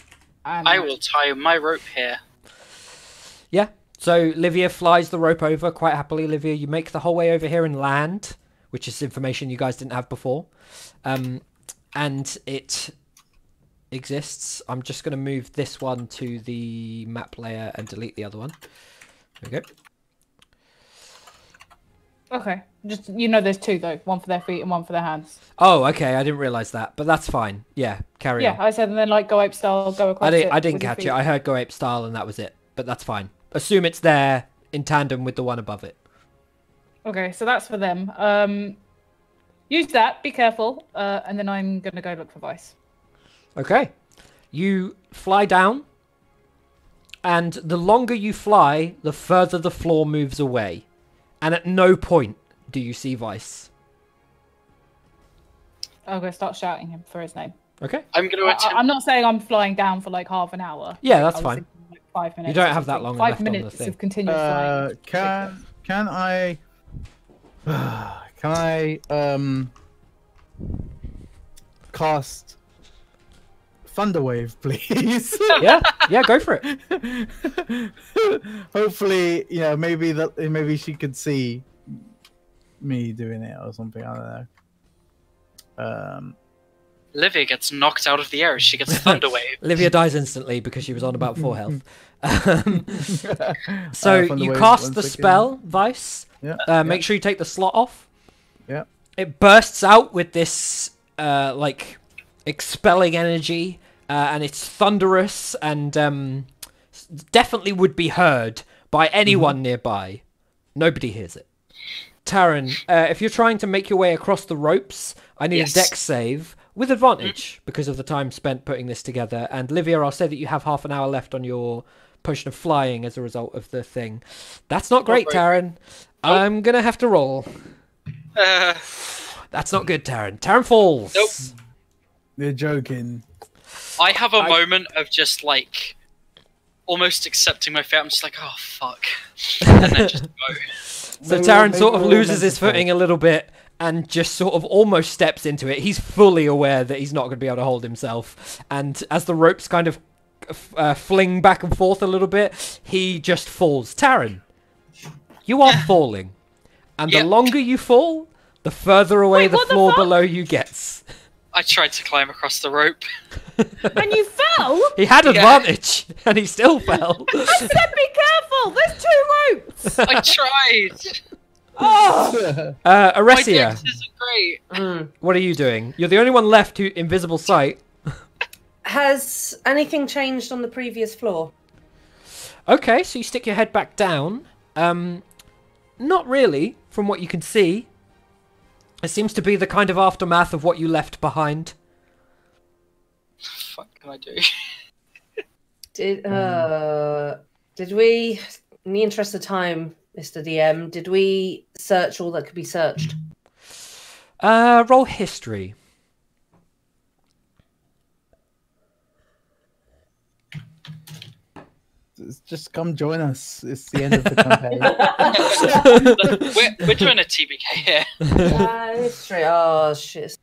D: And
C: I will tie my rope here.
A: Yeah. So Livia flies the rope over quite happily. Livia, you make the whole way over here and land, which is information you guys didn't have before. And it exists. I'm just going to move this one to the map layer and delete the other one. There we go.
D: Okay. Just, you know, there's 2, though. One for their feet and one for their hands.
A: Oh, okay. I didn't realize that, but that's fine. Yeah, carry on.
D: Yeah, I said, and then, like, go ape style, go across it.
A: I didn't
D: with your
A: catch
D: feet.
A: it. I heard go ape style and that was it, but that's fine. Assume it's there in tandem with the one above it.
D: Okay, so that's for them. Use that, be careful, and then I'm going to go look for Vice.
A: Okay. You fly down, and the longer you fly, the further the floor moves away. And at no point do you see Vice.
D: I'm going to start shouting him for his name.
A: Okay.
C: I'm going to attempt.
D: I'm not saying I'm flying down for like half an hour.
A: Yeah,
D: Like,
A: that's
D: I was
A: fine.
D: thinking, like, 5 minutes.
A: You don't
D: or
A: have that
D: something.
A: long
D: 5
A: left on the
D: minutes
A: thing.
D: of continuous flying.
B: Can I cast Thunderwave, please?
A: Yeah, go for it.
B: Hopefully, you know, maybe she could see me doing it or something. I don't know.
C: Livia gets knocked out of the air. She gets thunder wave.
A: Livia dies instantly because she was on about 4 health. So you
B: Thunderwave
A: cast
B: once
A: the
B: again.
A: spell, Vice.
B: Yeah.
A: Make sure you take the slot off.
B: Yeah.
A: It bursts out with this, like, expelling energy, and it's thunderous and definitely would be heard by anyone nearby. Nobody hears it. Taran, if you're trying to make your way across the ropes, I need
C: Yes.
A: a dex save with advantage because of the time spent putting this together. And Livia, I'll say that you have half an hour left on your potion of flying as a result of the thing. That's not great,
C: great.
A: Taran. I'm going to have to roll.
C: Uh,
A: That's not good, Taran. Taran falls.
C: Nope.
B: You're joking.
C: I have a moment of just like almost accepting my fate. I'm just like, oh fuck, and then just go.
A: So
B: Maybe
A: Taran
B: we'll-
A: sort of
B: maybe we'll
A: loses his
B: mental.
A: footing a little bit and just sort of almost steps into it. He's fully aware that he's not going to be able to hold himself. And as the ropes kind of fling back and forth a little bit, he just falls. Taran, you are falling. And the
C: Yep.
A: longer you fall, the further away
D: Wait,
A: the
D: what the
A: floor
D: fuck?
A: below you gets.
C: I tried to climb across the rope.
D: And you fell?
A: He had
C: Yeah.
A: advantage, and he still fell.
D: I said be careful! There's 2 ropes!
C: I tried.
D: Oh!
C: My
A: Aresia,
C: dex isn't great.
A: what are you doing? You're the only one left who invisible sight.
E: Has anything changed on the previous floor?
A: Okay, so you stick your head back down. Not really, from what you can see. It seems to be the kind of aftermath of what you left behind.
C: Fuck can I do?
E: Did we, in the interest of time, Mr. DM, did we search all that could be searched?
A: Roll history.
B: Just come join us. It's the end of the campaign.
C: we're doing a TBK here.
E: History. Oh shit.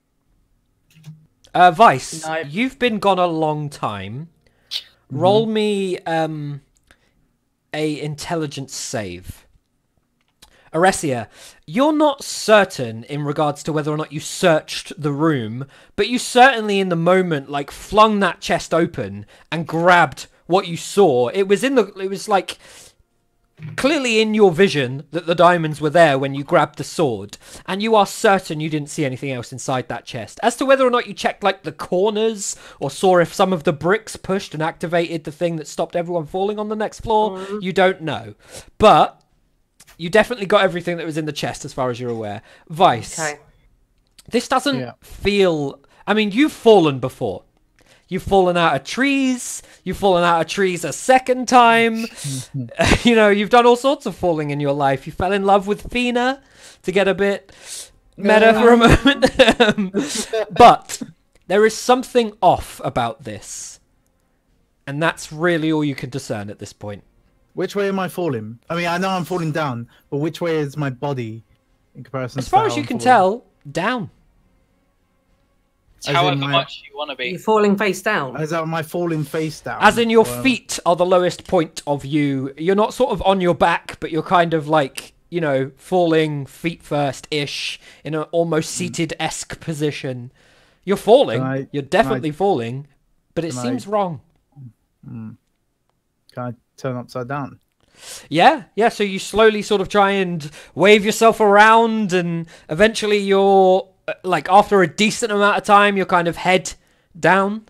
A: Vice,
E: No.
A: you've been gone a long time. Roll me a intelligence save. Aresia, you're not certain in regards to whether or not you searched the room, but you certainly in the moment like flung that chest open and grabbed what you saw. It was like clearly in your vision that the diamonds were there when you grabbed the sword, and you are certain you didn't see anything else inside that chest. As to whether or not you checked like the corners or saw if some of the bricks pushed and activated the thing that stopped everyone falling on the next floor, you don't know. But you definitely got everything that was in the chest as far as you're aware. Vice,
E: Okay.
A: this doesn't
B: Yeah.
A: feel... I mean, you've fallen before. You've fallen out of trees. You've fallen out of trees a second time. You know, you've done all sorts of falling in your life. You fell in love with Fina, to get a bit meta for a moment. But there is something off about this. And that's really all you can discern at this point.
B: Which way am I falling? I mean, I know I'm falling down, but which way is my body in comparison?
A: As
B: to
A: far
B: how
A: as you
B: I'm
A: can
B: falling?
A: tell, down.
C: It's
B: As in
C: however
B: my-
C: much you want to
E: You're
C: be.
E: falling face down.
B: Is that my falling face down?
A: As in your
B: Or-
A: feet are the lowest point of you. You're not sort of on your back, but you're kind of like, you know, falling feet first-ish in an almost seated-esque position. You're falling. You're definitely falling, but it
B: can
A: seems
B: I-
A: wrong.
B: Can I turn upside down?
A: Yeah, so you slowly sort of try and wave yourself around, and eventually you're, like, after a decent amount of time, you're kind of head down.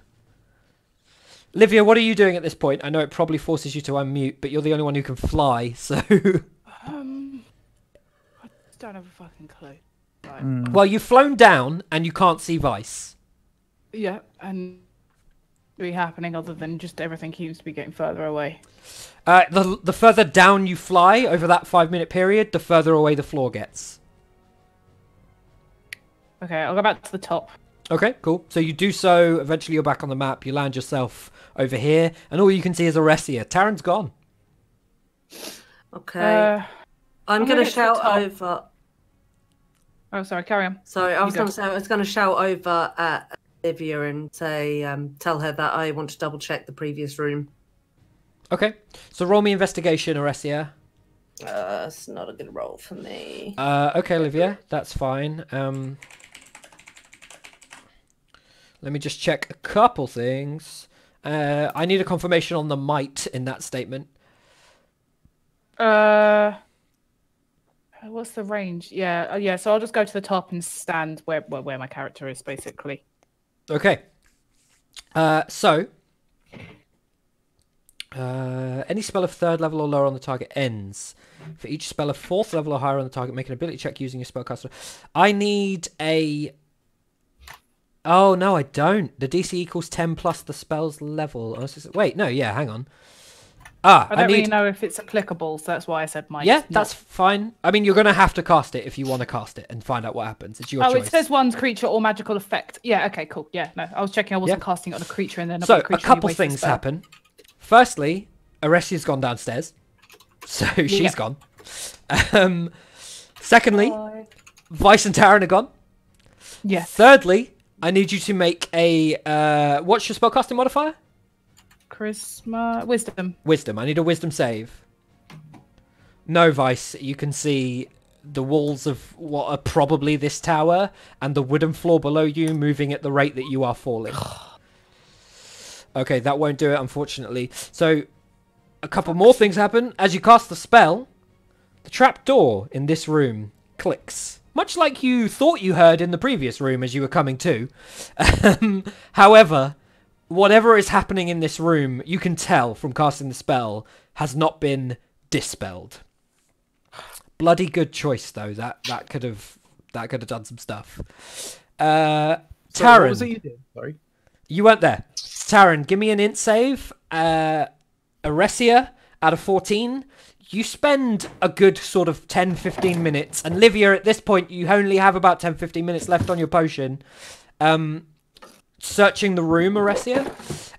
A: Livia, what are you doing at this point? I know it probably forces you to unmute, but you're the only one who can fly, so...
D: I don't have a fucking clue. Right.
A: Well, you've flown down, and you can't see Vice.
D: Yeah, and be happening other than just everything seems to be getting further away.
A: The further down you fly over that 5-minute period, the further away the floor gets.
D: Okay, I'll go back to the top.
A: Okay, cool. So you do so, eventually you're back on the map, you land yourself over here, and all you can see is Aresia. Taran's gone.
E: Okay.
D: I'm
E: I'm
D: gonna
E: going to
D: get to the
E: shout
D: top.
E: over.
D: Oh, sorry, carry on.
E: Sorry, I was
D: go.
E: going to say I was going to shout over at Olivia and say, tell her that I want to double check the previous room.
A: Okay, so roll me investigation, Aresia.
E: It's not a good roll for me.
A: Okay, Olivia, that's fine. Let me just check a couple things. I need a confirmation on the might in that statement.
D: What's the range? Yeah, so I'll just go to the top and stand where my character is, basically.
A: Okay. So, any spell of 3rd level or lower on the target ends. For each spell of 4th level or higher on the target, make an ability check using your spellcaster. I need a... Oh, no, I don't. The DC equals 10 plus the spell's level. Wait, no, yeah, hang on. Ah,
D: I don't really know if it's applicable, so that's why I said might.
A: Yeah, that's fine. I mean, you're going to have to cast it if you want to cast it and find out what happens. It's your choice.
D: Oh, it says one's creature or magical effect. Yeah, okay, cool. Yeah, no, I was checking I wasn't casting it on a creature and then
A: So,
D: a creature
A: a couple things happen. Firstly, Aresia's gone downstairs. So, she's gone. Secondly, Vice and Taryn are gone.
D: Yeah.
A: Thirdly, I need you to make a... what's your spellcasting modifier?
D: Charisma... Wisdom.
A: Wisdom. I need a wisdom save. No, Vice. You can see the walls of what are probably this tower and the wooden floor below you moving at the rate that you are falling. Okay, that won't do it, unfortunately. So, a couple more things happen. As you cast the spell, the trap door in this room clicks. Much like you thought you heard in the previous room as you were coming to. However, whatever is happening in this room, you can tell from casting the spell, has not been dispelled. Bloody good choice, though. That could have done some stuff. Taryn,
B: what was it you did? Sorry.
A: You weren't there. Taryn, give me an int save. Aresia, out of 14. You spend a good sort of 10-15 minutes. And Livia, at this point, you only have about 10-15 minutes left on your potion. Searching the room, Aresia.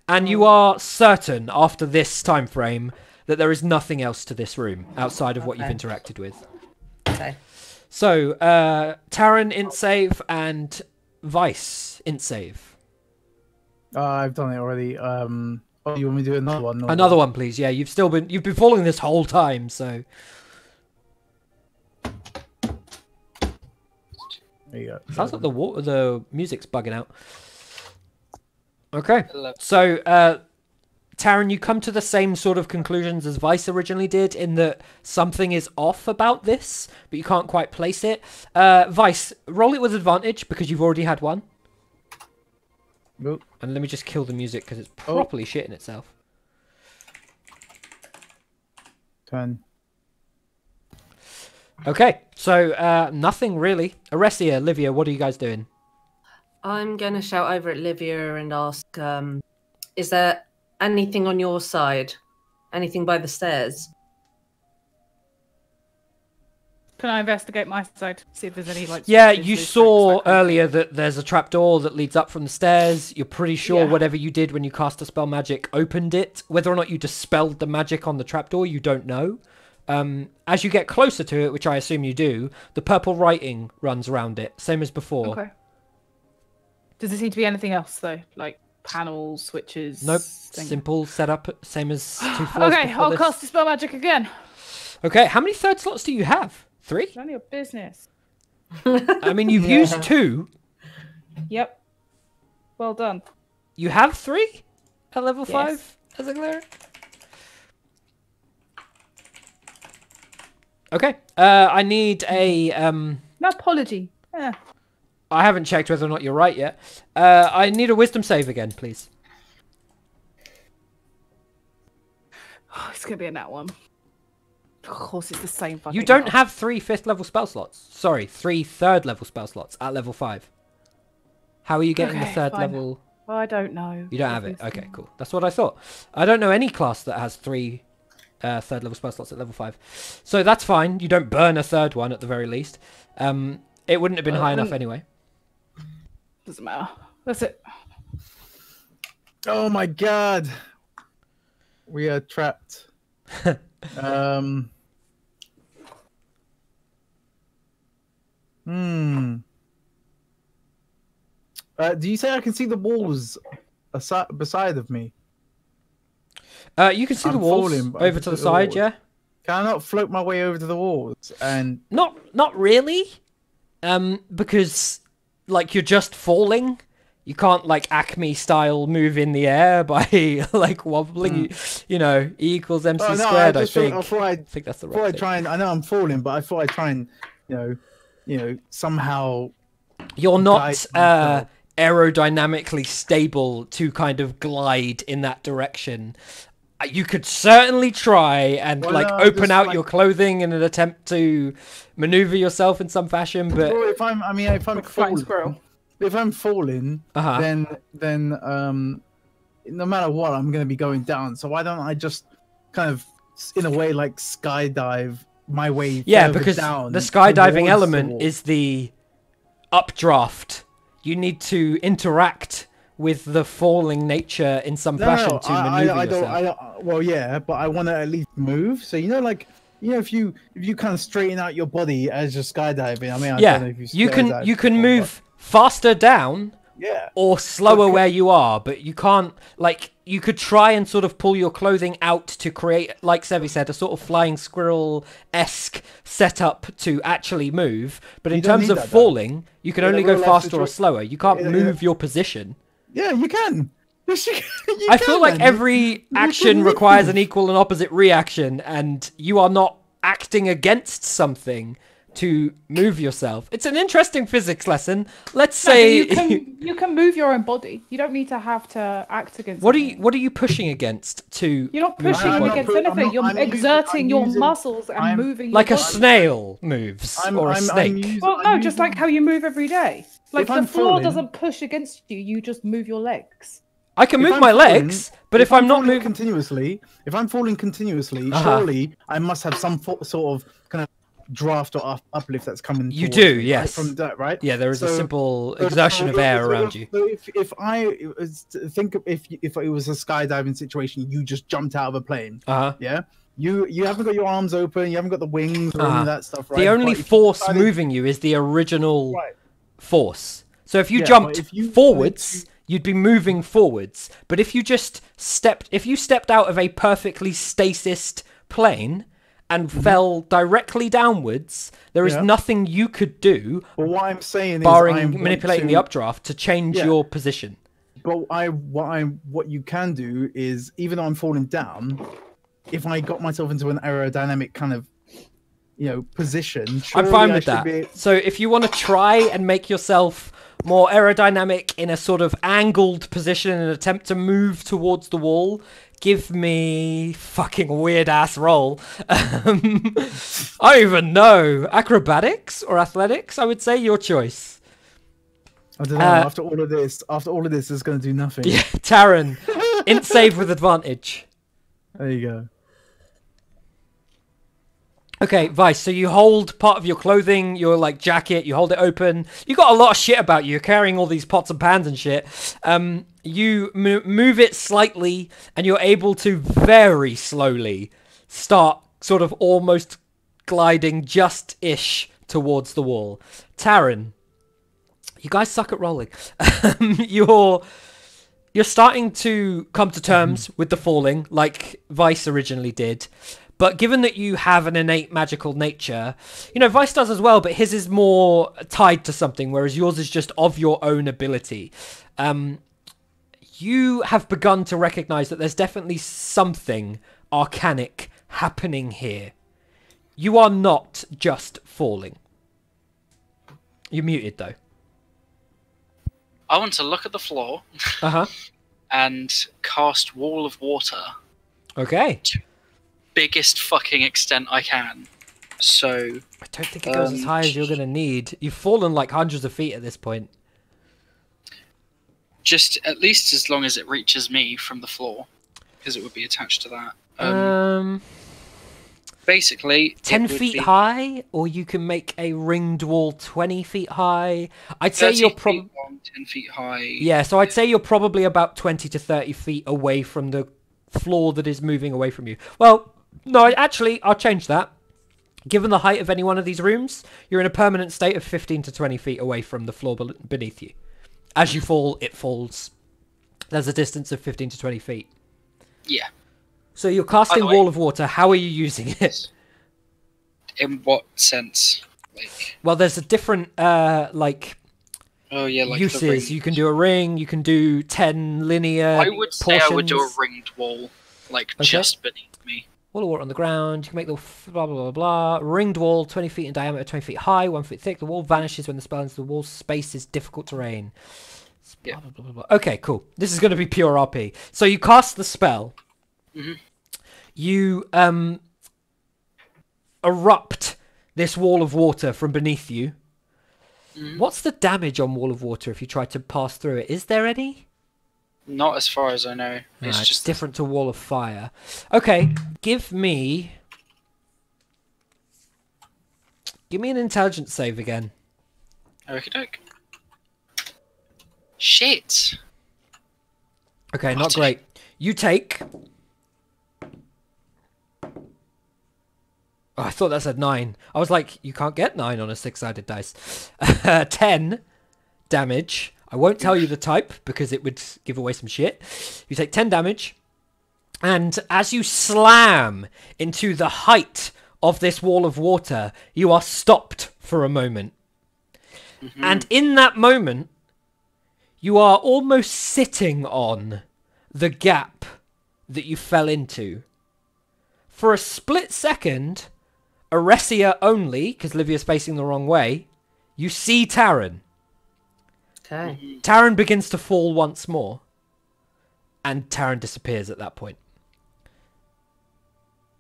A: And you are certain, after this time frame, that there is nothing else to this room outside of what you've interacted with.
E: Okay.
A: So, Taryn, int save, and Vice, int save.
B: I've done it already. Oh, you want me to do another one?
A: Another one, please. Yeah, you've been falling this whole time, so.
B: There you go.
A: Sounds like the music's bugging out. Okay, so Taryn, you come to the same sort of conclusions as Vice originally did, in that something is off about this, but you can't quite place it. Vice, roll it with advantage because you've already had one.
B: Nope.
A: And let me just kill the music because it's properly shitting itself.
B: 10.
A: Okay, so nothing really. Aresia, Livia, what are you guys doing?
E: I'm going to shout over at Livia and ask, is there anything on your side? Anything by the stairs?
D: Can I investigate my side? See if there's any like.
A: Yeah, you saw earlier that there's a trapdoor that leads up from the stairs. You're pretty sure whatever you did when you cast the spell magic opened it. Whether or not you dispelled the magic on the trapdoor, you don't know. As you get closer to it, which I assume you do, the purple writing runs around it, same as before.
D: Okay. Does there seem to be anything else though, like panels, switches?
A: Nope. Simple setup, same as 2 floors.
D: Okay, I'll cast the spell magic again.
A: Okay, how many third slots do you have? 3?
D: It's none of your business.
A: I mean, you've used 2.
D: Yep. Well done.
A: You have 3 at level 5 as a cleric? Okay. I need a...
D: No apology. Yeah.
A: I haven't checked whether or not you're right yet. I need a wisdom save again, please.
D: Oh, it's going to be a nat one. Of course, it's the same fucking.
A: You don't have 3 5th level spell slots. Sorry, 3 3rd level spell slots at level 5. How are you getting the 3rd level?
D: I don't know.
A: You don't have it? Okay, cool. That's what I thought. I don't know any class that has 3 3rd level spell slots at level 5. So that's fine. You don't burn a 3rd one at the very least. It wouldn't have been high enough anyway.
D: Doesn't matter. That's it.
B: Oh my god. We are trapped. Do you say I can see the walls beside of me?
A: You can see the walls over to the side, yeah.
B: Can I not float my way over to the walls? And
A: not really, because like you're just falling. You can't like Acme style move in the air by like wobbling. You know, E equals MC squared. I think that's the right thing.
B: I know I'm falling, but I thought I'd try and somehow.
A: You're not aerodynamically stable to kind of glide in that direction. You could certainly try and open out your clothing in an attempt to maneuver yourself in some fashion, but
B: well, if I'm falling, then no matter what, I'm going to be going down. So why don't I just kind of, in a way, like skydive my way.
A: Yeah,
B: further
A: because
B: down
A: the skydiving
B: towards
A: element
B: the wall.
A: is the updraft. You need to interact with the falling nature in some fashion to maneuver
B: I
A: yourself.
B: don't. Well, yeah, but I want to at least move. So like if you kind of straighten out your body as you're skydiving. I mean, I don't know if
A: you can
B: before,
A: move faster down.
B: but, yeah.
A: Or slower
B: Okay.
A: where you are, but you can't, like, you could try and sort of pull your clothing out to create, like Sevi said, a sort of flying squirrel-esque setup to actually move, but in
B: You don't
A: terms
B: need
A: of
B: that, though.
A: falling, you can
B: In a
A: only go
B: real-life
A: faster or
B: situa-
A: slower. You can't
B: in a-
A: move your position.
B: Yeah, you can. Yes, you can. You
A: I feel
B: can,
A: like
B: man.
A: every
B: You
A: action
B: can
A: requires an
B: move.
A: equal and opposite reaction, and you are not acting against something to move yourself. It's an interesting physics lesson. Let's
D: No, but
A: say...
D: you can move your own body. You don't need to have to act against.
A: What are
D: something.
A: you pushing against to
D: You're not
A: move
D: pushing
A: your
B: I'm
A: body?
B: not
D: against
B: pu- I'm
D: anything.
B: not-
D: You're
B: I'm using-
D: exerting
B: I'm
D: your
B: using-
D: muscles and
B: I'm-
D: moving.
A: Like a
D: your body.
A: snail moves, or a snake.
D: Well, no, just like how you move every day. Like
B: If
D: the
B: I'm
D: floor
B: falling-
D: doesn't push against you. You just move your legs.
A: I can
B: If
A: move
B: I'm
A: my
B: falling-
A: legs, but if I'm not
B: falling
A: moving...
B: continuously, if I'm falling continuously,
A: Uh-huh.
B: surely I must have some sort of kind of draft or uplift that's coming.
A: You
B: towards
A: do,
B: me, right?
A: yes.
B: From that, right?
A: Yeah, there is a
B: So-
A: simple
B: So-
A: exertion of air
B: so
A: around you.
B: So if I think if it was a skydiving situation, you just jumped out of a plane.
A: Uh-huh.
B: Yeah. You haven't got your arms open. You haven't got the wings or any of that stuff, right?
A: The only
B: But if you
A: force
B: decided-
A: moving you is the original
B: Right.
A: force. So if you
B: Yeah, but
A: jumped
B: if you wanted
A: forwards,
B: to-
A: you'd be moving forwards. But if you just stepped out of a perfectly stasist plane and fell directly downwards, there is
B: Mm-hmm. Yeah.
A: nothing you could do,
B: But what I'm saying is,
A: barring
B: I want
A: manipulating
B: to-
A: the updraft, to change
B: Yeah.
A: your position.
B: But what you can do is, even though I'm falling down, if I got myself into an aerodynamic kind of, position,
A: I'm
B: surely
A: fine
B: I
A: with
B: should
A: that.
B: be-
A: So if you want to try and make yourself more aerodynamic in a sort of angled position in an attempt to move towards the wall, give me fucking weird ass roll. I don't even know. Acrobatics or athletics? I would say your choice.
B: I don't know. After all of this, it's going to do nothing.
A: Yeah, Taran, int save with advantage.
B: There you go.
A: Okay, Vice, so you hold part of your clothing, your, like, jacket, you hold it open. You got a lot of shit about you. You're carrying all these pots and pans and shit. You move it slightly, and you're able to very slowly start sort of almost gliding just-ish towards the wall. Taran, you guys suck at rolling. You're starting to come to terms with the falling, like Vice originally did. But given that you have an innate magical nature, Vice does as well, but his is more tied to something, whereas yours is just of your own ability. You have begun to recognize that there's definitely something arcanic happening here. You are not just falling. You're muted, though.
C: I want to look at the floor
A: Uh-huh.
C: and cast Wall of Water.
A: Okay.
C: Biggest fucking extent I can. So,
A: I don't think it goes as high as you're going to need. You've fallen like hundreds of feet at this point.
C: just at least as long as it reaches me from the floor, because it would be attached to that. Basically,
A: 10
C: it would
A: feet
C: be
A: high, or you can make a ringed wall 20 feet high. I'd say
C: 30
A: you're
C: feet
A: probably...
C: long, 10 feet high.
A: Yeah, so I'd say you're probably about 20 to 30 feet away from the floor that is moving away from you. Well, no, actually, I'll change that. Given the height of any one of these rooms, you're in a permanent state of 15 to 20 feet away from the floor beneath you. As you fall, it falls. There's a distance of 15 to 20 feet.
C: Yeah.
A: So you're casting
C: way-
A: Wall of Water. How are you using it?
C: In what sense? Like,
A: Well, there's a different,
C: oh yeah, like the
A: uses.
C: ring.
A: You can do a ring. You can do 10 linear
C: I would say I would do a
A: portions.
C: ringed wall, like
A: Okay.
C: just beneath me.
A: Wall of water on the ground. You can make the blah, blah, blah, blah. Ringed wall, 20 feet in diameter, 20 feet high, 1 foot thick. The wall vanishes when the spell enters the wall. Space is difficult terrain.
C: Yeah.
A: Blah, blah, blah, blah. Okay, cool. This is going to be pure RP. So you cast the spell.
C: Mhm.
A: You erupt this wall of water from beneath you.
C: Mhm.
A: What's the damage on wall of water if you try to pass through it? Is there any?
C: Not as far as I know. It's
A: It's
C: just
A: different to Wall of Fire. Okay, give me an intelligence save again.
C: Okey-doke. Shit.
A: Okay,
C: What
A: not
C: did
A: great. You take... Oh, I thought that said 9. I was like, you can't get 9 on a 6-sided dice. 10 damage. I won't tell you the type because it would give away some shit. You take 10 damage. And as you slam into the height of this wall of water, you are stopped for a moment. And in that moment, you are almost sitting on the gap that you fell into. For a split second, Aresia only, because Livia's facing the wrong way, you see Taryn.
E: Okay.
A: Taryn begins to fall once more. And Taryn disappears at that point.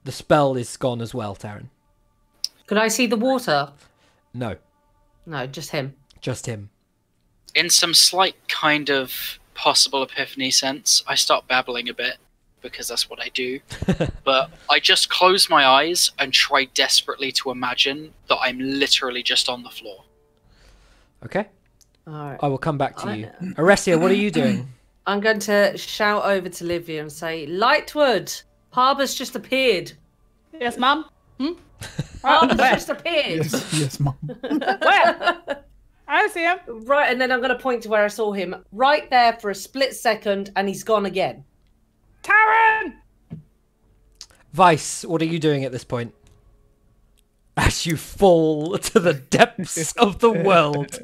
A: The spell is gone as well, Taryn.
E: Could I see the water?
A: No,
E: No, just him.
A: just him.
C: In some slight kind of possible epiphany sense, I start babbling a bit because that's what I do. But I just close my eyes and try desperately to imagine that I'm literally just on the floor.
A: Okay,
E: All right.
A: I will come back to you. Aresia, what are you doing?
E: I'm going to shout over to Livia and say, Lightwood, Harbour's just appeared.
D: Yes, Mum.
E: Harbour's
D: where?
E: just appeared.
B: Yes, Mum.
D: Where? I see him.
E: Right, and then I'm going to point to where I saw him. Right there for a split second, and he's gone again.
D: Taryn!
A: Vice, what are you doing at this point? As you fall to the depths of the world.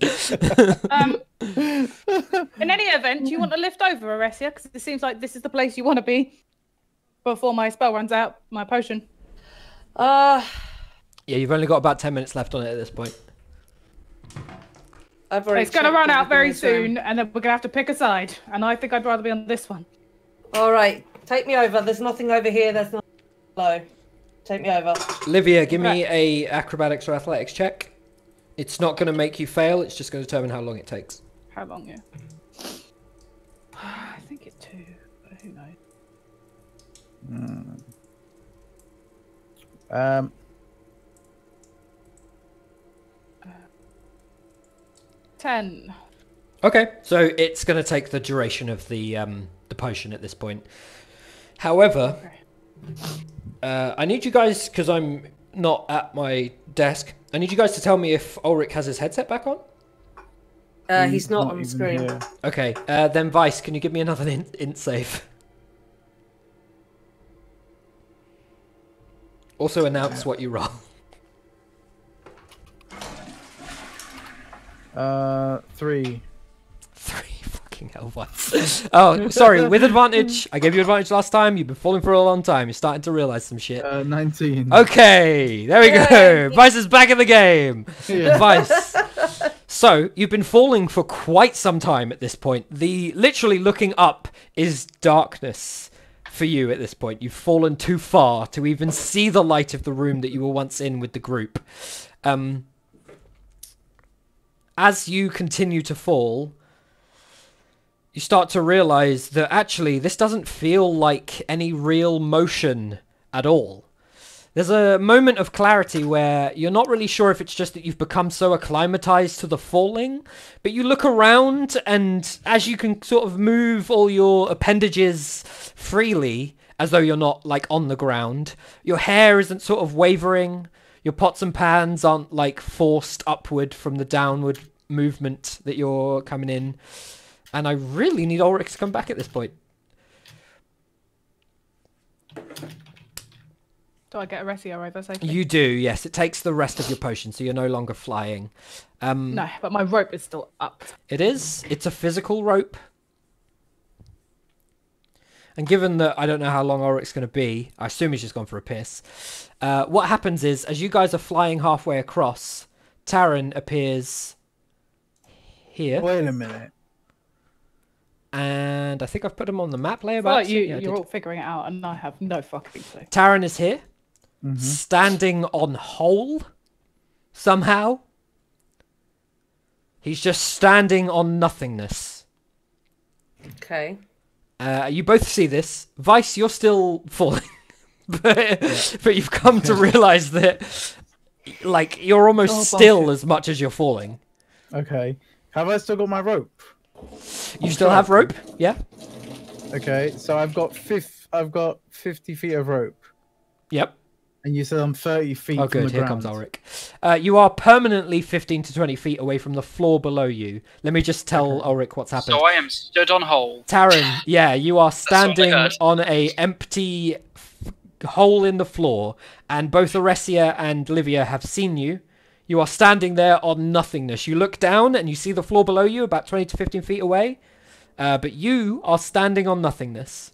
D: In any event, do you want to lift over, Aresia? Because it seems like this is the place you want to be before my spell runs out, my potion.
A: Yeah, you've only got about 10 minutes left on it at this point.
E: I've already
D: It's going to
E: checked
D: run out
E: everything
D: very
E: this round.
D: soon, and then we're going to have to pick a side. And I think I'd rather be on this one.
E: All right, take me over. There's nothing over here. There's nothing below. Take me over.
A: Livia, give me a acrobatics or athletics check. It's not going to make you fail. It's just going to determine how long it takes.
D: How long, yeah? I think it's 2, but who knows? 10.
A: Okay, so it's going to take the duration of the potion at this point. However, I need you guys, because I'm not at my desk, I need you guys to tell me if Ulrich has his headset back on.
E: He's not on the
B: even
E: screen.
B: here.
A: Okay, then Vice, can you give me another int save? Also announce what you roll.
B: 3.
A: 3 fucking hell, Vice. Oh, sorry, with advantage. I gave you advantage last time. You've been falling for a long time. You're starting to realise some shit.
B: 19.
A: Okay, there we go. Vice is back in the game.
B: Yeah.
A: Vice. So, you've been falling for quite some time at this point. Literally looking up is darkness for you at this point. You've fallen too far to even see the light of the room that you were once in with the group. As you continue to fall, you start to realize that actually this doesn't feel like any real motion at all. There's a moment of clarity where you're not really sure if it's just that you've become so acclimatized to the falling, but you look around and as you can sort of move all your appendages freely, as though you're not like on the ground, your hair isn't sort of wavering, your pots and pans aren't like forced upward from the downward movement that you're coming in. And I really need Ulrich to come back at this point.
D: Do I get Aresia over safely?
A: You do, yes. It takes the rest of your potion, so you're no longer flying.
D: No, but my rope is still up.
A: It is. It's a physical rope. And given that I don't know how long Ulrich's going to be, I assume he's just gone for a piss. What happens is, as you guys are flying halfway across, Taryn appears here.
B: Wait a minute.
A: And I think I've put him on the map layer.
D: Well,
A: Yeah, I
D: you're
A: did.
D: all figuring it out, and I have no fucking clue.
A: Taryn is here, standing on hole, somehow. He's just standing on nothingness.
E: Okay.
A: You both see this. Vice, you're still falling. but you've come to realise that, like, you're almost still as much as you're falling.
B: Okay. Have I still got my rope?
A: You still have rope? Yeah?
B: Okay, so I've got 50 feet of rope.
A: Yep.
B: And you said I'm 30 feet
A: Oh,
B: from
A: good.
B: the
A: Here
B: ground.
A: comes Ulrich. You are permanently 15 to 20 feet away from the floor below you. Let me just tell Ulrich what's happened.
C: So I am stood on hold.
A: Taran, yeah, you are standing
C: heard.
A: on a empty hole in the floor, and both Aresia and Livia have seen you. You are standing there on nothingness. You look down and you see the floor below you, about 20 to 15 feet away, but you are standing on nothingness.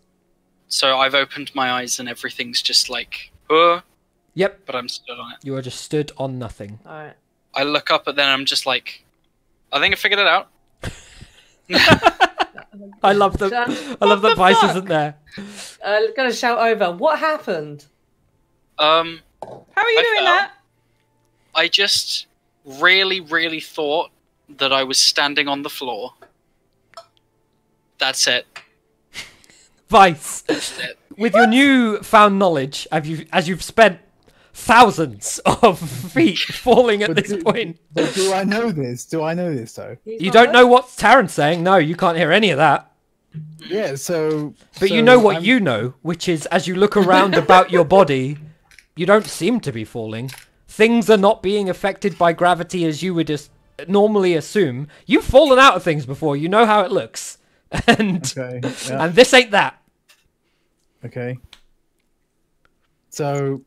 C: So I've opened my eyes and everything's just like,
A: Yep.
C: but I'm stood on it.
A: You are just stood on nothing.
E: All right.
C: I look up, but then I'm just like, I think I figured it out.
A: I love that. I love that Vice isn't there.
E: Gonna shout over. What happened?
D: How are you doing
C: fell.
D: that?
C: I just really, really thought that I was standing on the floor. That's it.
A: Vice,
C: That's it.
A: with your new found knowledge, as you've spent thousands of feet falling at this point.
B: But do I know this? Do I know this, though?
E: He's
A: You
E: not
A: don't
E: there?
A: know what Taran's saying. No, you can't hear any of that.
B: Yeah, so...
A: But you know what you know, which is as you look around about your body, you don't seem to be falling. Things are not being affected by gravity as you would just normally assume. You've fallen out of things before. You know how it looks. And,
B: Okay, yeah.
A: and this ain't that.
B: Okay. So...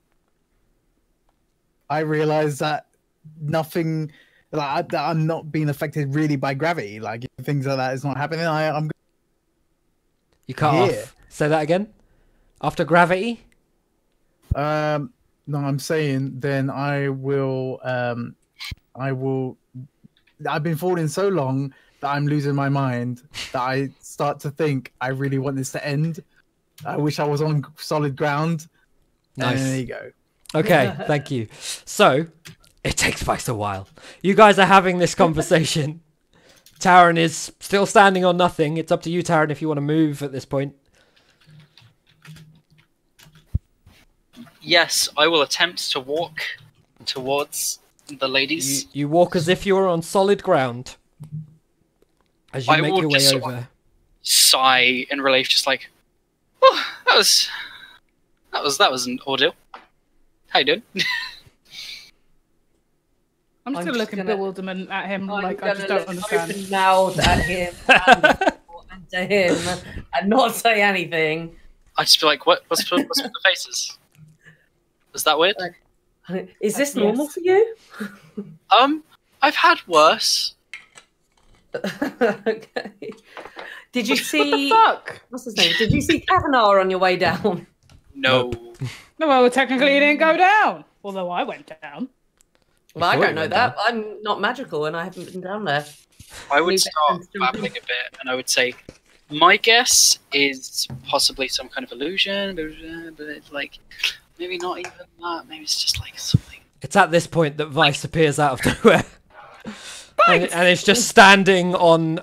B: I realize that nothing... that I'm not being affected really by gravity. Like, if things like that is not happening, I'm...
A: You cut
B: Here.
A: off. Say that again. After gravity?
B: No, I'm saying then I will. I've been falling so long that I'm losing my mind. That I start to think I really want this to end. I wish I was on solid ground.
A: Nice.
B: And there you go.
A: Okay, thank you. So, it takes Vice a while. You guys are having this conversation. Taran is still standing on nothing. It's up to you, Taran, if you want to move at this point.
C: Yes, I will attempt to walk towards the ladies.
A: You walk as if you were on solid ground. As you
C: I
A: make
C: will
A: your way
C: just sort of
A: over.
C: sigh in relief, just like, oh, that was an ordeal. How you doing?
D: I'm
E: I'm
D: still
E: just
D: looking
E: gonna-
D: bewilderment at him.
E: I'm
D: Like, I just
E: gonna
D: don't
E: look
D: understand.
E: open-mouthed at him and to him and not say anything.
C: I'd just be like, what's with the faces? Was that weird?
E: Is this
D: Yes.
E: normal for you?
C: I've had worse.
E: Okay. Did you see
D: Fuck!
E: what's his name? Did you see Kavanaugh on your way down?
C: No.
D: No, well, technically he didn't go down. Although I went down.
E: Well, I
A: thought
E: don't
A: you
E: know
A: went
E: that. I'm not magical and I haven't been down there.
C: I would
E: Leave it
C: start
E: to-
C: babbling a bit, and I would say, my guess is possibly some kind of illusion, but it's like, maybe not even that. Maybe it's just like something.
A: It's at this point that Vice appears out of nowhere. and it's just standing on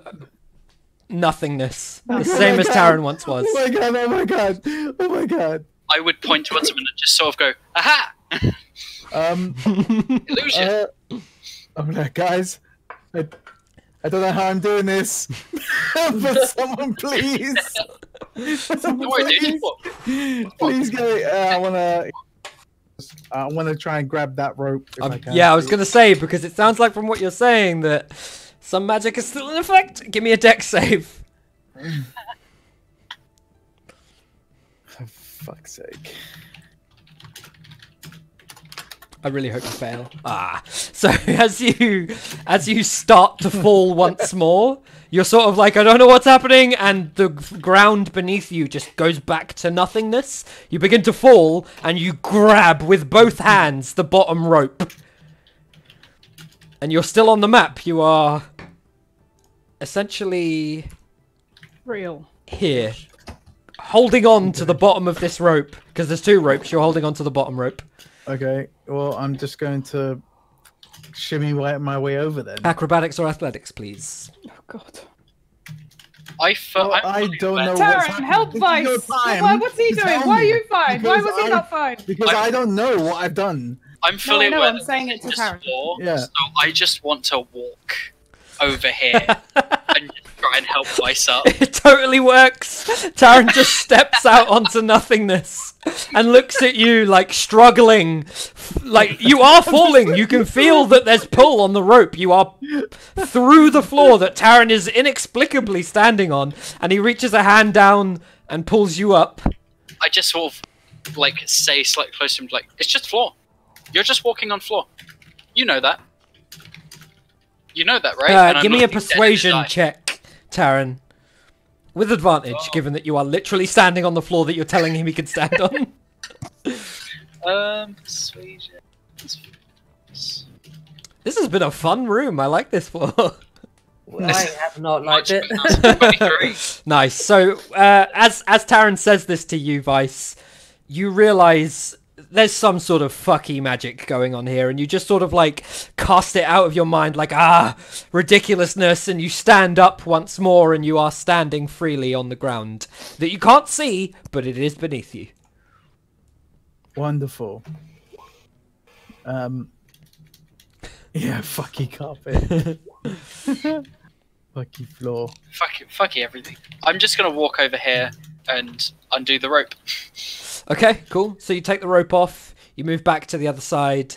A: nothingness. The same as Taran once was.
B: Oh my god! Oh my god! Oh my god!
C: I would point towards him and just sort of go, aha! Illusion!
B: I'm like, guys, I don't know how I'm doing this, but someone please,
C: Don't worry, dude. What?
B: please get it. I wanna try and grab that rope. If I can.
A: Yeah, I was going to say, because it sounds like from what you're saying that some magic is still in effect. Give me a dex save.
B: For fuck's sake.
A: I really hope you fail. So as you start to fall once more, you're sort of like, I don't know what's happening, and the ground beneath you just goes back to nothingness. You begin to fall, and you grab with both hands the bottom rope. And you're still on the map. You are essentially
D: Real.
A: here, holding on to the bottom of this rope, because there's two ropes. You're holding on to the bottom rope.
B: Okay, well, I'm just going to shimmy my way over then.
A: Acrobatics or athletics, please.
D: Oh god.
C: I
B: don't know.
D: Taran, help Vice! What's he doing? Why are you fine? Why was he not fine?
B: Because I don't know what I've done.
C: I'm fully
D: No,
C: aware
D: I'm saying it to Taran.
B: Yeah.
C: So I just want to walk over here and just try and help Vice up.
A: It totally works. Taran just steps out onto nothingness and looks at you like struggling. Like you are falling. You can feel that there's pull on the rope. You are through the floor that Taran is inexplicably standing on, and he reaches a hand down and pulls you up.
C: I just sort of like say slightly closer to him, like, it's just floor. You're just walking on floor. You know that. You know that, right? And
A: Give
C: I'm
A: me a
C: looking dead in his
A: persuasion
C: eye.
A: check, Taran. With advantage, given that you are literally standing on the floor that you're telling him he can stand on.
C: Persuasion.
A: This has been a fun room. I like this floor.
E: I have not liked it.
C: 23.
A: Nice. So, as Taran says this to you, Vice, you realise there's some sort of fucky magic going on here, and you just sort of like cast it out of your mind, like ridiculousness, and you stand up once more, and you are standing freely on the ground that you can't see, but it is beneath you.
B: Wonderful. Yeah, fucky carpet. Fucky floor.
C: Fucky everything. I'm just gonna walk over here and undo the rope.
A: Okay, cool. So you take the rope off, you move back to the other side.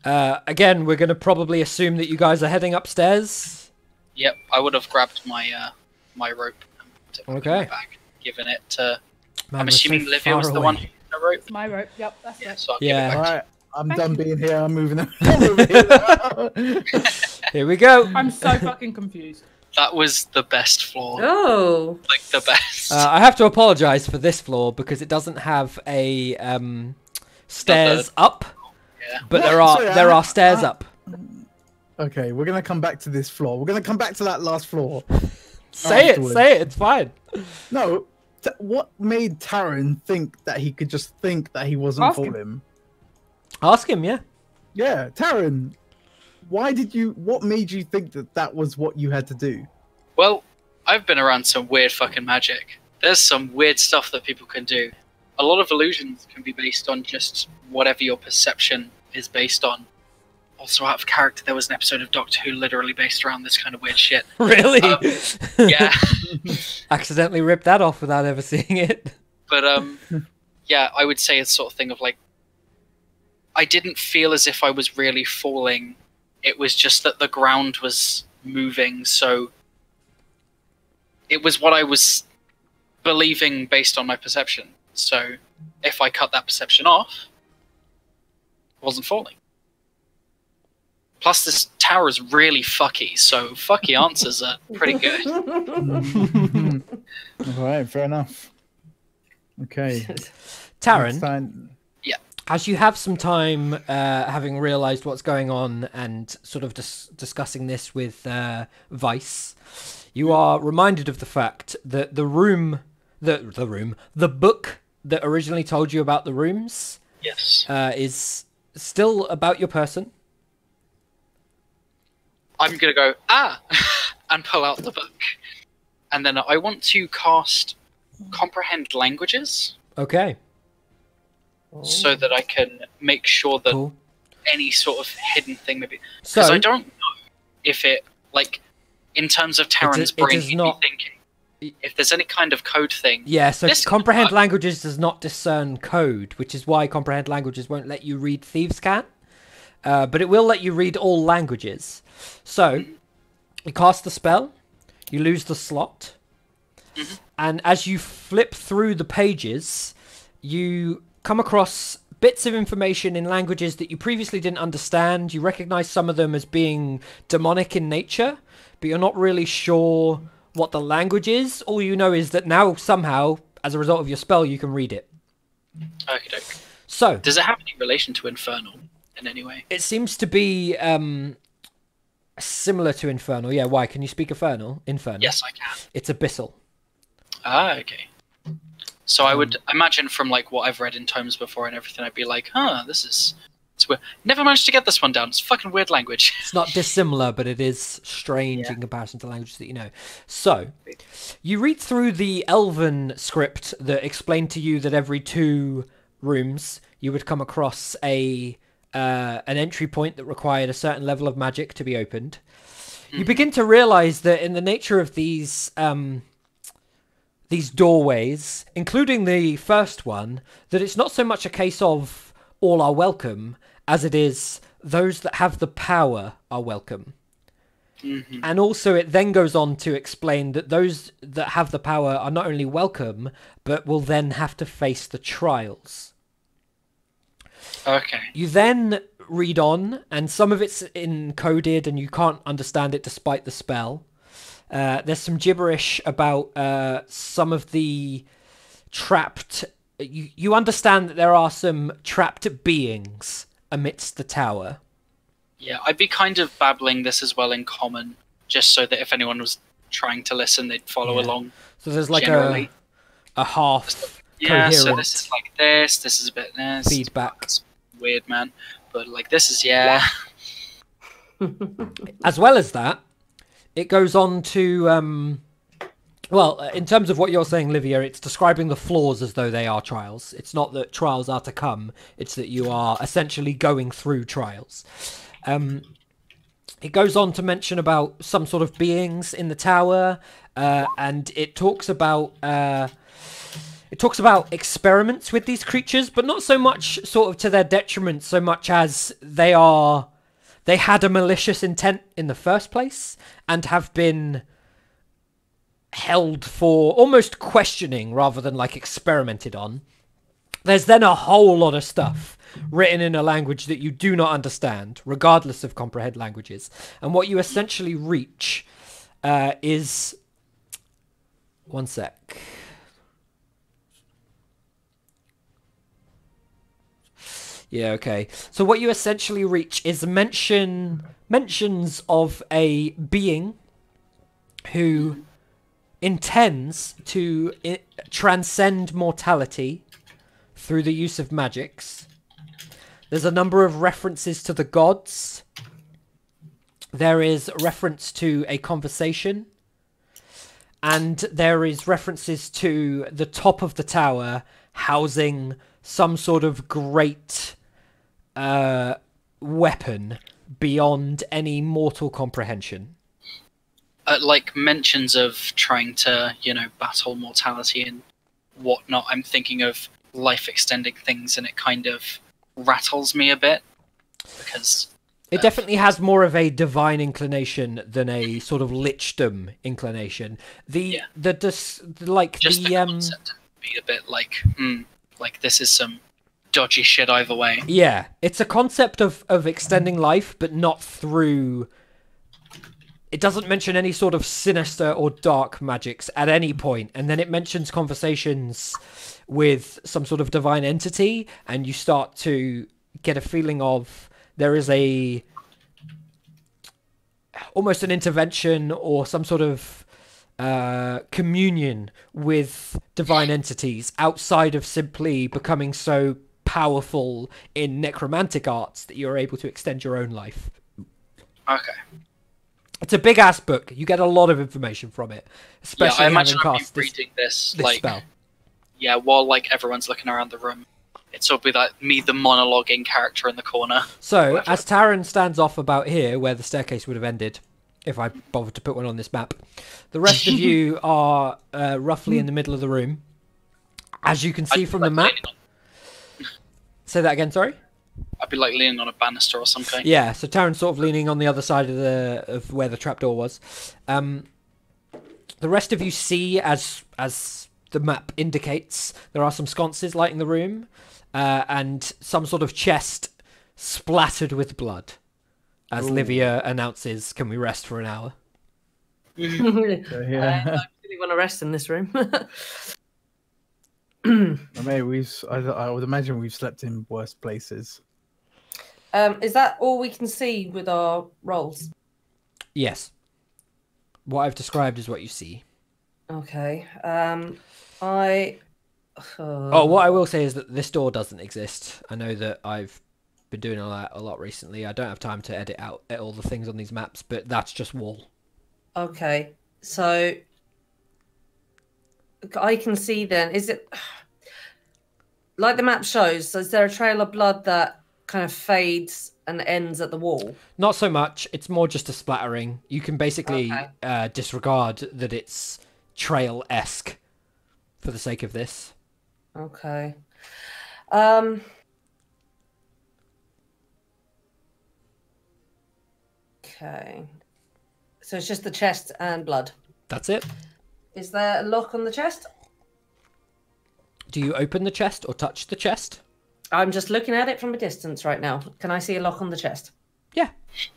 A: Again, we're going to probably assume that you guys are heading upstairs.
C: Yep, I would have grabbed my my rope and put it
A: Okay.
C: in my bag, given it to...
A: Man,
C: I'm
A: we're so
C: assuming Livia
A: far
C: was the
A: away.
C: one who used the rope.
D: My rope. Yep, that's it.
C: So I'll
A: Yeah.
C: give it back
B: Alright, I'm
D: Thank
B: done
D: you.
B: being here. I'm moving. I'm moving here.
A: Here we go.
D: I'm so fucking confused.
C: That was the best floor.
E: Oh.
C: Like, the best.
A: I have to apologise for this floor because it doesn't have a stairs up,
C: Yeah.
A: but
B: What?
A: there
B: Sorry,
A: are stairs up.
B: Okay, we're gonna come back to this floor. We're gonna come back to that last floor.
A: Say
B: afterwards.
A: it. It's fine.
B: No, what made Taran think that he could just think that he wasn't
D: Ask him.
B: falling?
A: Ask him, yeah.
B: Yeah, Taran, what made you think that that was what you had to do?
C: Well, I've been around some weird fucking magic. There's some weird stuff that people can do. A lot of illusions can be based on just whatever your perception is based on. Also, out of character, there was an episode of Doctor Who literally based around this kind of weird shit.
A: Really?
C: Yeah.
A: Accidentally ripped that off without ever seeing it.
C: But, yeah, I would say it's sort of thing of like, I didn't feel as if I was really falling. It was just that the ground was moving, so it was what I was believing based on my perception. So if I cut that perception off, I wasn't falling. Plus, this tower is really fucky, so fucky answers are pretty good.
B: All right, fair enough. Okay,
A: Taran,
B: Fine.
A: as you have some time, having realised what's going on and sort of discussing this with Vice, you are reminded of the fact that the book that originally told you about the rooms
C: Yes.
A: is still about your person.
C: I'm going to go, and pull out the book. And then I want to cast Comprehend Languages
A: Okay,
C: so that I can make sure that
A: cool.
C: any sort of hidden thing maybe...
A: So
C: Because I don't know if it, like, in terms of Taran's
A: it
C: brain,
A: is
C: he'd
A: not-
C: be thinking, if there's any kind of code thing...
A: yeah, so
C: This-
A: comprehend languages does not discern code, which is why comprehend languages won't let you read thieves' cat, but it will let you read all languages. So you cast the spell, you lose the slot, and as you flip through the pages, you come across bits of information in languages that you previously didn't understand. You recognize some of them as being demonic in nature, but you're not really sure what the language is. All you know is that now somehow, as a result of your spell, you can read it.
C: Okie doke.
A: So
C: Does it have any relation to Infernal in any way?
A: it seems to be similar to Infernal. Yeah, why? Can you speak Infernal?
C: Yes, I can.
A: It's abyssal.
C: Okay. So I would imagine from like what I've read in tomes before and everything, I'd be like, this is It's weird. Never managed to get this one down. It's fucking weird language.
A: It's not dissimilar, but it is strange in comparison to languages that you know. So, you read through the Elven script that explained to you that every 2 rooms you would come across an entry point that required a certain level of magic to be opened. You begin to realize that in the nature of these doorways, including the first one, that it's not so much a case of all are welcome as it is those that have the power are welcome. And also it then goes on to explain that those that have the power are not only welcome, but will then have to face the trials.
C: Okay.
A: You then read on, and some of it's encoded and you can't understand it despite the spell. There's some gibberish about some of the trapped... You understand that there are some trapped beings amidst the tower.
C: Yeah, I'd be kind of babbling this as well in common, just so that if anyone was trying to listen, they'd follow along.
A: So there's like
C: generally.
A: a half
C: Yeah,
A: coherent
C: so this is like this is a bit this.
A: feedback.
C: It's weird, man. But like this is, yeah.
A: As well as that, it goes on to... well, in terms of what you're saying, Livia, it's describing the floors as though they are trials. It's not that trials are to come. It's that you are essentially going through trials. It goes on to mention about some sort of beings in the tower, and it talks about experiments with these creatures, but not so much sort of to their detriment, so much as they had a malicious intent in the first place and have been held for almost questioning rather than like experimented on. There's then a whole lot of stuff written in a language that you do not understand, regardless of comprehend languages. And what you essentially reach is... One sec. Yeah, okay. So what you essentially reach is mentions of a being who intends to transcend mortality through the use of magics. There's a number of references to the gods. There is reference to a conversation. And there is references to the top of the tower housing some sort of great weapon beyond any mortal comprehension.
C: Like mentions of trying to, battle mortality and whatnot. I'm thinking of life-extending things, and it kind of rattles me a bit because
A: it definitely has more of a divine inclination than a sort of lichdom inclination. The concept
C: would be a bit like this is some dodgy shit either way.
A: Yeah, it's a concept of extending life, but not through... It doesn't mention any sort of sinister or dark magics at any point, and then it mentions conversations with some sort of divine entity, and you start to get a feeling of there is almost an intervention or some sort of communion with divine entities outside of simply becoming so powerful in necromantic arts that you're able to extend your own life.
C: Okay.
A: It's a big ass book. You get a lot of information from it, especially
C: I imagine
A: having
C: I'll be
A: cast
C: reading this
A: spell.
C: Yeah, while everyone's looking around the room. It's sort of be like me, the monologuing character in the corner.
A: So, as Taran stands off about here, where the staircase would have ended, if I bothered to put one on this map, the rest of you are roughly in the middle of the room. As you can see from the map. Say that again, sorry?
C: I'd be leaning on a banister or something.
A: Yeah, so Taran's sort of leaning on the other side of where the trapdoor was. The rest of you see, as the map indicates, there are some sconces lighting the room, and some sort of chest splattered with blood. As Livia announces, "Can we rest for an hour?"
E: I really want to rest in this room.
B: I would imagine we've slept in worse places.
E: Is that all we can see with our rolls?
A: Yes. What I've described is what you see.
E: Okay.
A: Oh, what I will say is that this door doesn't exist. I know that I've been doing a lot recently. I don't have time to edit out all the things on these maps, but that's just wall.
E: Okay, so I can see then, is it like the map shows, so is there a trail of blood that kind of fades and ends at the wall?
A: Not so much. It's more just a splattering. You can basically disregard that it's trail-esque for the sake of this.
E: Okay. Okay. So it's just the chest and blood.
A: That's it.
E: Is there a lock on the chest?
A: Do you open the chest or touch the chest?
E: I'm just looking at it from a distance right now. Can I see a lock on the chest?
A: Yeah.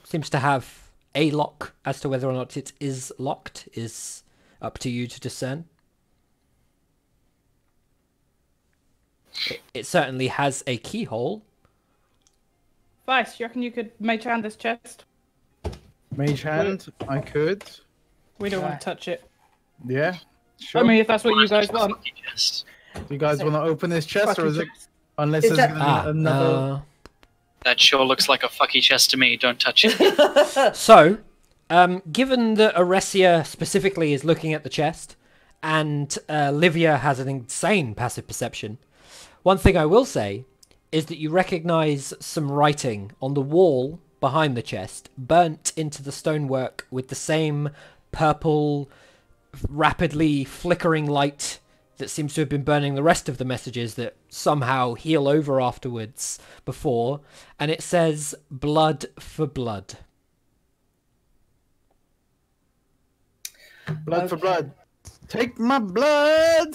A: Seems to have a lock. As to whether or not it is locked is up to you to discern. It certainly has a keyhole.
D: Vice, you reckon you could mage hand this chest?
B: Mage hand, I could.
D: We don't want to touch it.
B: Yeah, sure.
D: I mean, if that's what you guys want.
C: Yes.
B: Do you guys want to open this chest, or is it?
D: Fucking
B: Unless
E: Is
B: there's
E: that-
B: another.
C: That sure looks like a fucky chest to me. Don't touch it.
A: So, given that Aresia specifically is looking at the chest, and Livia has an insane passive perception, one thing I will say is that you recognise some writing on the wall behind the chest, burnt into the stonework with the same purple, rapidly flickering light that seems to have been burning the rest of the messages that somehow heal over afterwards before, and it says, "Blood for blood."
B: Blood for blood. Take my blood.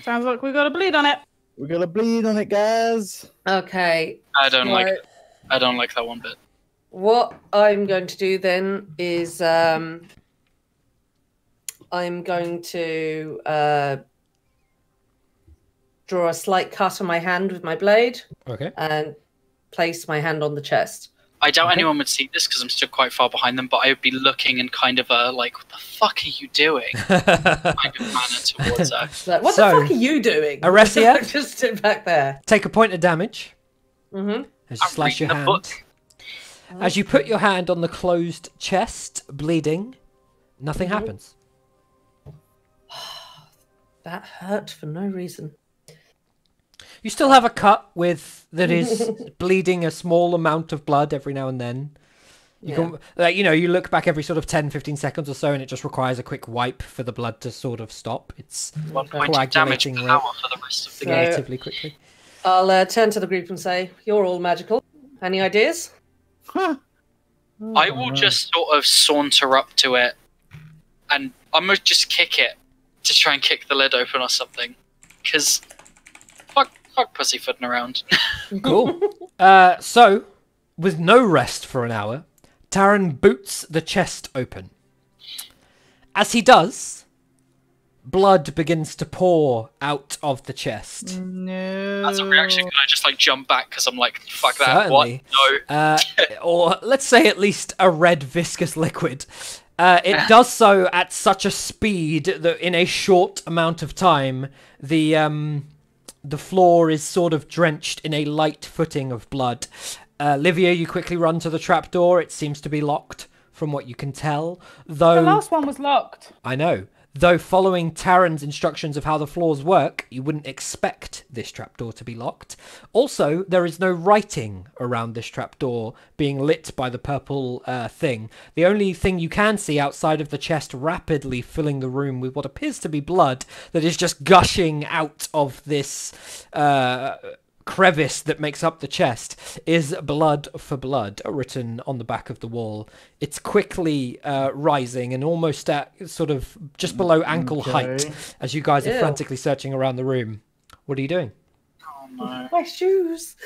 D: Sounds like we've got to bleed on it.
B: We're gonna bleed on it, guys.
E: Okay.
C: I don't
E: so
C: like that one bit.
E: What I'm going to do then is I'm going to draw a slight cut on my hand with my blade
A: Okay.
E: and place my hand on the chest.
C: I doubt anyone would see this because I'm still quite far behind them, but I would be looking in kind of a, like, what the fuck are you doing? kind of manner towards her.
E: So, what
A: So,
E: the fuck are you doing?
A: Aresia?
E: Just sit back there.
A: Take a point of damage
E: Mm-hmm.
A: as you
C: I'm
A: slash your
C: reading the
A: hand.
C: book.
A: As you put your hand on the closed chest, bleeding, nothing happens.
E: That hurt for no reason.
A: You still have a cut with that is bleeding a small amount of blood every now and then. You can, like, you know, you look back every sort of 10, 15 seconds or so, and it just requires a quick wipe for the blood to sort of stop. It's
C: 1 point of damage
A: coagulating
C: power for the rest of the game.
A: relatively quickly.
E: I'll turn to the group and say, "You're all magical. Any ideas?"
B: Huh.
C: I will just sort of saunter up to it, and I'm gonna just kick it to try and kick the lid open or something. Because fuck pussyfooting around.
A: Cool. So, with no rest for an hour, Taran boots the chest open. As he does, blood begins to pour out of the chest.
B: No.
C: As a reaction, can I just like jump back because I'm like, fuck that?
A: Certainly.
C: What? No.
A: Or let's say at least a red viscous liquid. It does so at such a speed that in a short amount of time, the floor is sort of drenched in a light footing of blood. Livia, you quickly run to the trapdoor. It seems to be locked from what you can tell. Though
D: The last one was locked.
A: I know. Though following Taran's instructions of how the floors work, you wouldn't expect this trapdoor to be locked. Also, there is no writing around this trapdoor being lit by the purple thing. The only thing you can see outside of the chest rapidly filling the room with what appears to be blood that is just gushing out of this crevice that makes up the chest is "Blood for blood" written on the back of the wall. It's quickly rising and almost at sort of just below ankle height as you guys are
E: Ew.
A: frantically searching around the room. What are you doing?
C: Oh no.
E: My shoes.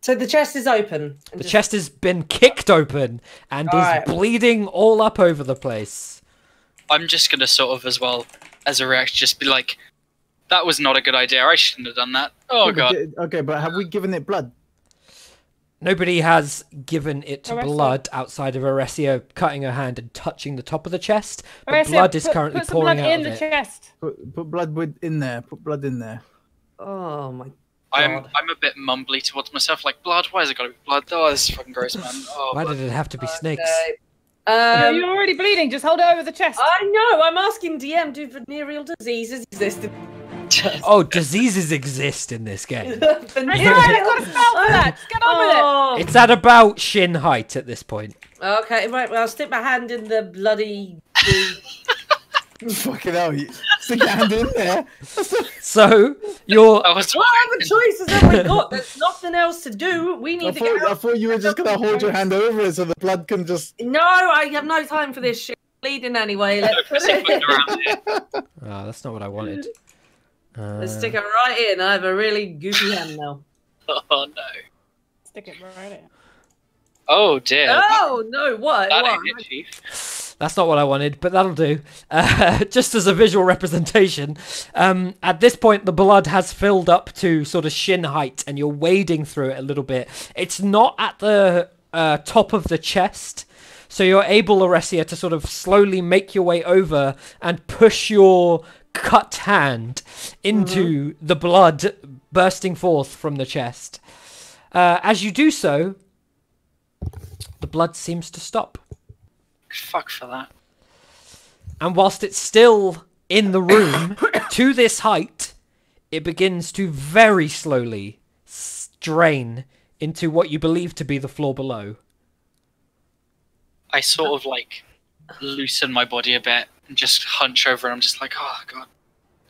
E: So the chest is open.
A: The chest has been kicked open and is
E: Alright.
A: bleeding all up over the place.
C: I'm just gonna sort of, as well as a reaction, just be like, that was not a good idea. I shouldn't have done that. Oh god.
B: Okay, but have we given it blood?
A: Nobody has given it to
D: Aresia.
A: blood outside of Aresia cutting her hand and touching the top of the chest. But
D: Aresia,
A: blood is currently
D: put some
A: pouring
D: blood
A: out
D: in
A: of
D: the
A: it.
D: chest.
B: Put blood in there. Put blood in there.
E: Oh my
C: I'm
E: God.
C: a bit mumbly towards myself, like blood. Why has it got to be blood? Oh, this is fucking gross, man. Oh,
A: Why
C: blood.
A: did it have to be snakes?
E: Okay.
D: You're already bleeding. Just hold it over the chest.
E: I know. I'm asking DM. Do venereal diseases exist?
A: Oh, diseases exist in this game.
D: Right, I've got a spell for that. Just get on with it.
A: It's at about shin height at this point.
E: Okay, right. Well, I'll stick my hand in the bloody.
B: Fucking hell, you stick your hand in there.
A: So you're
C: I was
E: What other choices have we got? There's nothing else to do. We need to get
B: I
E: out.
B: thought you were just gonna hold your hand over it so the blood can just.
E: No, I have no time for this shit. Bleeding anyway. Let's put it in.
C: around here.
A: Oh, that's not what I wanted.
E: Let's stick it right in. I have a really goofy hand now.
C: Oh no.
D: Stick it right in.
C: Oh dear.
E: Oh no! What?
C: That
E: What?
C: ain't it, Chief.
A: That's not what I wanted, but that'll do. Just as a visual representation, at this point the blood has filled up to sort of shin height and you're wading through it a little bit. It's not at the top of the chest, so you're able, Aresia, to sort of slowly make your way over and push your cut hand into the blood bursting forth from the chest. As you do so, the blood seems to stop.
C: Fuck for that.
A: And whilst it's still in the room, to this height, it begins to very slowly drain into what you believe to be the floor below.
C: I sort of like loosen my body a bit and just hunch over and I'm just like, oh god.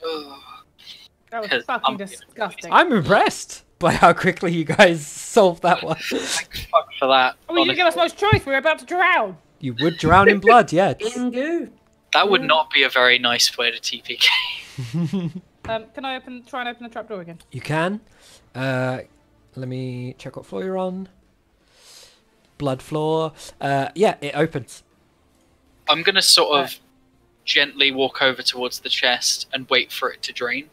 C: Ugh.
D: That was
C: Because
D: fucking
C: I'm-
D: disgusting.
A: I'm impressed by how quickly you guys solved that one.
C: Like, fuck for that.
D: Oh, you didn't give us much choice. We were about to drown.
A: You would drown in blood, yeah.
E: In goo.
C: That would not be a very nice way to TPK.
D: Can I try and open the trapdoor again?
A: You can. Let me check what floor you're on. Blood floor. Yeah, it opens.
C: I'm gonna sort of gently walk over towards the chest and wait for it to drain.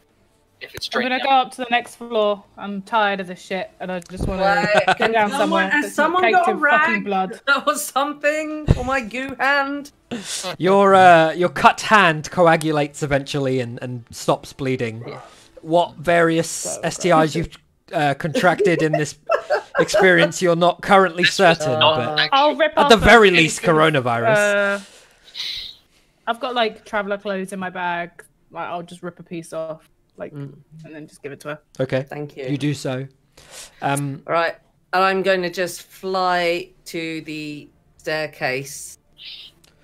C: If it's
D: I'm
C: draining.
D: gonna go up to the next floor. I'm tired of this shit, and I just want
E: Right,
D: to
E: can
D: go down somewhere.
E: has
D: that's
E: someone
D: not
E: got
D: caked
E: a
D: in fucking
E: rag?
D: blood.
E: Or something for my goo hand.
A: Your cut hand coagulates eventually and stops bleeding. What various STIs you've contracted in this experience, you're not currently certain, but
D: I'll rip
A: at
D: off
A: the very
D: a
A: least,
D: piece of,
A: coronavirus.
D: I've got like traveler clothes in my bag. Like I'll just rip a piece off, like, and then just give it to her.
A: Okay,
E: Thank you.
A: you do so.
E: Right. And I'm going to just fly to the staircase.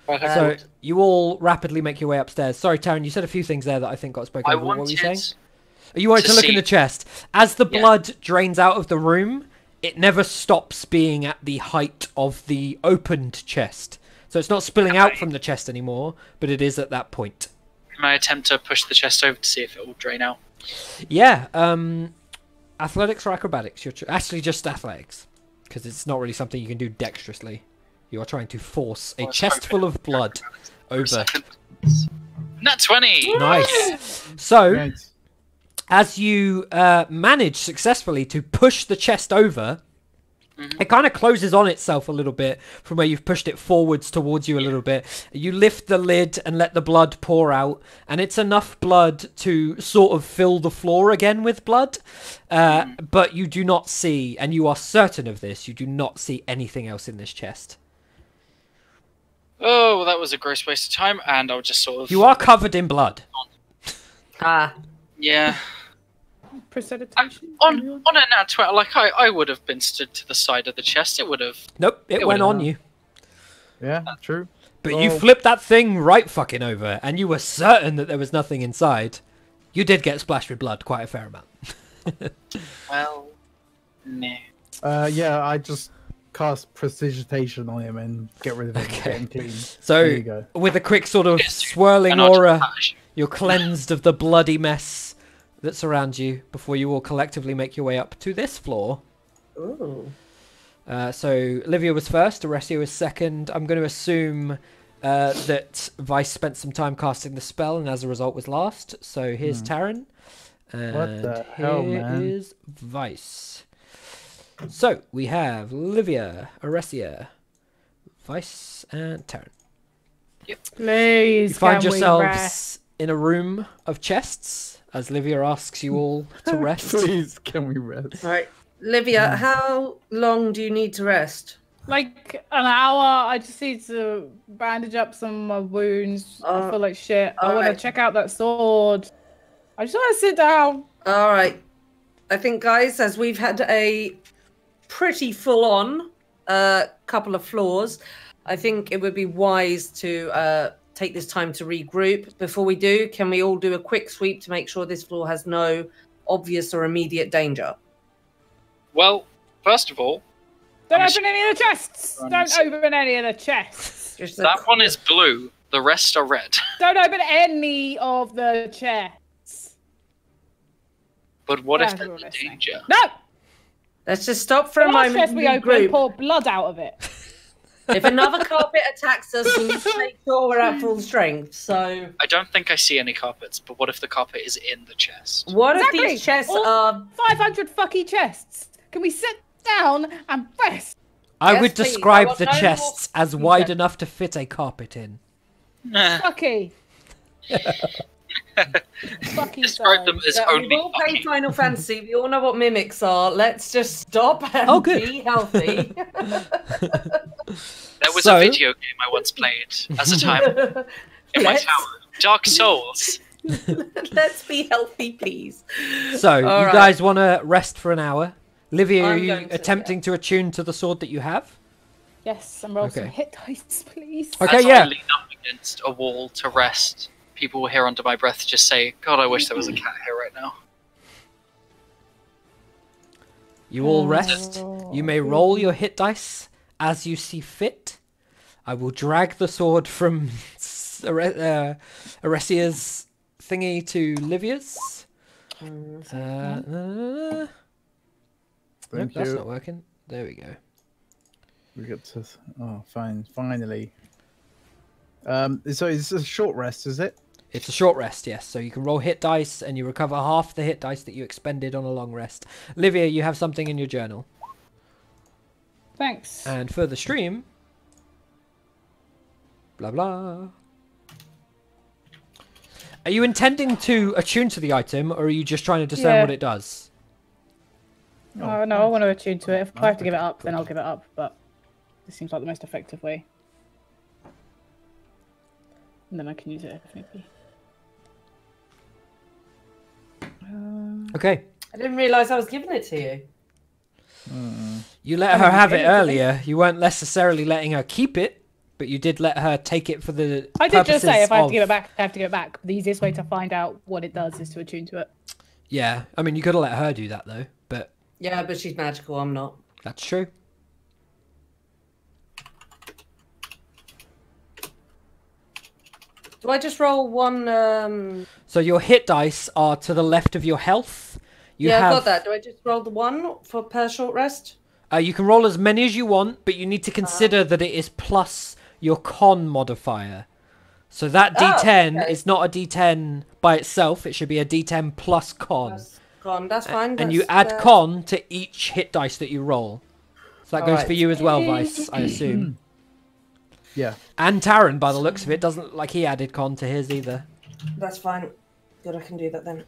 A: So you all rapidly make your way upstairs. Sorry, Taryn, you said a few things there that I think got spoken
C: I
A: over. What were you saying?
C: wanted
A: You wanted to look in
C: see-
A: the chest. As the
C: Yeah.
A: blood drains out of the room, it never stops being at the height of the opened chest. So it's not spilling out from the chest anymore, but it is at that point.
C: Can I attempt to push the chest over to see if it will drain out?
A: Yeah, athletics or acrobatics? Actually, just athletics, because it's not really something you can do dexterously. You are trying to force a
C: I was
A: chest
C: hoping
A: full of blood
C: For a
A: over.
C: second. Nat 20!
A: Nice. So,
B: Right.
A: as you manage successfully to push the chest over, it kind of closes on itself a little bit from where you've pushed it forwards towards you a little bit. You lift the lid and let the blood pour out, and it's enough blood to sort of fill the floor again with blood. But you do not see, and you are certain of this, you do not see anything else in this chest.
C: Oh, well, that was a gross waste of time, and I'll just sort of...
A: You are covered in blood.
E: Ah.
C: Yeah.
D: Precipitation.
C: On a nat 20, like, I would have been stood to the side of the chest. It would have...
A: Nope, it went on you.
B: Yeah, true.
A: But you
B: Oh.
A: flipped that thing right fucking over, and you were certain that there was nothing inside. You did get splashed with blood quite a fair amount.
C: Well... Meh.
B: Yeah, I just cast precipitation on him and get rid of him.
A: Okay.
B: Get him clean.
A: So,
B: There you go.
A: with a quick sort of swirling
C: And I'll just
A: aura,
C: bash.
A: you're cleansed of the bloody mess that's around you before you all collectively make your way up to this floor.
E: Ooh.
A: So, Livia was first, Aresia was second. I'm going to assume that Vice spent some time casting the spell and as a result was last. So, here's Taryn. And
B: What the hell,
A: here
B: man?
A: is Vice. So we have Livia, Aresia, Vice, and Taryn.
D: Please,
A: You find
D: can we
A: yourselves
D: rest?
A: in a room of chests as Livia asks you all to rest.
B: Please, can we rest?
E: All right, Livia, how long do you need to rest?
D: Like an hour. I just need to bandage up some of my wounds. I feel like shit. I want to
E: alright.
D: check out that sword. I just want to sit down.
E: All right. I think, guys, as we've had a pretty full-on couple of floors, I think it would be wise to take this time to regroup. Before we do, can we all do a quick sweep to make sure this floor has no obvious or immediate danger?
C: Well, first of all,
D: Don't
C: I'm
D: open any of the chests. Don't open any of the chests.
E: Just
C: that one is blue. The rest are red.
D: Don't open any of the chests.
C: But what if
D: That's
C: there's
D: what
C: a
D: they're saying.
C: danger?
D: No.
E: Let's just stop for a
D: The last
E: moment.
D: chest we open,
E: regroup.
D: pour blood out of it.
E: If another carpet attacks us, we need to make sure we're at full strength. So,
C: I don't think I see any carpets, but what if the carpet is in the chest?
E: what
D: Exactly.
E: if these chests
D: All
E: are?
D: 500 fucky chests. Can we sit down and rest?
A: I
E: Yes,
A: would
E: please.
A: describe
E: I want
A: the
E: no more
A: chests as wide enough to fit a carpet in.
D: Fucky. Fucky
C: Describe them
D: size.
C: as
E: Yeah,
C: only
E: we've all played
C: fucking.
E: Final Fantasy. We all know what mimics are. Let's just stop and
A: Oh, good.
E: be healthy.
C: There was
A: So-
C: a video game I once played as a time in my
E: Let's-
C: tower. Dark Souls.
E: Let's be healthy, please.
A: So, you
E: All right.
A: guys want to rest for an hour? Livia, are
E: I'm
A: you
E: going to,
A: attempting to attune to the sword that you have?
D: Yes, and roll some
A: Okay.
D: hit dice, please.
A: Okay,
C: As
A: yeah.
C: I lean up against a wall to rest, people will hear under my breath just say, God, I wish there was a cat here right now.
A: You all rest. You may roll your hit dice as you see fit. I will drag the sword from Aresia's thingy to Livia's. Nope,
B: Thank
A: that's
B: you.
A: not working. There we go.
B: We got to. Oh, fine. Finally. So it's a short rest, is it?
A: It's a short rest, yes. So you can roll hit dice and you recover half the hit dice that you expended on a long rest. Livia, you have something in your journal.
D: Thanks.
A: And for the stream, blah blah. Are you intending to attune to the item, or are you just trying to discern
D: Yeah.
A: what it does?
D: Oh, no, I want to attune to it. If I have to give it up, then I'll give it up. But this seems like the most effective way. And then I can use it if need be.
A: Okay.
E: I didn't realise I was giving it to you.
A: You let her have it earlier. You weren't necessarily letting her keep it, but you did let her take it for the
D: I did just say
A: purposes
D: if I have
A: of-
D: to give it back, I have to give it back. The easiest way to find out what it does is to attune to it.
A: Yeah, I mean, you could have let her do that, though, but
E: Yeah, but she's magical. I'm not.
A: that's true.
E: Do I just roll one?
A: So your hit dice are to the left of your health. You
E: Yeah,
A: have,
E: I've got that. Do I just roll the one for per short rest?
A: You can roll as many as you want, but you need to consider that it is plus your con modifier. So that D10
E: okay.
A: is not a D10 by itself. It should be a D10 plus con.
E: That's gone. That's fine.
A: And you
E: that's,
A: add con to each hit dice that you roll. So that goes
E: Alright.
A: for you as well, Vice, I assume.
B: Yeah.
A: And Taran, by the looks of it, doesn't look like he added con to his either.
E: That's fine. Good, I can do that then.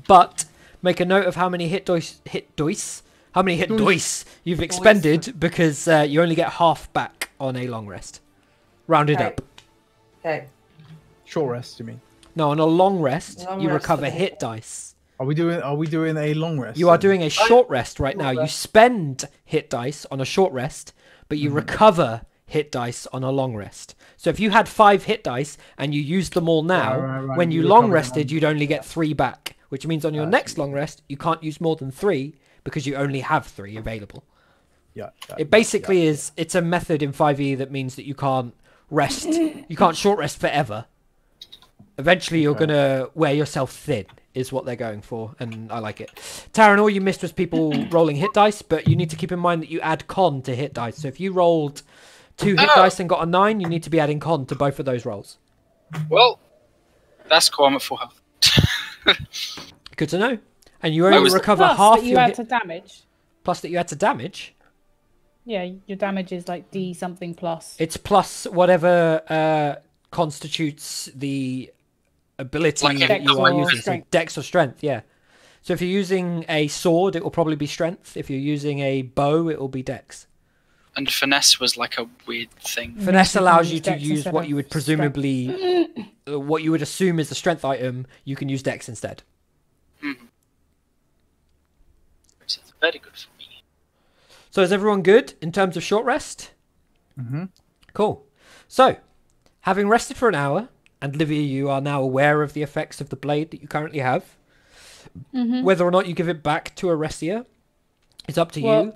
A: But make a note of how many hit dice you've expended, because you only get half back on a long rest. Rounded
E: Okay.
A: up.
E: Okay.
B: Short rest, you mean?
A: No, on a long rest,
E: Long
A: you
E: rest
A: recover
E: for the
A: hit
E: hit
A: dice.
B: Are we doing a long rest?
A: You are
B: then?
A: doing a short rest right now. You
E: rest.
A: spend hit dice on a short rest, but you recover hit dice on a long rest. So if you had 5 hit dice and you used them all now,
B: Right.
A: when you
B: You
A: long
B: recovered
A: rested,
B: one.
A: you'd only get 3 back, which means on your next long rest, you can't use more than 3 because you only have 3 available.
B: Yeah.
A: It basically is, it's a method in 5e that means that you can't rest, you can't short rest forever. Eventually you're going to wear yourself thin, is what they're going for, and I like it. Taran, all you missed was people rolling hit dice, but you need to keep in mind that you add con to hit dice. So if you rolled 2 hit dice and got a 9, you need to be adding con to both of those rolls.
C: Well, that's cool. I'm at full health.
A: Good to know. And you
C: I
A: only
C: was-
A: recover
D: Plus
A: half
D: that you
A: your
D: add
A: hit...
D: to damage.
A: Plus that you add to damage.
D: Yeah, your damage is like D something plus.
A: It's plus whatever constitutes the ability
C: Like
A: that you are using. So
D: strength.
A: dex or strength, yeah. So if you're using a sword, it will probably be strength. If you're using a bow, it will be dex.
C: And finesse was like a weird thing.
A: Finesse
D: you can
A: allows you
D: use
A: to
D: dex
A: use
D: instead
A: what
D: of
A: you would presumably, what you would assume is a strength item. You can use dex instead.
C: Which is very good for me.
A: So is everyone good in terms of short rest?
B: Mm-hmm.
A: Cool. So, having rested for an hour, and Livia, you are now aware of the effects of the blade that you currently have. Whether or not you give it back to Arestia is up to you.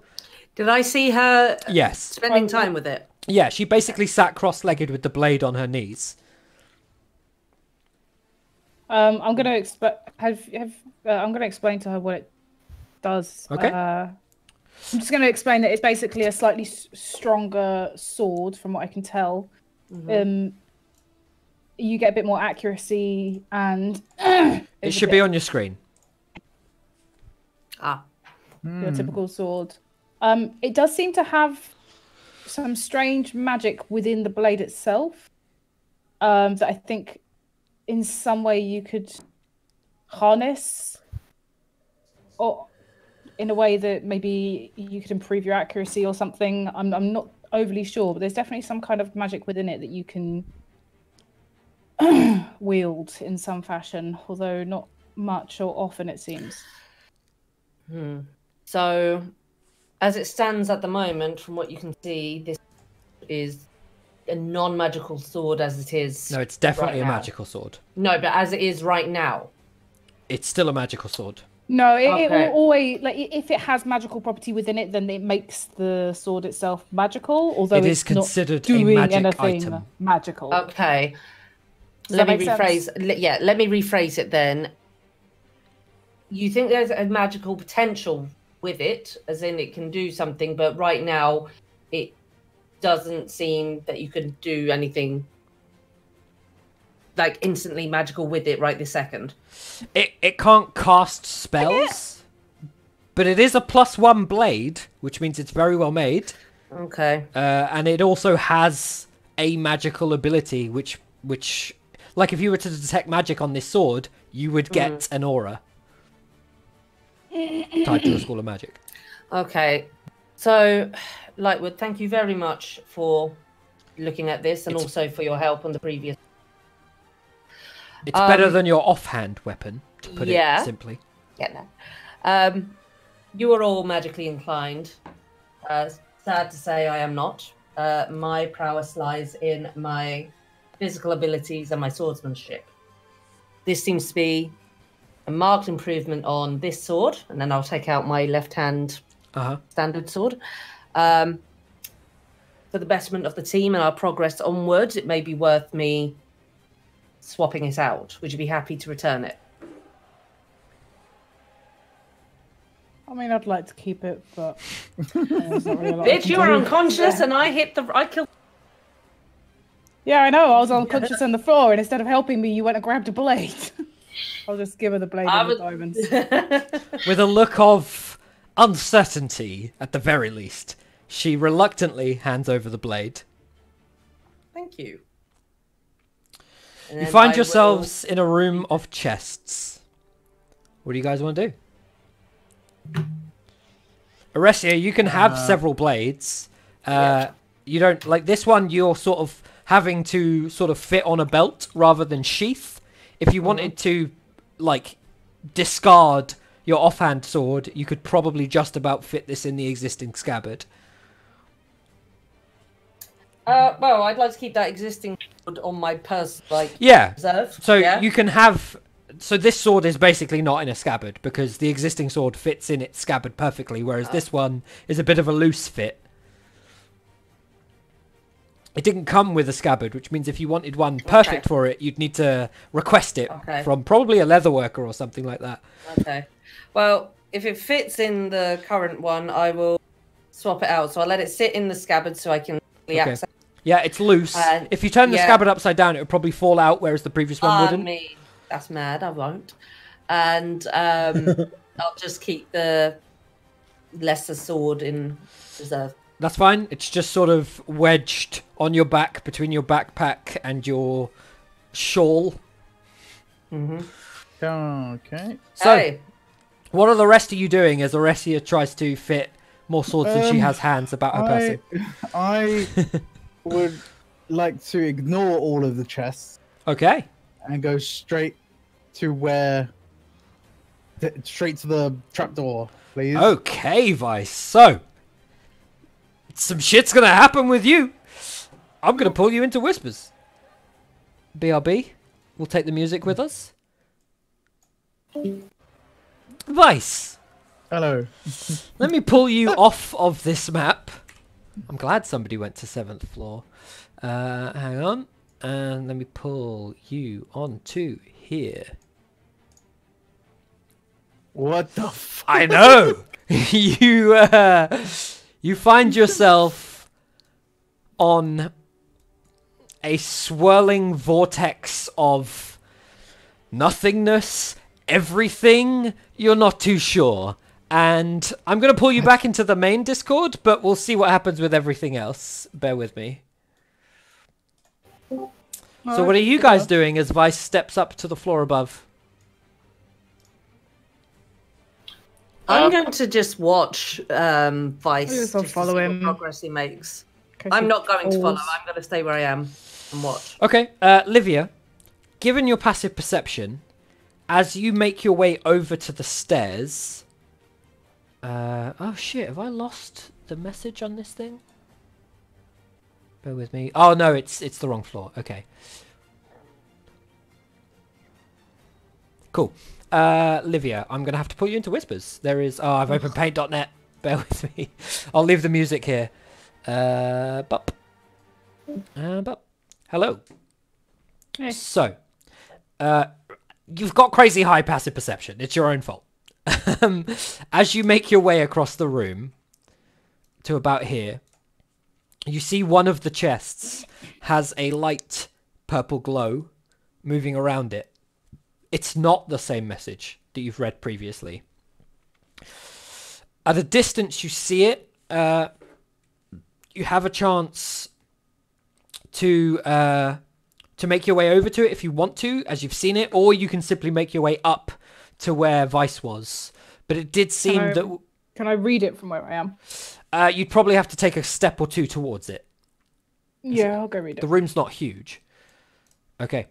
E: Did I see her
A: Yes.
E: spending time with it?
A: Yeah, she basically sat cross-legged with the blade on her knees.
D: I'm gonna I'm gonna explain to her what it does.
A: Okay.
D: I'm just gonna explain that it's basically a slightly stronger sword, from what I can tell. You get a bit more accuracy, and
A: It should be on your screen.
D: your typical sword. It does seem to have some strange magic within the blade itself. That I think, in some way, you could harness, or in a way that maybe you could improve your accuracy or something. I'm not overly sure, but there's definitely some kind of magic within it that you can wield in some fashion, although not much or often, it seems.
E: So, as it stands at the moment, from what you can see, this is a non-magical sword as it is.
A: No, it's definitely
E: right
A: a
E: now.
A: magical sword.
E: No, but as it is right now.
A: It's still a magical sword.
D: No, it
E: Okay.
D: will always, like, if it has magical property within it, then it makes the sword itself magical, although
A: It
D: it's
A: is considered
D: not
A: a
D: doing
A: magic
D: anything
A: item.
D: magical.
E: Okay.
D: Does
E: Let
D: that
E: me
D: make
E: rephrase.
D: sense?
E: Yeah, let me rephrase it then. You think there's a magical potential with it, as in it can do something, but right now it doesn't seem that you can do anything like instantly magical with it right this second.
A: It can't cast spells, but it is a +1 blade, which means it's very well made.
E: Okay.
A: And it also has a magical ability, which, like, if you were to detect magic on this sword, you would get an aura tied to the School of Magic.
E: Okay. So, Lightwood, thank you very much for looking at this and also for your help on the previous.
A: It's better than your offhand weapon, to put
E: yeah.
A: it simply.
E: Yeah, no. You are all magically inclined. Sad to say, I am not. My prowess lies in my physical abilities and my swordsmanship. This seems to be a marked improvement on this sword, and then I'll take out my left-hand standard sword. For the betterment of the team and our progress onwards, it may be worth me swapping it out. Would you be happy to return it?
D: I mean, I'd like to keep it, but there's not really a lot I
E: Bitch,
D: can
E: you were
D: do.
E: unconscious and I killed.
D: Yeah, I know. I was unconscious on the floor, and instead of helping me, you went and grabbed a blade. I'll just give her the blade and the diamonds.
A: With a look of uncertainty, at the very least, she reluctantly hands over the blade.
E: Thank you.
A: You find yourselves in a room of chests. What do you guys want to do? Aressia, you can have several blades. You don't, like this one, you're sort of having to sort of fit on a belt rather than sheath. If you wanted to, like, discard your offhand sword, you could probably just about fit this in the existing scabbard.
E: Well, I'd like to keep that existing sword on my purse, like, reserve.
A: So
E: yeah?
A: you can have... So this sword is basically not in a scabbard, because the existing sword fits in its scabbard perfectly, whereas this one is a bit of a loose fit. It didn't come with a scabbard, which means if you wanted one perfect for it, you'd need to request it from probably a leatherworker or something like that.
E: Okay. Well, if it fits in the current one, I will swap it out. So I'll let it sit in the scabbard so I can access.
A: Yeah, it's loose. If you turn the scabbard upside down, it would probably fall out, whereas the previous one wouldn't.
E: That's mad. I won't. And I'll just keep the lesser sword in reserve.
A: That's fine. It's just sort of wedged on your back between your backpack and your shawl.
B: Okay.
A: So,
E: Hey,
A: what are the rest of you doing as Oresia tries to fit more swords than she has hands about her person?
B: I would like to ignore all of the chests
A: Okay.
B: and go straight to straight to the trapdoor, please.
A: Okay, Vice. So, some shit's gonna happen with you. I'm gonna pull you into whispers. BRB, we'll take the music with us. Vice,
B: Hello.
A: let me pull you off of this map. I'm glad somebody went to 7th floor. Hang on. And let me pull you onto here.
B: What the fuck?
A: I know! You find yourself on a swirling vortex of nothingness, everything, you're not too sure. And I'm going to pull you back into the main Discord, but we'll see what happens with everything else. Bear with me. So what are you guys doing as Vice steps up to the floor above?
E: I'm going to just watch Vice
D: Yes, I'll
E: just to
D: follow
E: see what
D: him.
E: progress he makes. I'm not going to follow. I'm going to stay where I am and watch.
A: Okay, Livia, given your passive perception, as you make your way over to the stairs... oh shit, have I lost the message on this thing? Bear with me. Oh no, it's the wrong floor. Okay. Cool. Livia, I'm going to have to put you into whispers. There is... Oh, I've opened paint.net. Bear with me. I'll leave the music here. Bup. Bup. Hello.
D: Hey.
A: So, you've got crazy high passive perception. It's your own fault. As you make your way across the room to about here, you see one of the chests has a light purple glow moving around it. It's not the same message that you've read previously. At a distance, you see it. You have a chance to make your way over to it if you want to, as you've seen it, or you can simply make your way up to where Vice was. But it did seem that...
D: Can I read it from where I am?
A: You'd probably have to take a step or two towards it.
D: Yeah, I'll go read it.
A: The room's not huge. Okay.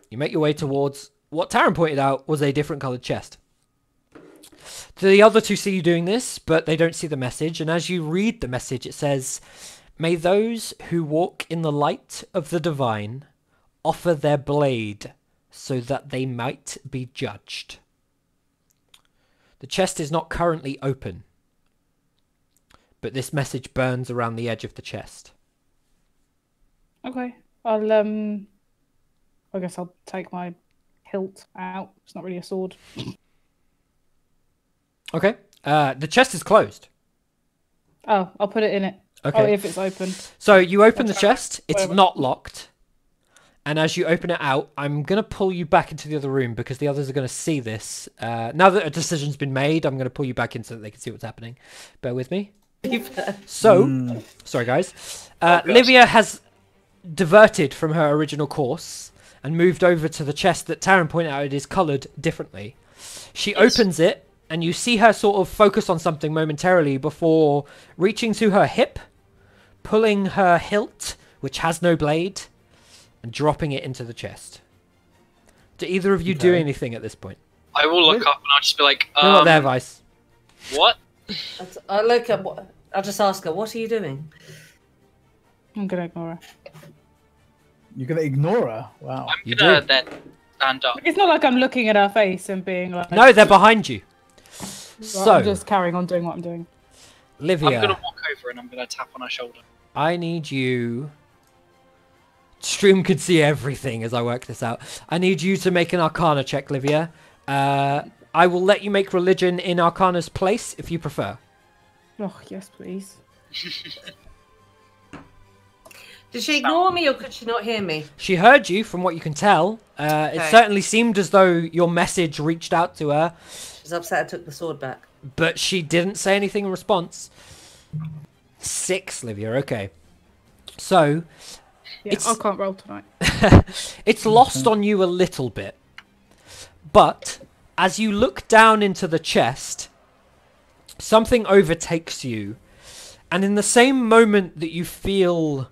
A: You make your way towards what Taryn pointed out was a different coloured chest. The other two see you doing this, but they don't see the message. And as you read the message, it says, "May those who walk in the light of the divine offer their blade so that they might be judged. The chest is not currently open, but this message burns around the edge of the chest."
D: Okay. I guess I'll take my hilt out. It's not really a sword.
A: Okay. The chest is closed.
D: Oh, I'll put it in it.
A: Okay.
D: Oh, if it's open.
A: So you open the
D: Okay.
A: chest. It's
D: Whatever.
A: not locked. And as you open it out, I'm going to pull you back into the other room because the others are going to see this. Now that a decision's been made, I'm going to pull you back in so that they can see what's happening. Bear with me. So, sorry guys. Livia has diverted from her original course and moved over to the chest that Taryn pointed out is coloured differently. She opens it, and you see her sort of focus on something momentarily before reaching to her hip, pulling her hilt, which has no blade, and dropping it into the chest. Do either of you do anything at this point?
C: I will look up and I'll just be like,
A: You're not there, Vice.
C: what?
E: I look at what. I'll just ask her, "What are you doing?"
D: I'm gonna ignore her.
B: You're gonna ignore her? Wow.
C: I'm
A: You
C: gonna
A: do.
C: then stand up.
D: It's not like I'm looking at her face and being like...
A: No, they're behind you.
D: Right,
A: So,
D: I'm just carrying on doing what I'm doing.
A: Livia,
C: I'm gonna walk over and I'm gonna tap on her shoulder.
A: I need you... Stream can see everything as I work this out. I need you to make an Arcana check, Livia. I will let you make religion in Arcana's place if you prefer.
D: Oh, yes, please.
E: Did she ignore me or could she not hear me?
A: She heard you, from what you can tell. It
E: Okay.
A: certainly seemed as though your message reached out to her.
E: She's upset I took the sword back.
A: But she didn't say anything in response. 6, Livia. Okay. So,
D: Yeah, I can't roll tonight.
A: it's lost on you a little bit. But as you look down into the chest, something overtakes you. And in the same moment that you feel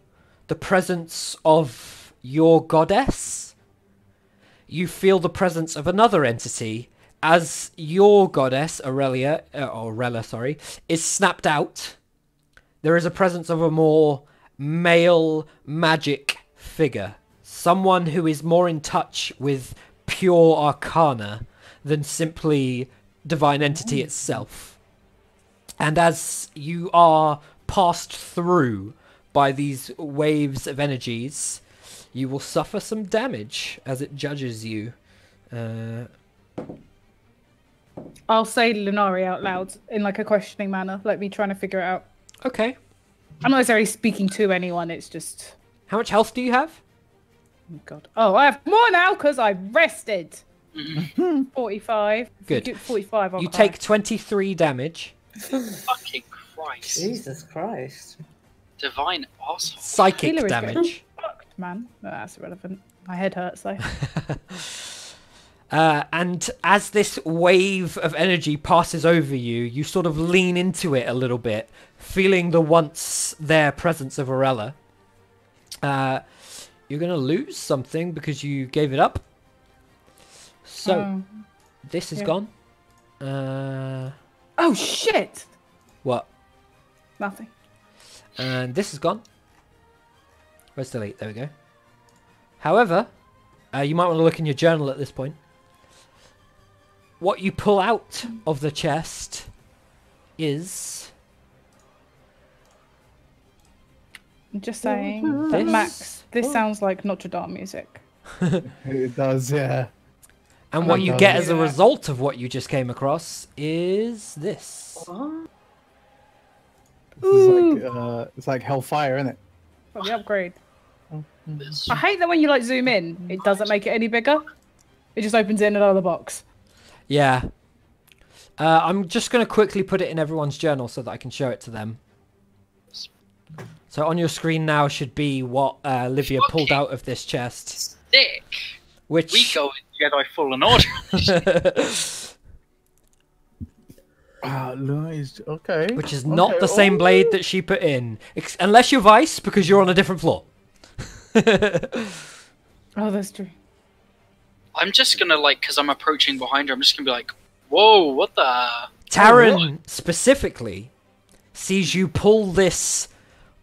A: the presence of your goddess, you feel the presence of another entity as your goddess, Aurelia, is snapped out. There is a presence of a more male magic figure. Someone who is more in touch with pure arcana than simply divine entity itself. And as you are passed through by these waves of energies, you will suffer some damage as it judges you.
D: I'll say Lunari out loud in like a questioning manner, like me trying to figure it out.
A: Okay.
D: I'm not necessarily speaking to anyone, it's just...
A: How much health do you have?
D: Oh, God. Oh, I have more now because I rested. 45.
A: Good.
D: If you do 45, I'll
A: You
D: cry.
A: take 23 damage.
C: Fucking Christ.
E: Jesus Christ.
C: Divine arsehole.
A: Psychic
D: Healer is
A: damage.
D: Fucked, man. No, that's irrelevant. My head hurts, though.
A: And as this wave of energy passes over you, you sort of lean into it a little bit, feeling the once there presence of Aurelia. You're going to lose something because you gave it up. So, this is gone.
D: Oh, shit!
A: What?
D: Nothing.
A: And this is gone. Where's delete? There we go. However, you might want to look in your journal at this point. What you pull out of the chest is...
D: I'm just saying,
A: This?
D: Max, this sounds like Notre Dame music.
B: It does, yeah.
A: And what you
B: Oh,
A: get as a
D: yeah.
A: result of what you just came across is this.
B: It's like hellfire, isn't it?
D: Oh, the upgrade.
C: This-
D: I hate that when you like zoom in, it doesn't make it any bigger. It just opens in another box.
A: Yeah. I'm just going to quickly put it in everyone's journal so that I can show it to them. So on your screen now should be what Livia pulled
C: Fucking
A: out of this chest.
C: Dick.
A: Which...
C: We go in Jedi Fallen Order.
B: Okay.
A: Which is not
B: Okay,
A: the same blade that she put in. Unless you're Vice, because you're on a different floor.
D: Oh, that's true.
C: I'm just gonna because I'm approaching behind her, I'm just gonna be like, whoa, what the...
A: Taryn specifically sees you pull this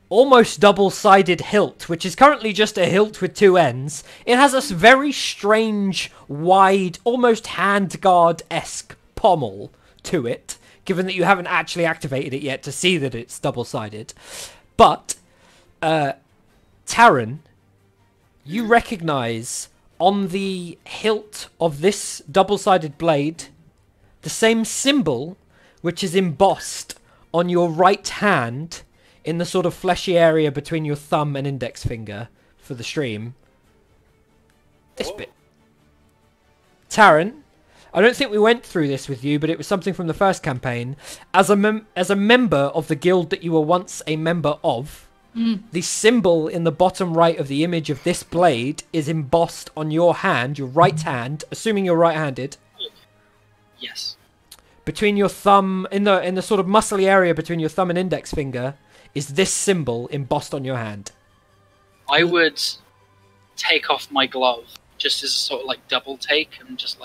A: almost double-sided hilt, which is currently just a hilt with two ends. It has a very strange, wide, almost handguard-esque pommel to it, given that you haven't actually activated it yet to see that it's double-sided. But, Taryn, you recognize on the hilt of this double-sided blade the same symbol which is embossed on your right hand in the sort of fleshy area between your thumb and index finger for the stream. This bit. Taryn, I don't think we went through this with you, but it was something from the first campaign. As a member of the guild that you were once a member of, the symbol in the bottom right of the image of this blade is embossed on your hand, your right hand, assuming you're right-handed.
C: Yes.
A: Between your thumb, in the sort of muscly area between your thumb and index finger, is this symbol embossed on your hand.
C: I would take off my glove, just as a sort of double take, and just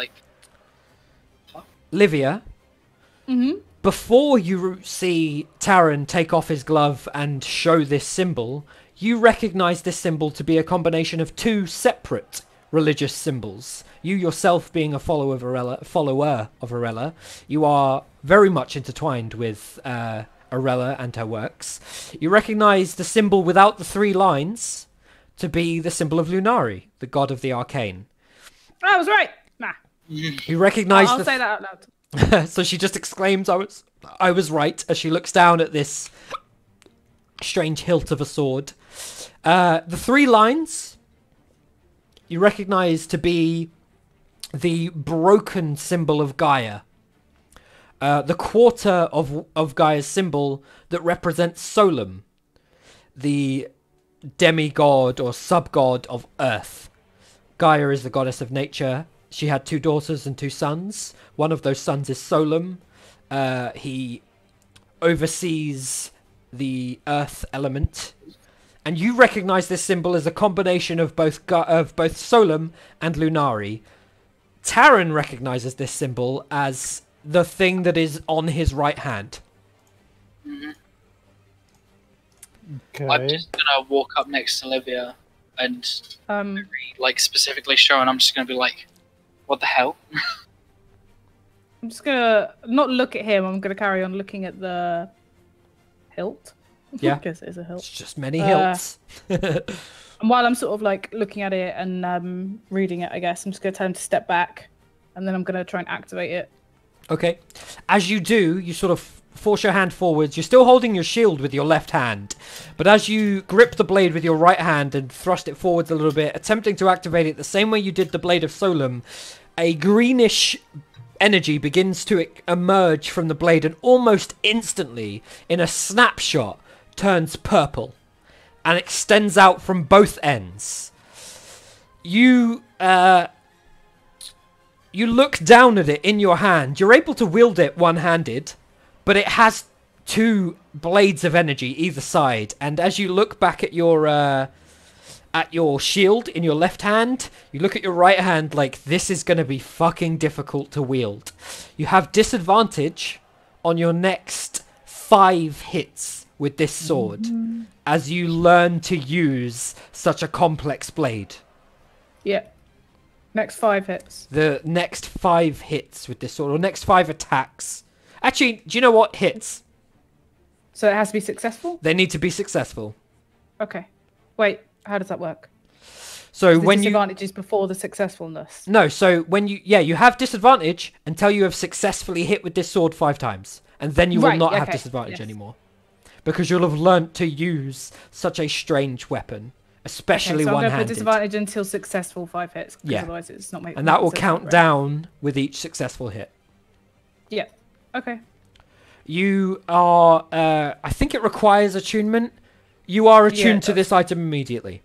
A: Livia, before you see Taryn take off his glove and show this symbol, you recognize this symbol to be a combination of two separate religious symbols. You yourself being a follower of Aurelia, you are very much intertwined with Aurelia and her works. You recognize the symbol without the 3 lines to be the symbol of Lunari, the god of the arcane.
D: I was right. Nah.
A: You recognize
D: I'll say that out loud.
A: So she just exclaims, I was right, as she looks down at this strange hilt of a sword. The 3 lines you recognize to be the broken symbol of Gaia. the quarter of Gaia's symbol that represents Solum, the demigod or sub-god of Earth. Gaia is the goddess of nature. She had 2 daughters and 2 sons. One of those sons is Solum. He oversees the earth element. And you recognize this symbol as a combination of both Solum and Lunari. Taran recognizes this symbol as the thing that is on his right hand.
B: Okay.
C: I'm just gonna walk up next to Olivia and like specifically show, and I'm just gonna be like, "What the hell?"
D: I'm just gonna not look at him. I'm gonna carry on looking at the hilt.
A: Yeah.
D: I guess it is a hilt.
A: It's just many hilts.
D: And while I'm sort of like looking at it and reading it, I guess I'm just gonna tell him to step back, and then I'm gonna try and activate it.
A: Okay. As you do, you sort of force your hand forwards. You're still holding your shield with your left hand, but as you grip the blade with your right hand and thrust it forwards a little bit, attempting to activate it the same way you did the blade of Solum, a greenish energy begins to emerge from the blade and almost instantly, in a snapshot, turns purple and extends out from both ends. You look down at it in your hand. You're able to wield it one-handed, but it has 2 blades of energy either side. And as you look back at your shield in your left hand, you look at your right hand like, this is going to be fucking difficult to wield. You have disadvantage on your next 5 hits with this sword as you learn to use such a complex blade.
D: Yeah. Next 5 hits.
A: The next 5 hits with this sword, or next 5 attacks. Actually, do you know what? Hits.
D: So it has to be successful?
A: They need to be successful.
D: Okay. Wait, how does that work?
A: So
D: The
A: when you...
D: disadvantage is before the successfulness.
A: No, so when you... Yeah, you have disadvantage until you have successfully hit with this sword 5 times. And then you will not have disadvantage anymore. Because you'll have learnt to use such a strange weapon. Especially
D: so I'm
A: one-handed.
D: going to put disadvantage until successful 5 hits.
A: Yeah.
D: Otherwise it's not making.
A: And that will count down with each successful hit.
D: Yeah. Okay.
A: You are... I think it requires attunement. You are attuned to this item immediately.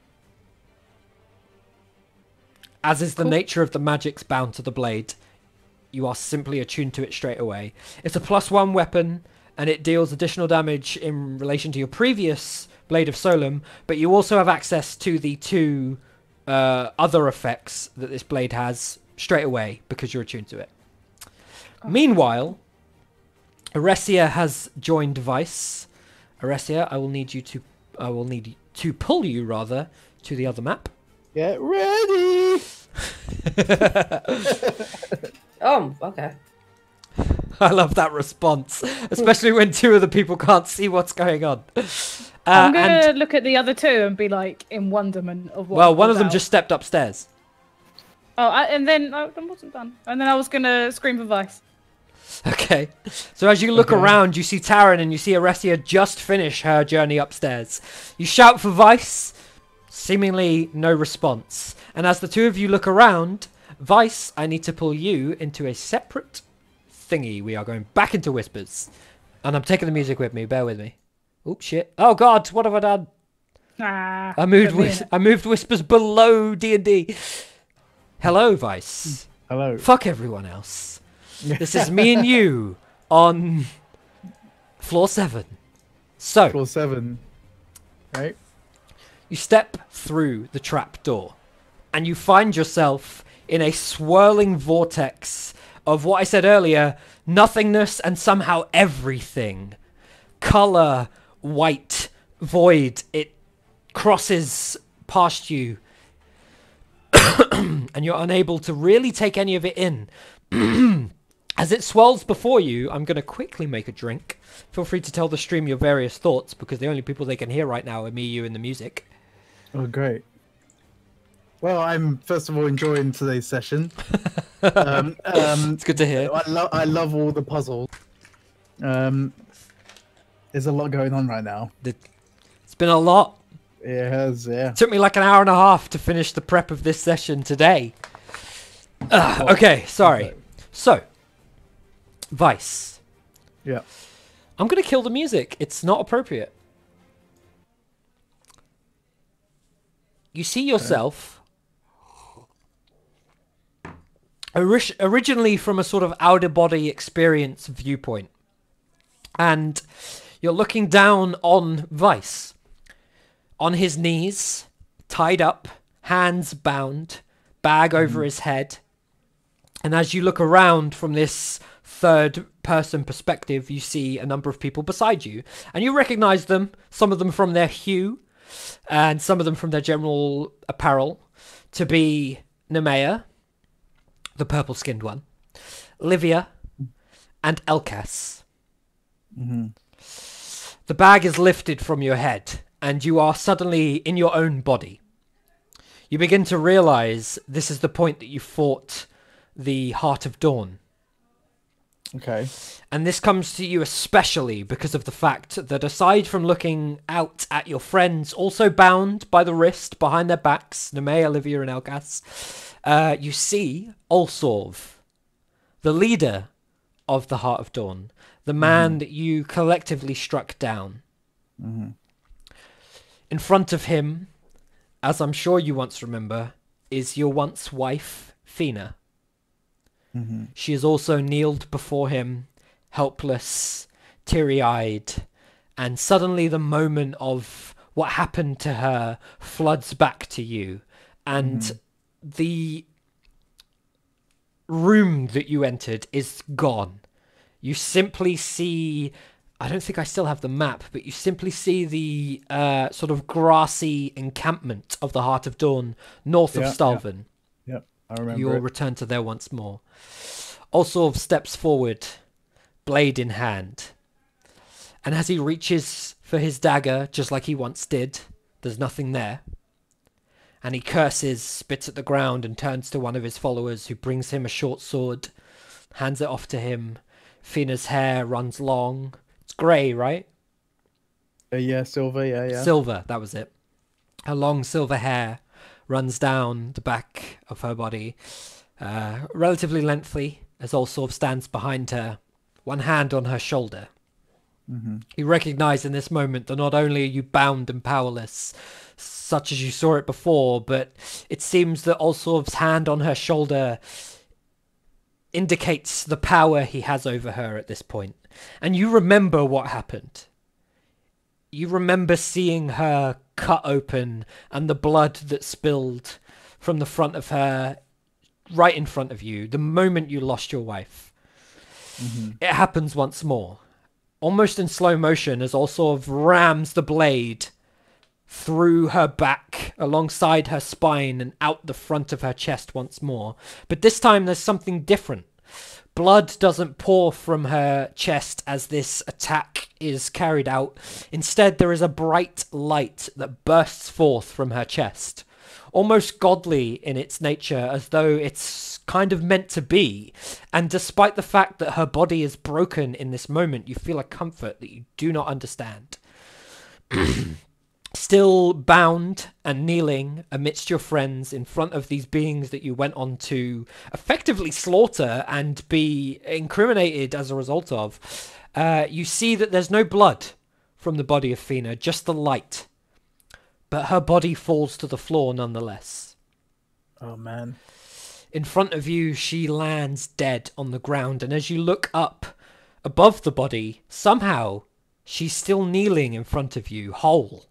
A: As is the nature of the magics bound to the blade. You are simply attuned to it straight away. It's a +1 weapon, and it deals additional damage in relation to your previous Blade of Solum, but you also have access to the 2 other effects that this blade has straight away because you're attuned to it. Oh. Meanwhile, Aresia has joined Vice. Aresia, I will need to pull you rather to the other map.
B: Get ready.
E: Oh, okay.
A: I love that response, especially when 2 of the people can't see what's going on.
D: I'm gonna look at the other 2 and be like in wonderment of what.
A: Well, one of them just stepped upstairs.
D: Oh, and then I wasn't done. And then I was gonna scream for Vice.
A: Okay. So as you look around, you see Taran and you see Aresia just finish her journey upstairs. You shout for Vice, seemingly no response. And as the 2 of you look around, Vice, I need to pull you into a separate thingy. We are going back into Whispers. And I'm taking the music with me. Bear with me. Oops, shit. Oh, God. What have I done? I moved Whispers below D&D. Hello, Vice.
B: Hello.
A: Fuck everyone else. This is me and you on floor 7. So,
B: Floor 7. Right?
A: you step through the trap door and you find yourself in a swirling vortex of what I said earlier, nothingness and somehow everything. Color, white, void. It crosses past you and you're unable to really take any of it in. As it swells before you, I'm going to quickly make a drink. Feel free to tell the stream your various thoughts, because the only people they can hear right now are me, you, and the music.
B: Oh, great. Well, I'm first of all enjoying today's session. It's
A: good to hear.
B: I love all the puzzles. There's a lot going on right now.
A: It's been a lot.
B: It has, yeah.
A: It took me like an hour and a half to finish the prep of this session today. Okay, sorry. So, Vice,
B: Yeah.
A: I'm going to kill the music. It's not appropriate. You see yourself originally from a sort of out-of-body experience viewpoint. And you're looking down on Vice. On his knees, tied up, hands bound, bag over his head. And as you look around from this third-person perspective, you see a number of people beside you. And you recognize them, some of them from their hue, and some of them from their general apparel, to be Nemea, the purple-skinned one, Livia, and Elkas. The bag is lifted from your head, and you are suddenly in your own body. You begin to realize this is the point that you fought the Heart of Dawn.
B: Okay.
A: And this comes to you especially because of the fact that aside from looking out at your friends, also bound by the wrist behind their backs, Nemea, Olivia, and Elgas, you see Olsorv, the leader of the Heart of Dawn, the man that you collectively struck down. In front of him, as I'm sure you once remember, is your once wife, Fina. She is also kneeled before him, helpless, teary-eyed, and suddenly the moment of what happened to her floods back to you. And the room that you entered is gone. You simply see... I don't think I still have the map, but you simply see the sort of grassy encampment of the Heart of Dawn north of Stahlven.
B: Yeah, I remember.
A: You'll return to there once more. Olsorv steps forward, blade in hand. And as he reaches for his dagger, just like he once did, there's nothing there. And he curses, spits at the ground, and turns to one of his followers, who brings him a short sword, hands it off to him. Fina's hair runs long. It's grey, right?
B: Yeah, silver, yeah.
A: Silver, that was it. Her long silver hair runs down the back of her body, relatively lengthy, as Olsorv stands behind her, one hand on her shoulder. You recognise in this moment that not only are you bound and powerless, such as you saw it before, but it seems that Olsorv's hand on her shoulder indicates the power he has over her at this point. And you remember what happened. You remember seeing her cut open and the blood that spilled from the front of her right in front of you the moment you lost your wife. It happens once more, almost in slow motion, as Olsorv rams the blade through her back, alongside her spine, and out the front of her chest once more. But this time there's something different. Blood doesn't pour from her chest as this attack is carried out. Instead, there is a bright light that bursts forth from her chest, almost godly in its nature, as though it's kind of meant to be. And despite the fact that her body is broken in this moment, you feel a comfort that you do not understand. Still bound and kneeling amidst your friends in front of these beings that you went on to effectively slaughter and be incriminated as a result of, you see that there's no blood from the body of Fina, just the light. But her body falls to the floor nonetheless.
B: Oh, man.
A: In front of you, she lands dead on the ground, and as you look up above the body, somehow she's still kneeling in front of you, whole.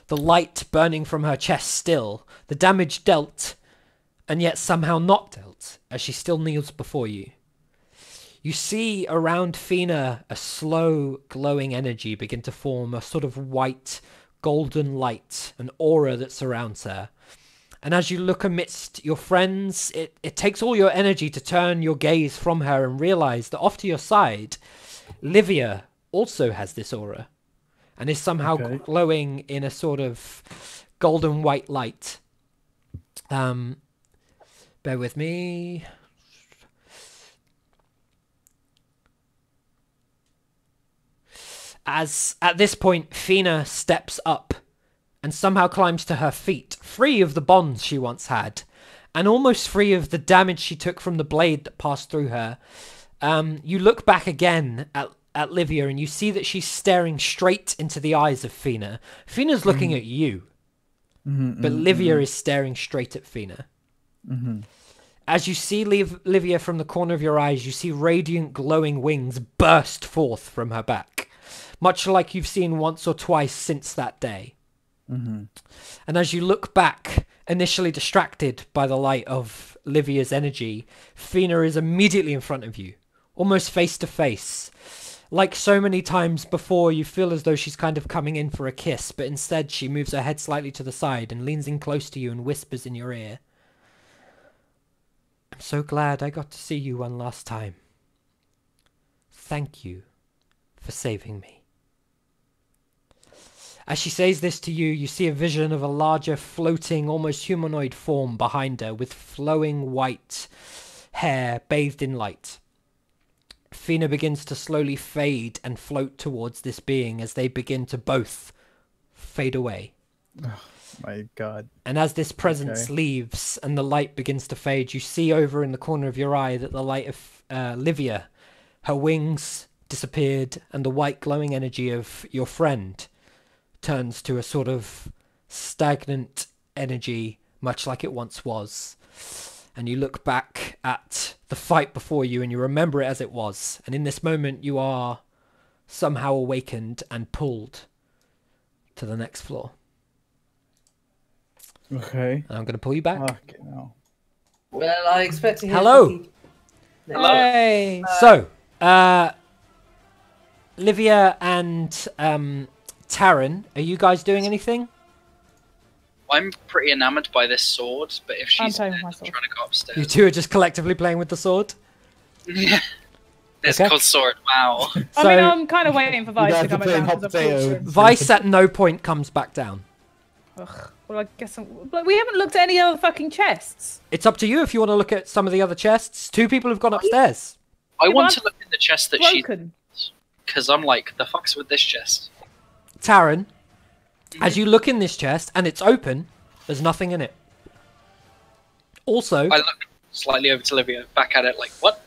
A: The light burning from her chest still, the damage dealt, and yet somehow not dealt, as she still kneels before you. You see around Fina a slow, glowing energy begin to form, a sort of white, golden light, an aura that surrounds her. And as you look amidst your friends, it takes all your energy to turn your gaze from her and realize that off to your side, Livia also has this aura. And is somehow glowing in a sort of golden white light. Bear with me. As at this point, Fina steps up and somehow climbs to her feet, free of the bonds she once had, and almost free of the damage she took from the blade that passed through her. You look back again at at Livia, and you see that she's staring straight into the eyes of Fina. Fina's looking at you, but Livia is staring straight at Fina. As you see Livia from the corner of your eyes, you see radiant glowing wings burst forth from her back, much like you've seen once or twice since that day. And as you look back, initially distracted by the light of Livia's energy, Fina is immediately in front of you, almost face to face. Like so many times before, you feel as though she's kind of coming in for a kiss, but instead she moves her head slightly to the side and leans in close to you and whispers in your ear. I'm so glad I got to see you one last time. Thank you for saving me. As she says this to you, you see a vision of a larger, floating, almost humanoid form behind her with flowing white hair bathed in light. Fina begins to slowly fade and float towards this being as they begin to both fade away.
B: Oh, my God.
A: And as this presence leaves and the light begins to fade, you see over in the corner of your eye that the light of Livia, her wings disappeared, and the white glowing energy of your friend turns to a sort of stagnant energy, much like it once was. And you look back at the fight before you and you remember it as it was. And in this moment, you are somehow awakened and pulled to the next floor.
B: Okay.
A: And I'm going to pull you back.
B: Okay, no.
E: Well, I expect to hear
A: Hello.
E: from you.
C: Hello.
D: Hey.
A: So, Livia and Taryn, are you guys doing anything?
C: I'm pretty enamoured by this sword, but if she's
D: playing
C: dead,
D: with my
C: I'm
D: sword.
C: trying to go
A: You
C: upstairs.
A: two are just collectively playing with the sword?
C: It's
A: Okay.
C: called sword. Wow.
D: I mean, I'm kind of waiting for Vice
B: guys
D: to
B: are
D: come
B: playing
D: down.
B: hot
D: 'cause I've talked to
B: potato.
D: him.
A: Vice at no point comes back down.
D: Ugh. Well, I guess but we haven't looked at any other fucking chests.
A: It's up to you if you want to look at some of the other chests. Two people have gone upstairs.
C: I
D: Yeah,
C: want
D: but
C: to look in the chest that she's...
D: Broken.
C: Because I'm like, the fuck's with this chest?
A: Taryn, as you look in this chest and it's open, there's nothing in it. Also,
C: I look slightly over to Livia, back at it like, what?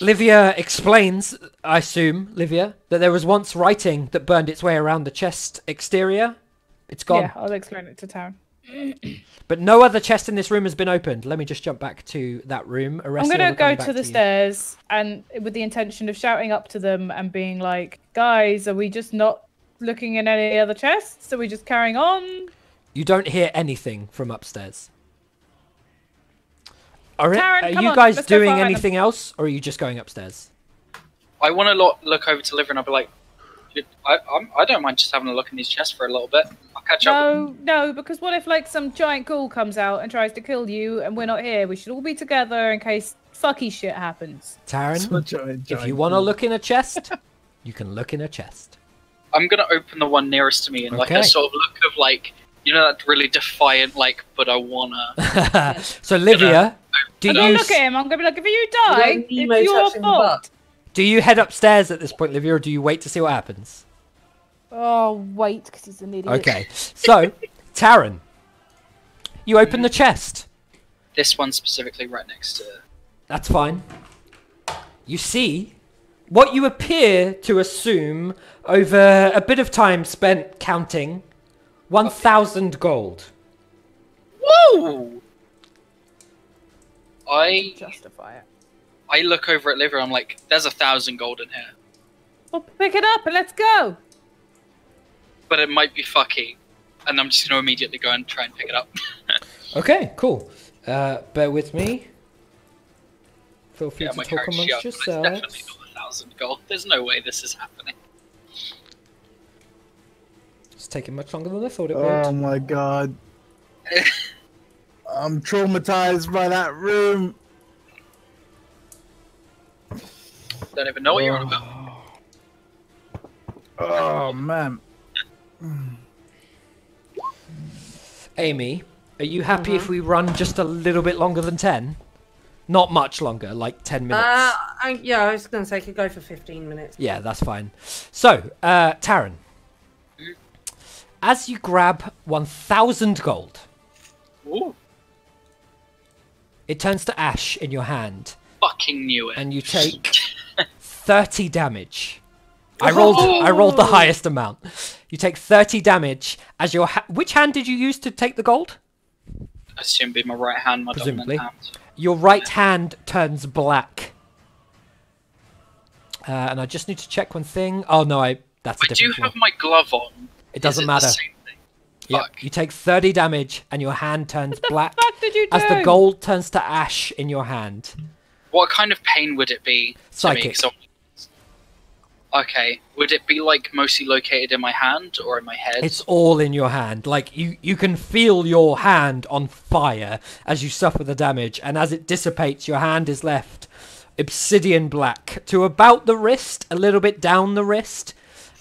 A: Livia explains, I assume, Livia, that there was once writing that burned its way around the chest exterior. It's gone.
D: Yeah, I'll explain it to Taryn.
A: But no other chest in this room has been opened. Let me just jump back to that room.
D: I'm
A: Arrestia,
D: going to
A: we're
D: go
A: coming back
D: to the
A: you.
D: stairs and with the intention of shouting up to them and being like, guys, are we just not looking in any other chests? Are we just carrying on?
A: You don't hear anything from upstairs.
D: Taryn,
A: Are
D: come
A: you
D: on,
A: guys
D: let's go
A: doing
D: find them.
A: anything else, or are you just going upstairs?
C: I want to look over to Livia and I'll be like, I don't mind just having a look in these chests for a little bit. I'll catch up.
D: No, because what if like some giant ghoul comes out and tries to kill you and we're not here? We should all be together in case fucky shit happens.
A: Taryn, if you want to look in a chest, you can look in a chest.
C: I'm going to open the one nearest to me and like
A: Okay.
C: a sort of look of like, you know, that really defiant, like, but I wanna.
A: So, Livia, do
D: I'm
A: you
D: gonna look at him. I'm gonna be like, if you die,
E: Like Nemo
D: it's your
E: touching the
D: fault.
E: butt.
A: do you head upstairs at this point, Livia, or do you wait to see what happens?
D: Oh, wait, because he's an idiot.
A: Okay, so Taryn, you open the chest.
C: This one specifically right next to...
A: That's fine. You see what you appear to assume over a bit of time spent counting 1,000 gold.
C: Whoa!
D: Justify it.
C: I look over at Livia and I'm like, there's 1,000 gold in here.
D: Well, pick it up and let's go.
C: But it might be fucky. And I'm just going to immediately go and try and pick it up.
A: Okay, cool. Bear with me. Feel free
C: Yeah,
A: to
C: my
A: talk
C: character's
A: amongst
C: young, but it's
A: yourselves.
C: definitely not 1,000 gold. There's no way this is happening.
A: It's taking much longer than I thought it
B: Oh
A: would.
B: my God. I'm traumatized by that room.
C: Don't even know what you're on about.
B: Oh man.
A: Amy, are you happy if we run just a little bit longer than 10? Not much longer, like 10 minutes.
E: Yeah, I was going to say could go for 15 minutes.
A: Yeah, that's fine. So, Taryn, as you grab 1,000 gold,
C: Ooh,
A: it turns to ash in your hand,
C: fucking knew it.
A: and you take 30 damage. I rolled the highest amount. You take 30 damage as your which hand did you use to take the gold?
C: I assume it'd be my right hand, my
A: Presumably.
C: dominant hand.
A: Your right hand turns black. And I just need to check one thing. Oh no, that's a
C: I do
A: different floor.
C: have my glove on.
A: It doesn't
C: Is
A: matter.
C: The same thing?
A: Yep.
C: Fuck.
A: You take 30 damage and your hand turns black
D: What did you do?
A: as the gold turns to ash in your hand.
C: What kind of pain would it be to me?
A: Psychic.
C: 'Cause okay, would it be like mostly located in my hand or in my head?
A: It's all in your hand. Like you can feel your hand on fire as you suffer the damage, and as it dissipates, your hand is left obsidian black to about the wrist, a little bit down the wrist.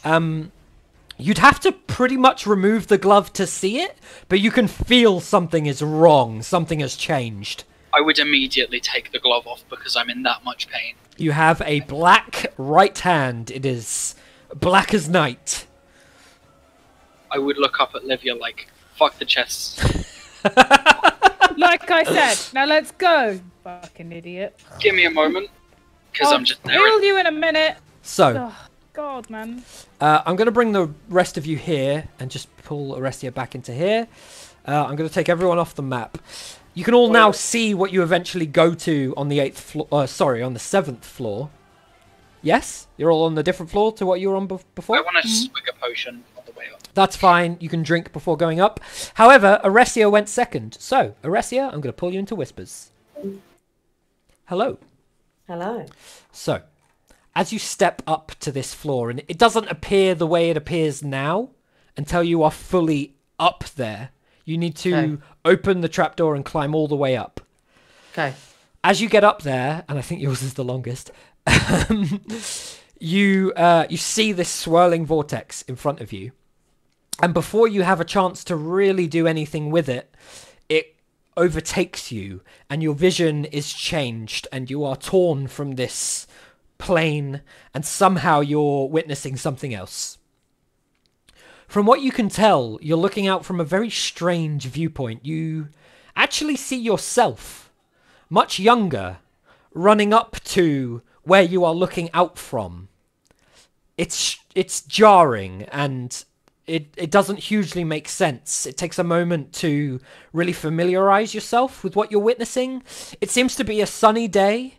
A: You'd have to pretty much remove the glove to see it, but you can feel something is wrong. Something has changed.
C: I would immediately take the glove off because I'm in that much pain.
A: You have a black right hand. It is black as night.
C: I would look up at Livia like, fuck the chests.
D: Like I said, now let's go. Fucking idiot.
C: Give me a moment, because I'm just
D: I'll
C: there.
D: heal you in a minute.
A: So,
D: Oh, God, man.
A: I'm going to bring the rest of you here and just pull Arestia back into here. I'm going to take everyone off the map. You can all now see what you eventually go to on the 8th floor. Sorry, on the 7th floor. Yes? You're all on the different floor to what you were on before?
C: I want to swig a potion on the way up.
A: That's fine. You can drink before going up. However, Arestia went second. So, Arestia, I'm going to pull you into whispers. Hello.
E: Hello.
A: So, as you step up to this floor, and it doesn't appear the way it appears now until you are fully up there. You need to open the trapdoor and climb all the way up.
E: Okay.
A: As you get up there, and I think yours is the longest, you see this swirling vortex in front of you. And before you have a chance to really do anything with it, it overtakes you and your vision is changed and you are torn from this plane and somehow you're witnessing something else. From what you can tell, you're looking out from a very strange viewpoint. You actually see yourself, much younger, running up to where you are looking out from. It's jarring and it doesn't hugely make sense. It takes a moment to really familiarize yourself with what you're witnessing. It seems to be a sunny day,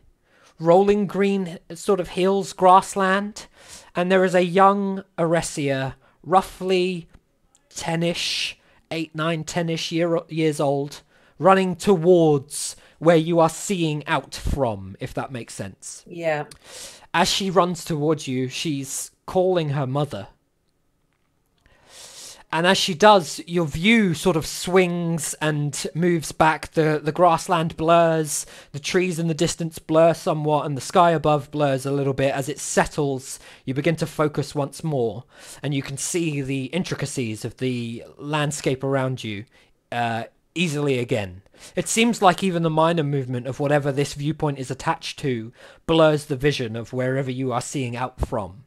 A: rolling green sort of hills, grassland, and there is a young Aressia, roughly 10-ish, 8, 9, 10-ish years old, running towards where you are seeing out from, if that makes sense.
E: Yeah.
A: As she runs towards you, she's calling her mother. And as she does, your view sort of swings and moves back. The grassland blurs, the trees in the distance blur somewhat, and the sky above blurs a little bit. As it settles, you begin to focus once more, and you can see the intricacies of the landscape around you easily again. It seems like even the minor movement of whatever this viewpoint is attached to blurs the vision of wherever you are seeing out from.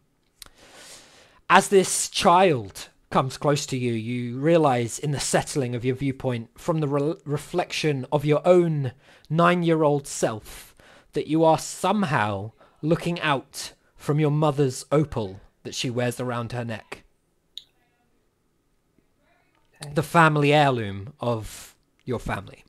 A: As this child comes close to you, you realize in the settling of your viewpoint from the reflection of your own 9-year-old self that you are somehow looking out from your mother's opal that she wears around her neck. Okay. The family heirloom of your family.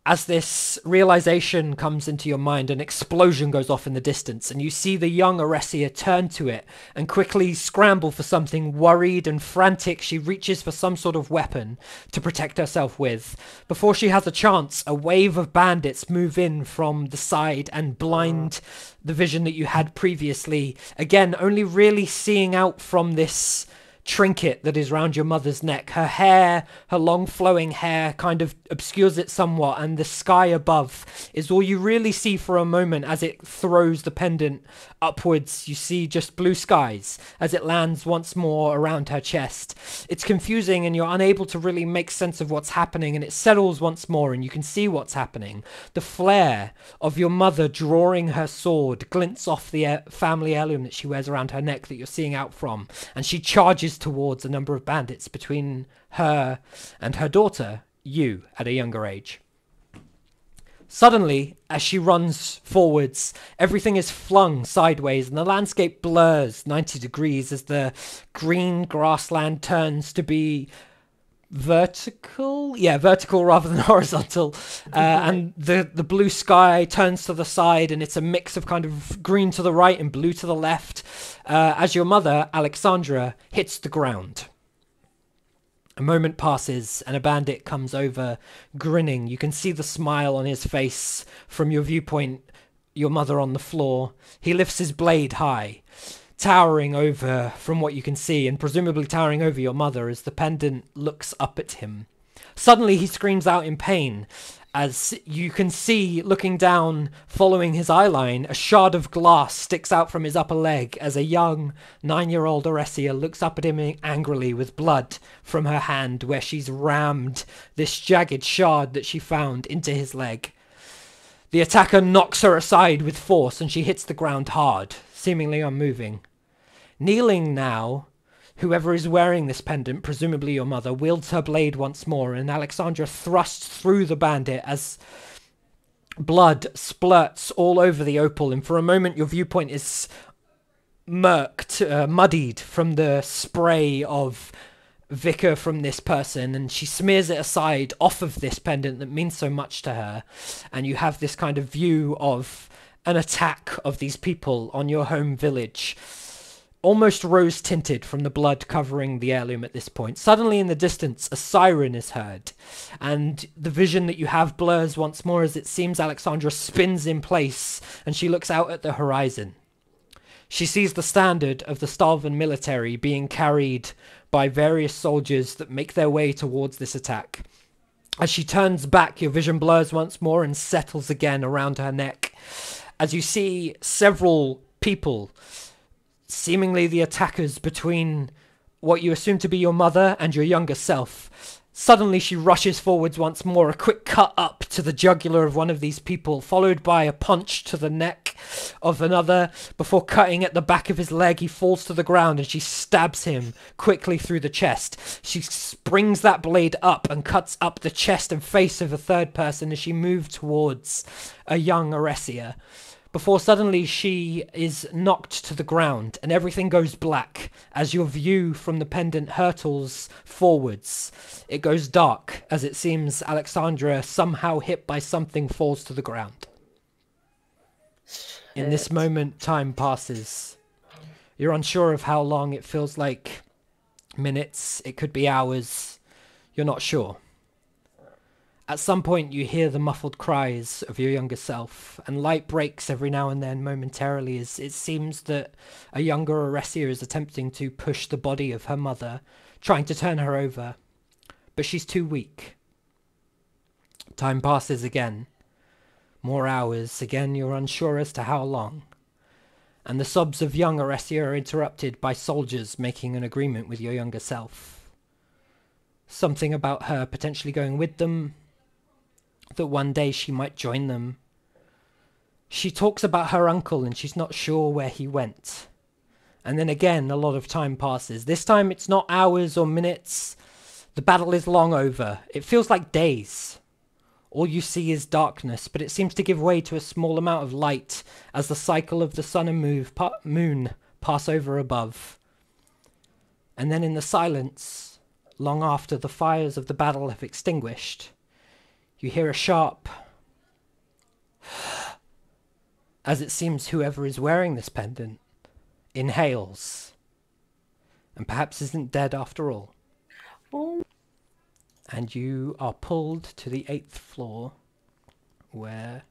A: As this realization comes into your mind, an explosion goes off in the distance, and you see the young Aressia turn to it and quickly scramble for something. Worried and frantic, she reaches for some sort of weapon to protect herself with. Before she has a chance, a wave of bandits move in from the side and blind the vision that you had previously. Again, only really seeing out from this trinket that is round your mother's neck. Her hair, her long flowing hair kind of obscures it somewhat, and the sky above is all you really see for a moment. As it throws the pendant upwards, you see just blue skies as it lands once more around her chest. It's confusing and you're unable to really make sense of what's happening, and it settles once more and you can see what's happening. The flare of your mother drawing her sword glints off the family heirloom that she wears around her neck that you're seeing out from, and she charges towards a number of bandits between her and her daughter, you, at a younger age. Suddenly, as she runs forwards, everything is flung sideways and the landscape blurs 90 degrees as the green grassland turns to be vertical. Yeah, vertical rather than horizontal. And the blue sky turns to the side and it's a mix of kind of green to the right and blue to the left as your mother, Alexandra, hits the ground. A moment passes and a bandit comes over, grinning. You can see the smile on his face from your viewpoint, your mother on the floor. He lifts his blade high, towering over from what you can see, and presumably towering over your mother as the pendant looks up at him. Suddenly he screams out in pain, as you can see, looking down, following his eyeline, a shard of glass sticks out from his upper leg as a young 9-year-old Oresia looks up at him angrily with blood from her hand where she's rammed this jagged shard that she found into his leg. The attacker knocks her aside with force and she hits the ground hard, seemingly unmoving. Kneeling now, whoever is wearing this pendant, presumably your mother, wields her blade once more, and Alexandra thrusts through the bandit as blood splurts all over the opal, and for a moment your viewpoint is muddied from the spray of vicar from this person, and she smears it aside off of this pendant that means so much to her, and you have this kind of view of an attack of these people on your home village, almost rose-tinted from the blood covering the heirloom at this point. Suddenly in the distance, a siren is heard, and the vision that you have blurs once more as it seems Alexandra spins in place, and she looks out at the horizon. She sees the standard of the Stahlven military being carried by various soldiers that make their way towards this attack. As she turns back, your vision blurs once more and settles again around her neck, as you see several people, seemingly the attackers between what you assume to be your mother and your younger self. Suddenly she rushes forwards once more, a quick cut up to the jugular of one of these people, followed by a punch to the neck of another. Before cutting at the back of his leg, he falls to the ground and she stabs him quickly through the chest. She springs that blade up and cuts up the chest and face of a third person as she moves towards a young Oresia, before suddenly she is knocked to the ground and everything goes black as your view from the pendant hurtles forwards. It goes dark as it seems Alexandra, somehow hit by something, falls to the ground. In this moment, time passes. You're unsure of how long. It feels like minutes. It could be hours. You're not sure. At some point you hear the muffled cries of your younger self, and light breaks every now and then momentarily as it seems that a younger Oresia is attempting to push the body of her mother, trying to turn her over, but she's too weak. Time passes again. More hours. Again you're unsure as to how long. And the sobs of young Oresia are interrupted by soldiers making an agreement with your younger self. Something about her potentially going with them, that one day she might join them. She talks about her uncle and she's not sure where he went. And then again, a lot of time passes. This time it's not hours or minutes. The battle is long over. It feels like days. All you see is darkness, but it seems to give way to a small amount of light as the cycle of the sun and moon pass over above. And then in the silence, long after the fires of the battle have extinguished, you hear a sharp, as it seems whoever is wearing this pendant inhales, and perhaps isn't dead after all.
E: Oh.
A: And you are pulled to the 8th floor, where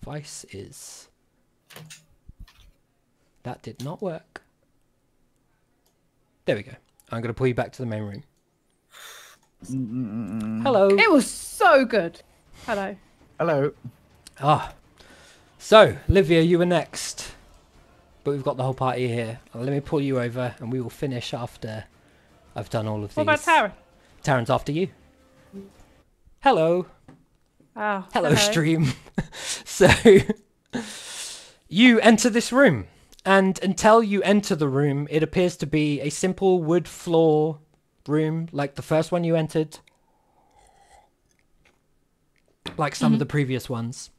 A: Vice is. That did not work. There we go. I'm going to pull you back to the main room. Hello.
D: It was so good. Hello.
B: Hello.
A: Ah. So, Livia, you were next. But we've got the whole party here. Let me pull you over and we will finish after I've done all of these.
D: What about Tara?
A: Taryn's after you. Hello.
D: Oh,
A: Hello, stream. So, you enter this room. And until you enter the room, it appears to be a simple wood floor room, like the first one you entered. Like some of the previous ones.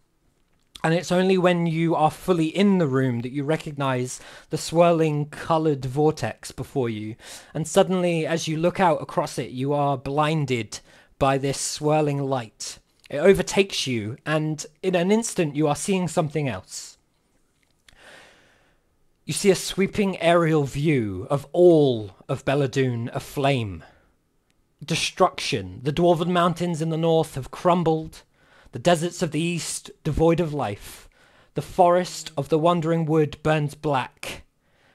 A: And it's only when you are fully in the room that you recognize the swirling colored vortex before you. And suddenly, as you look out across it, you are blinded by this swirling light. It overtakes you, and in an instant, you are seeing something else. You see a sweeping aerial view of all of Bela'Dun aflame. Destruction. The dwarven mountains in the north have crumbled. The deserts of the east devoid of life. The forest of the wandering wood burns black.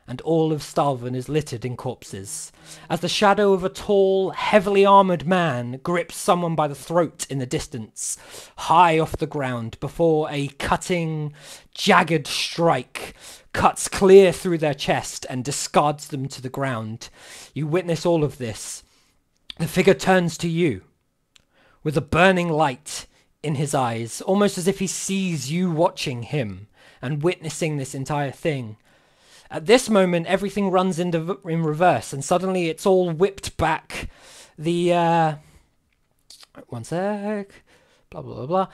A: And all of Stahlven is littered in corpses, as the shadow of a tall, heavily armoured man grips someone by the throat in the distance, high off the ground, before a cutting, jagged strike cuts clear through their chest and discards them to the ground. You witness all of this. The figure turns to you, with a burning light in his eyes, almost as if he sees you watching him and witnessing this entire thing. At this moment, everything runs in reverse, and suddenly it's all whipped back. One sec. Blah, blah, blah, blah.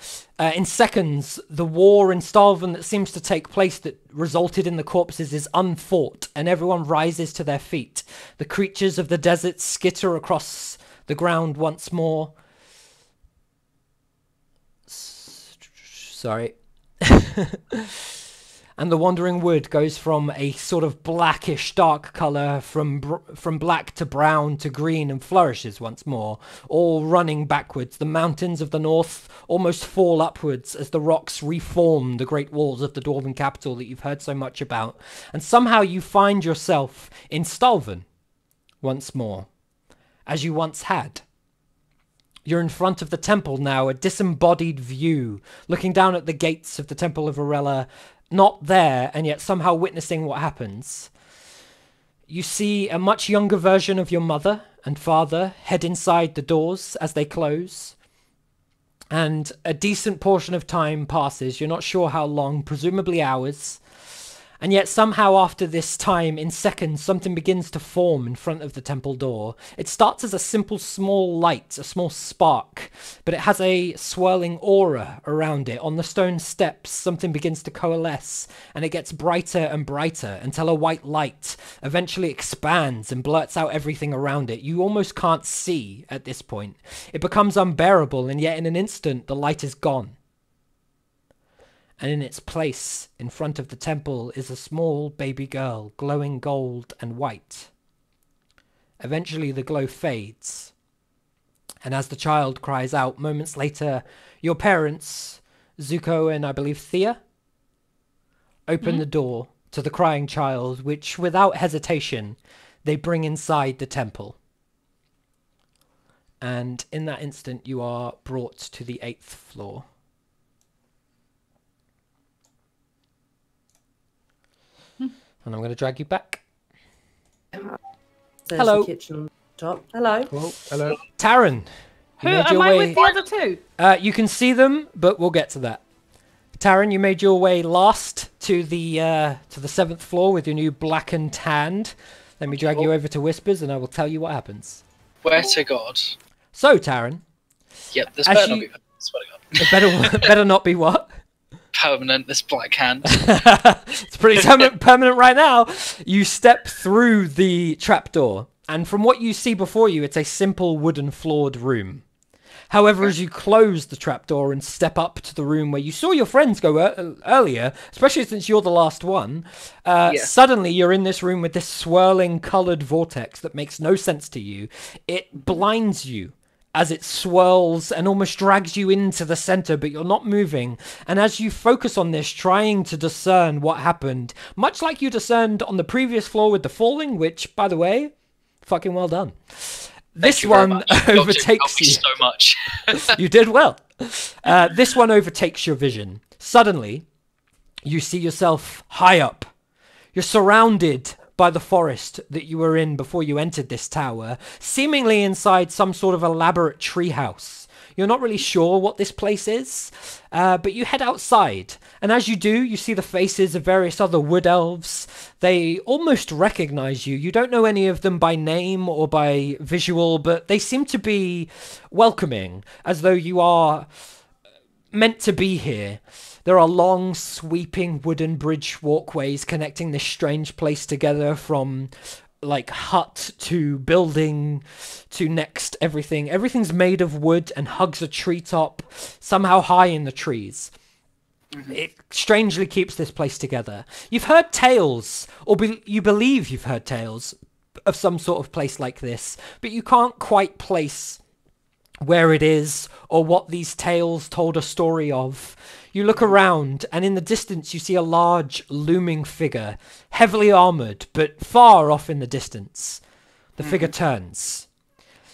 A: In seconds, the war in Stahlven that seems to take place that resulted in the corpses is unfought, and everyone rises to their feet. The creatures of the desert skitter across the ground once more. Sorry. And the wandering wood goes from a sort of blackish dark colour from black to brown to green and flourishes once more, all running backwards. The mountains of the north almost fall upwards as the rocks reform the great walls of the dwarven capital that you've heard so much about. And somehow you find yourself in Stahlven once more, as you once had. You're in front of the temple now, a disembodied view, looking down at the gates of the Temple of Arella, not there, and yet somehow witnessing what happens. You see a much younger version of your mother and father head inside the doors as they close. And a decent portion of time passes. You're not sure how long, presumably hours. And yet somehow after this time, in seconds, something begins to form in front of the temple door. It starts as a simple small light, a small spark, but it has a swirling aura around it. On the stone steps, something begins to coalesce, and it gets brighter and brighter until a white light eventually expands and blurts out everything around it. You almost can't see at this point. It becomes unbearable, and yet in an instant, the light is gone. And in its place, in front of the temple, is a small baby girl, glowing gold and white. Eventually the glow fades, and as the child cries out, moments later, your parents, Zuko and I believe Thea, open the door to the crying child, which without hesitation, they bring inside the temple. And in that instant, you are brought to the 8th floor. And I'm going to drag you back.
E: There's
A: Hello.
E: The kitchen on top. Hello.
B: Oh, hello.
A: Taryn.
D: Who am I with the other two?
A: You can see them, but we'll get to that. Taryn, you made your way last to the 7th floor with your new blackened hand. Let me drag you over to Whispers, and I will tell you what happens.
C: Where to God?
A: So, Taryn.
C: Yep, this
A: As
C: better
A: you-
C: not be. Swear to God.
A: It better not be what?
C: Permanent. This black hand.
A: It's pretty permanent right now. You step through the trapdoor, and from what you see before you, it's a simple wooden floored room. However, as you close the trapdoor and step up to the room where you saw your friends go earlier, especially since you're the last one, suddenly you're in this room with this swirling coloured vortex that makes no sense to you. It blinds you as it swirls and almost drags you into the center, but you're not moving. And as you focus on this, trying to discern what happened, much like you discerned on the previous floor with the falling, which, by the way, fucking well done. This one overtakes you.
C: So much.
A: You did well. This one overtakes your vision. Suddenly, you see yourself high up. You're surrounded by the forest that you were in before you entered this tower, seemingly inside some sort of elaborate treehouse. You're not really sure what this place is, but you head outside, and as you do, you see the faces of various other wood elves. They almost recognize you. You don't know any of them by name or by visual, but they seem to be welcoming, as though you are meant to be here. There are long, sweeping wooden bridge walkways connecting this strange place together, from like hut to building to next everything. Everything's made of wood and hugs a treetop, somehow high in the trees. It strangely keeps this place together. You've heard tales, or you believe you've heard tales of some sort of place like this, but you can't quite place where it is or what these tales told a story of. You look around, and in the distance you see a large, looming figure, heavily armoured, but far off in the distance. The figure turns.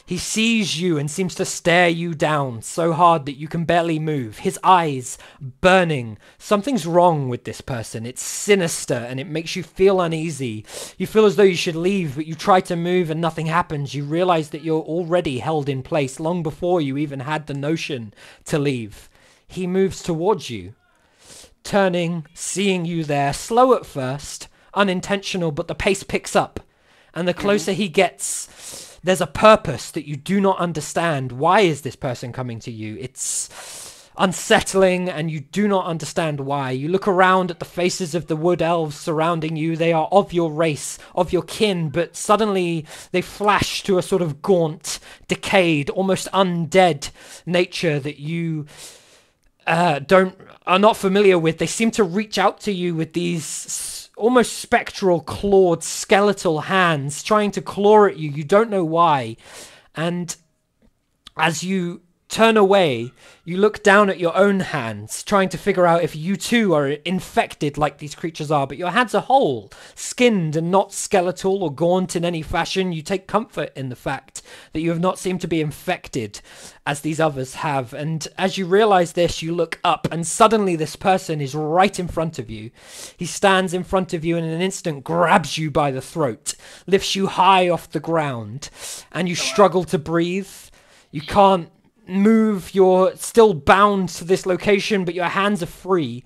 A: He sees you and seems to stare you down so hard that you can barely move, his eyes burning. Something's wrong with this person. It's sinister, and it makes you feel uneasy. You feel as though you should leave, but you try to move and nothing happens. You realise that you're already held in place long before you even had the notion to leave. He moves towards you, turning, seeing you there, slow at first, unintentional, but the pace picks up. And the closer he gets, there's a purpose that you do not understand. Why is this person coming to you? It's unsettling, and you do not understand why. You look around at the faces of the wood elves surrounding you. They are of your race, of your kin, but suddenly they flash to a sort of gaunt, decayed, almost undead nature that you are not familiar with. They seem to reach out to you with these almost spectral, clawed, skeletal hands, trying to claw at you. You don't know why. And as you turn away, you look down at your own hands, trying to figure out if you too are infected like these creatures are, but your hands are whole, skinned and not skeletal or gaunt in any fashion. You take comfort in the fact that you have not seemed to be infected as these others have. And as you realize this, you look up, and suddenly this person is right in front of you. He stands in front of you and in an instant grabs you by the throat, lifts you high off the ground, and you struggle to breathe. You can't move. You're still bound to this location, but your hands are free.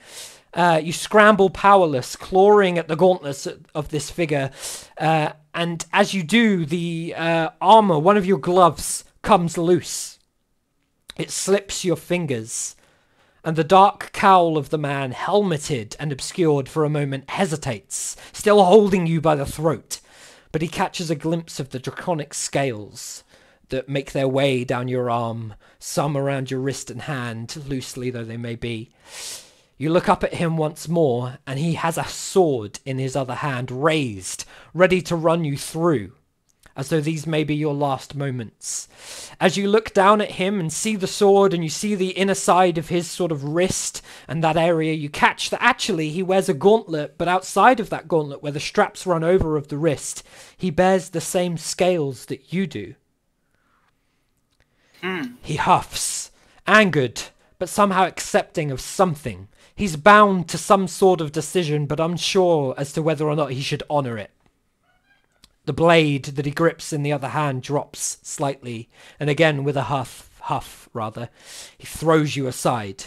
A: You scramble powerless, clawing at the gauntlets of this figure. And as you do, the armor, one of your gloves, comes loose. It slips your fingers, and the dark cowl of the man, helmeted and obscured for a moment, hesitates, still holding you by the throat. But he catches a glimpse of the draconic scales that make their way down your arm, some around your wrist and hand, loosely though they may be. You look up at him once more, and he has a sword in his other hand, raised, ready to run you through, as though these may be your last moments. As you look down at him and see the sword, and you see the inner side of his sort of wrist and that area, you catch that actually he wears a gauntlet, but outside of that gauntlet, where the straps run over of the wrist, he bears the same scales that you do. He huffs, angered, but somehow accepting of something. He's bound to some sort of decision, but unsure as to whether or not he should honour it. The blade that he grips in the other hand drops slightly, and again with a huff, he throws you aside.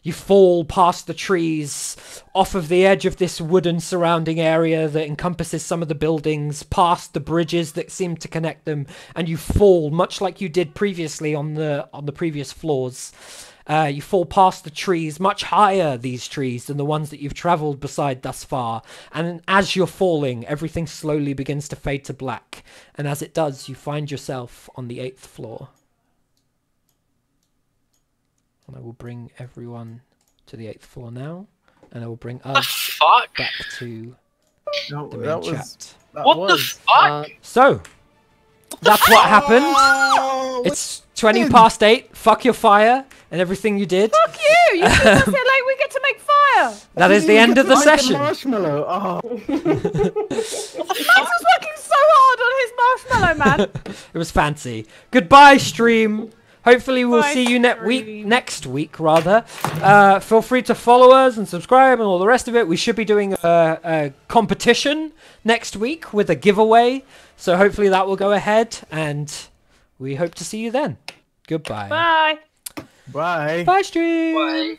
A: You fall past the trees, off of the edge of this wooden surrounding area that encompasses some of the buildings, past the bridges that seem to connect them, and you fall, much like you did previously on the previous floors. You fall past the trees, much higher, these trees, than the ones that you've travelled beside thus far. And as you're falling, everything slowly begins to fade to black. And as it does, you find yourself on the 8th floor. And I will bring everyone to the 8th floor now. And I will bring us back to the main chat.
C: What the fuck?
A: So, that's what happened. It's 20 past 8. Fuck your fire and everyking you did.
D: Fuck you! You just said like we get to make fire.
A: That is the end of the session.
B: Marshmallow. Oh.
D: Max was working so hard on his marshmallow, man.
A: It was fancy. Goodbye, stream. Hopefully we'll
D: Bye,
A: see you
D: stream.
A: next week, rather. Feel free to follow us and subscribe and all the rest of it. We should be doing a competition next week with a giveaway. So hopefully that will go ahead, and we hope to see you then. Goodbye.
D: Bye.
B: Bye.
A: Bye, stream.
C: Bye.